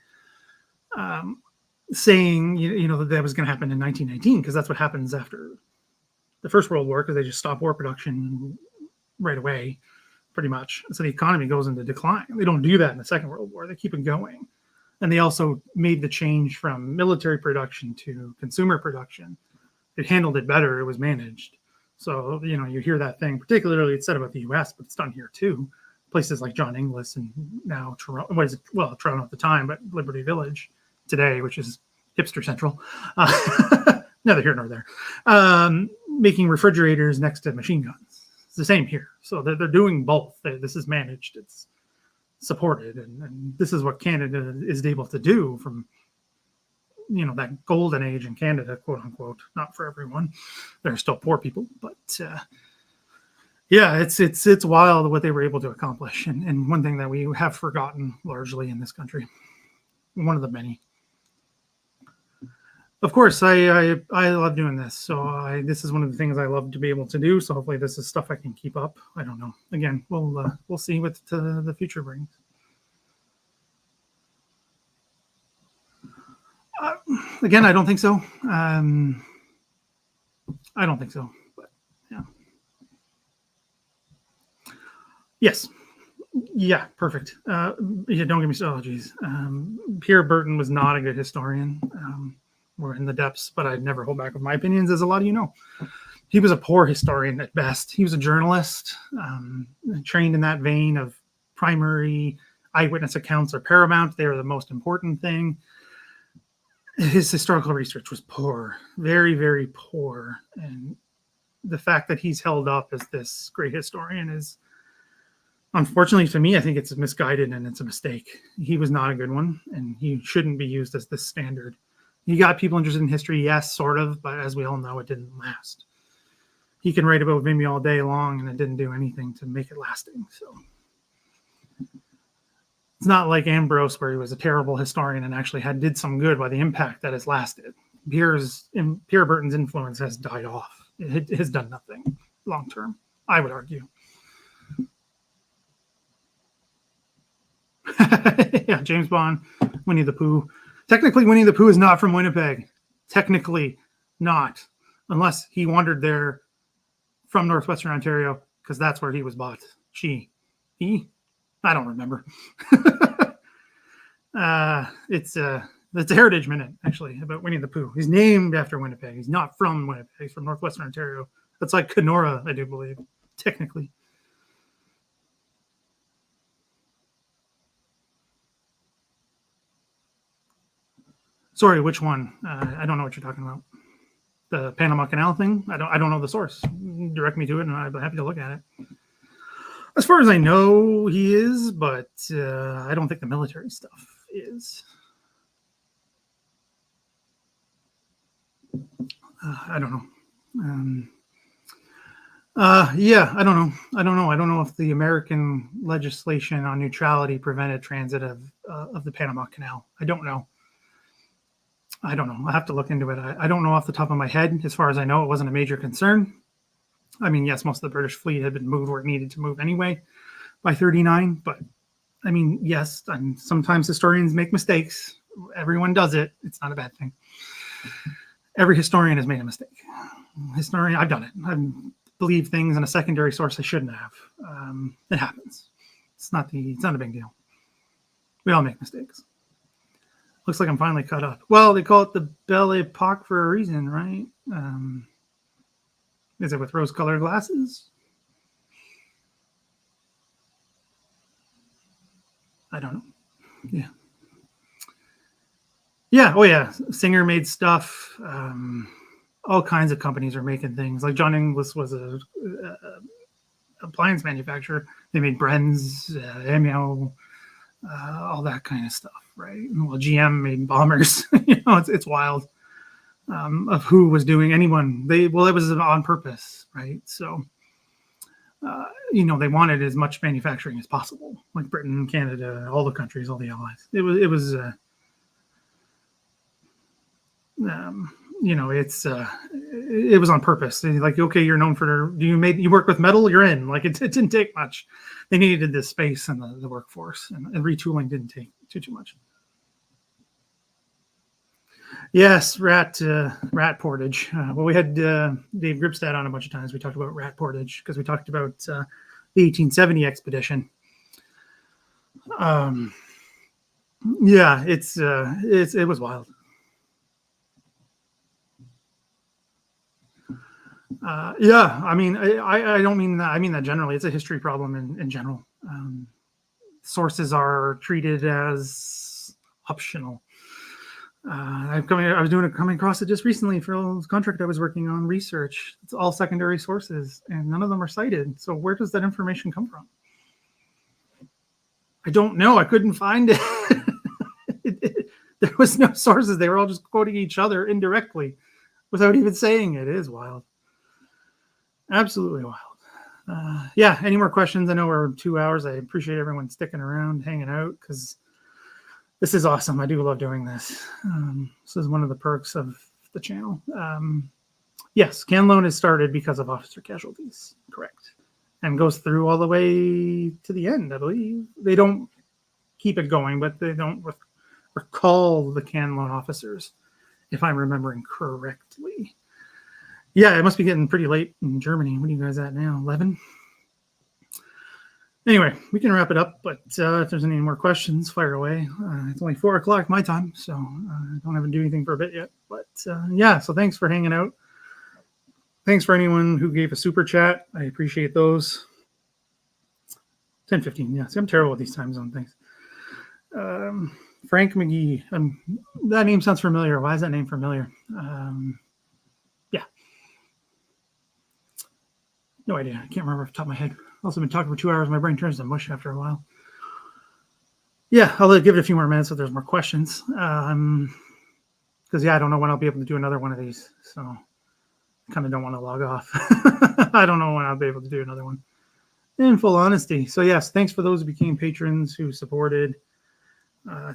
saying, that was going to happen in 1919 because that's what happens after the First World War because they just stop war production right away, pretty much. So the economy goes into decline. They don't do that in the Second World War. They keep it going. And they also made the change from military production to consumer production. It handled it better. It was managed. So, you hear that thing, particularly it's said about the U.S., but it's done here too. Places like John Inglis and now Toronto, Toronto at the time, but Liberty Village today, which is hipster central. Neither here nor there. Making refrigerators next to machine guns. It's the same here. So they're doing both. This is managed. It's supported. And this is what Canada is able to do from that golden age in Canada, quote unquote. Not for everyone. There are still poor people, but it's wild what they were able to accomplish. And one thing that we have forgotten largely in this country, one of the many. Of course, I love doing this. So this is one of the things I love to be able to do. So hopefully this is stuff I can keep up. I don't know. Again, we'll see what the future brings. Again, I don't think so. I don't think so. But yeah. Yes. Yeah, perfect. Yeah, don't give me so. Oh, geez. Pierre Burton was not a good historian. We're in the depths, but I'd never hold back with my opinions, as a lot of you know. He was a poor historian at best. He was a journalist, trained in that vein of primary eyewitness accounts are paramount. They are the most important thing. His historical research was poor, very, very poor. And the fact that he's held up as this great historian is, unfortunately to me, I think it's misguided and it's a mistake. He was not a good one, and he shouldn't be used as the standard. He got people interested in history, yes, sort of, but as we all know, it didn't last. He can write about Vimy all day long, and it didn't do anything to make it lasting. So it's not like Ambrose, where he was a terrible historian and actually did some good by the impact that has lasted. Pierre Burton's influence has died off. It has done nothing long term, I would argue. Yeah, James Bond, Winnie the Pooh. Technically, Winnie the Pooh is not from Winnipeg. Technically not, unless he wandered there from northwestern Ontario, because that's where he was bought. He? I don't remember. It's a Heritage Minute, actually, about Winnie the Pooh. He's named after Winnipeg. He's not from Winnipeg. He's from northwestern Ontario. That's like Kenora, I do believe, technically. Sorry, which one? I don't know what you're talking about. The Panama Canal thing? I don't know the source. Direct me to it, and I'd be happy to look at it. As far as I know, he is, but I don't think the military stuff is. I don't know. Yeah, I don't know. I don't know if the American legislation on neutrality prevented transit of the Panama Canal. I don't know. I have to look into it. I don't know off the top of my head. As far as I know, it wasn't a major concern. I mean, yes, most of the British fleet had been moved where it needed to move anyway by 39. But, I mean, yes, and sometimes historians make mistakes. Everyone does it. It's not a bad thing. Every historian has made a mistake. I've done it. I've believed things in a secondary source I shouldn't have. It happens. It's not a big deal. We all make mistakes. Looks like I'm finally caught up. Well, they call it the Belle Epoque for a reason, right? Is it with rose-colored glasses? I don't know. Yeah. Yeah. Oh, yeah. Singer made stuff. All kinds of companies are making things. Like John Inglis was a appliance manufacturer. They made Brenz, Amio, all that kind of stuff, right? Well, GM made bombers. It's wild. Of who was doing anyone. It was on purpose, right? So, they wanted as much manufacturing as possible, like Britain, Canada, all the countries, all the allies. It was on purpose. Like, okay, you're known for you work with metal, you're in. Like, it didn't take much. They needed this space in the workforce, and retooling didn't take too much. Yes, rat portage. We had Dave Grebstad on a bunch of times. We talked about rat portage because we talked about the 1870 expedition. Yeah, it was wild. Yeah, I mean, I don't mean that. I mean that generally. It's a history problem in general. Sources are treated as optional. I was coming across it just recently for a contract I was working on, research. It's all secondary sources, and none of them are cited. So where does that information come from? I don't know. I couldn't find it. There was no sources. They were all just quoting each other indirectly without even saying it. It is wild. Absolutely wild. Yeah, any more questions? I know we're 2 hours. I appreciate everyone sticking around, hanging out, because this is awesome. I do love doing this. This is one of the perks of the channel. Yes, Can Loan is started because of officer casualties. Correct. And goes through all the way to the end, I believe. They don't keep it going, but they don't recall the Can Loan officers, if I'm remembering correctly. Yeah, it must be getting pretty late in Germany. What are you guys at now? 11? Anyway, we can wrap it up, but if there's any more questions, fire away. It's only 4 o'clock my time, so I don't have to do anything for a bit yet. But yeah, so thanks for hanging out. Thanks for anyone who gave a super chat. I appreciate those. 10:15. Yeah, see, I'm terrible with these time zone things. Frank McGee. That name sounds familiar. Why is that name familiar? Yeah. No idea. I can't remember off the top of my head. Also been talking for 2 hours. My brain turns to mush after a while. Yeah, I'll give it a few more minutes if there's more questions. Because, yeah, I don't know when I'll be able to do another one of these. So I kind of don't want to log off. I don't know when I'll be able to do another one. In full honesty. So, yes, thanks for those who became patrons, who supported.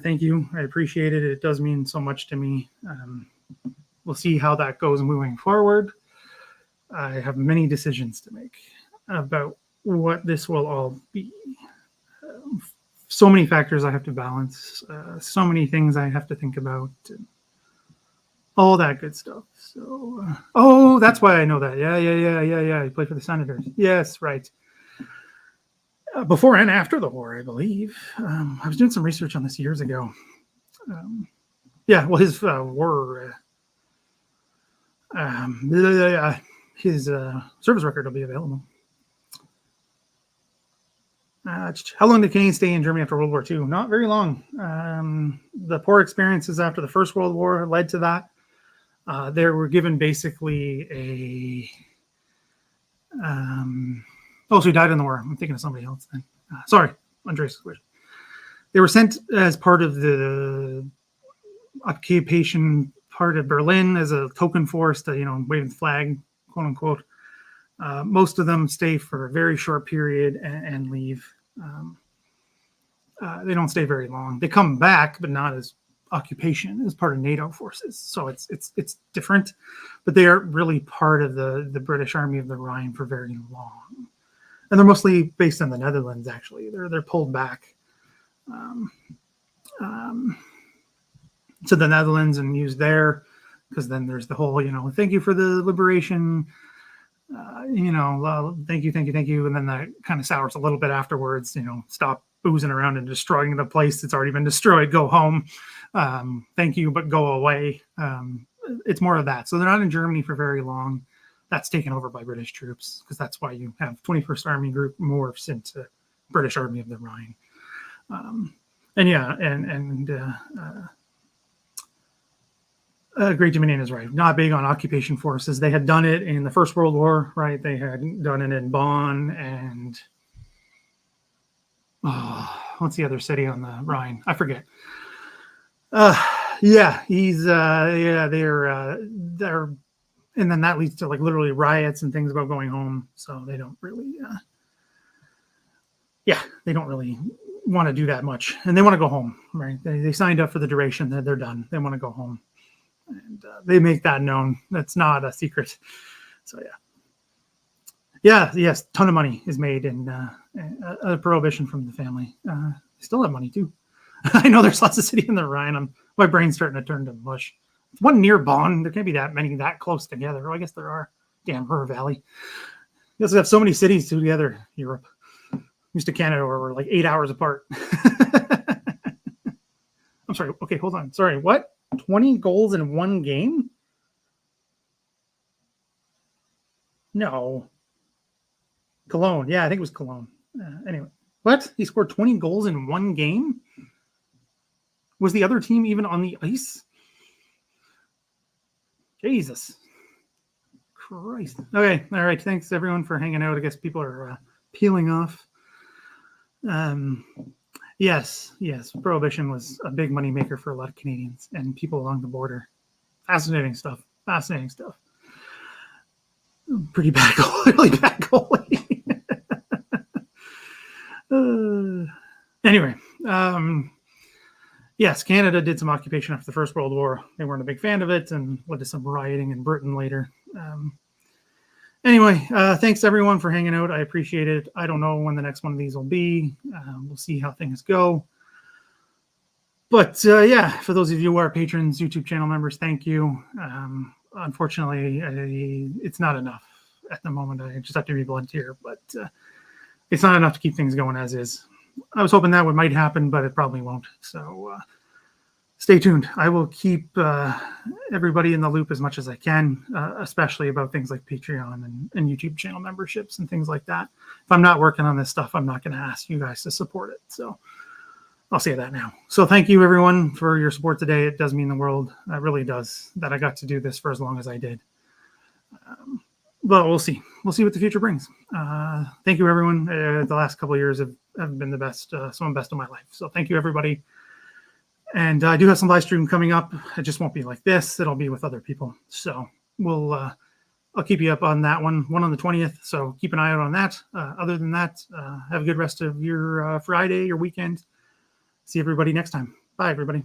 Thank you. I appreciate it. It does mean so much to me. We'll see how that goes moving forward. I have many decisions to make about what this will all be. So many factors I have to balance. So many things I have to think about. All that good stuff. So, oh, that's why I know that. Yeah. He played for the Senators. Yes, right. Before and after the war, I believe. I was doing some research on this years ago. Yeah, well, his war, his service record will be available. How long did Canadians stay in Germany after World War II? Not very long. The poor experiences after the First World War led to that. They were given basically so he died in the war. I'm thinking of somebody else then. Sorry, Andreas. They were sent as part of the occupation part of Berlin as a token force to, waving the flag, quote unquote. Most of them stay for a very short period and leave. They don't stay very long. They come back, but not as occupation, as part of NATO forces. So it's different, but they are really part of the British Army of the Rhine for very long. And they're mostly based in the Netherlands, actually. They're pulled back to the Netherlands and used there, because then there's the whole, thank you for the liberation. Thank you. And then that kind of sours a little bit afterwards, stop boozing around and destroying the place that's already been destroyed. Go home. Thank you, but go away. It's more of that. So they're not in Germany for very long. That's taken over by British troops, because that's why you have 21st Army Group morphs into British Army of the Rhine. Great Dominion is right. Not big on occupation forces. They had done it in the First World War, right? They had done it in Bonn and what's the other city on the Rhine? I forget. They're and then that leads to literally riots and things about going home. So they don't really, they don't really want to do that much, and they want to go home, right? They signed up for the duration. They're done. They want to go home, and they make that known. That's not a secret. So yes, ton of money is made in a prohibition from the family. They still have money too. I know there's lots of city in the Rhine. My brain's starting to turn to mush. One near Bonn. There can't be that many that close together. Oh, I guess there are. Damn, Ruhr Valley. You also have so many cities together. Europe. Used to Canada, where we're 8 hours apart. I'm sorry. Okay, hold on. Sorry, what? 20 goals in one game? No. Cologne. Yeah, I think it was Cologne. Anyway, what? He scored 20 goals in one game? Was the other team even on the ice? Jesus Christ. Okay. All right. Thanks everyone for hanging out. I guess people are peeling off. Yes. Prohibition was a big money maker for a lot of Canadians and people along the border. Fascinating stuff. Pretty bad goalie. Really bad goalie. Anyway. Yes, Canada did some occupation after the First World War. They weren't a big fan of it and led to some rioting in Britain later. Anyway, thanks everyone for hanging out. I appreciate it. I don't know when the next one of these will be. We'll see how things go. But for those of you who are patrons, YouTube channel members, thank you. Unfortunately, it's not enough at the moment. I just have to be blunt here. But it's not enough to keep things going as is. I was hoping that might happen, but it probably won't. So stay tuned. I will keep everybody in the loop as much as I can, especially about things like Patreon and YouTube channel memberships and things like that. If I'm not working on this stuff, I'm not going to ask you guys to support it. So I'll say that now. So thank you, everyone, for your support today. It does mean the world. It really does, that I got to do this for as long as I did. But we'll see. We'll see what the future brings. Thank you, everyone. The last couple of years have been the best, some of the best of my life. So thank you, everybody. And I do have some live stream coming up. It just won't be like this. It'll be with other people. So I'll keep you up on that one on the 20th. So keep an eye out on that. Other than that, have a good rest of your Friday, your weekend. See everybody next time. Bye, everybody.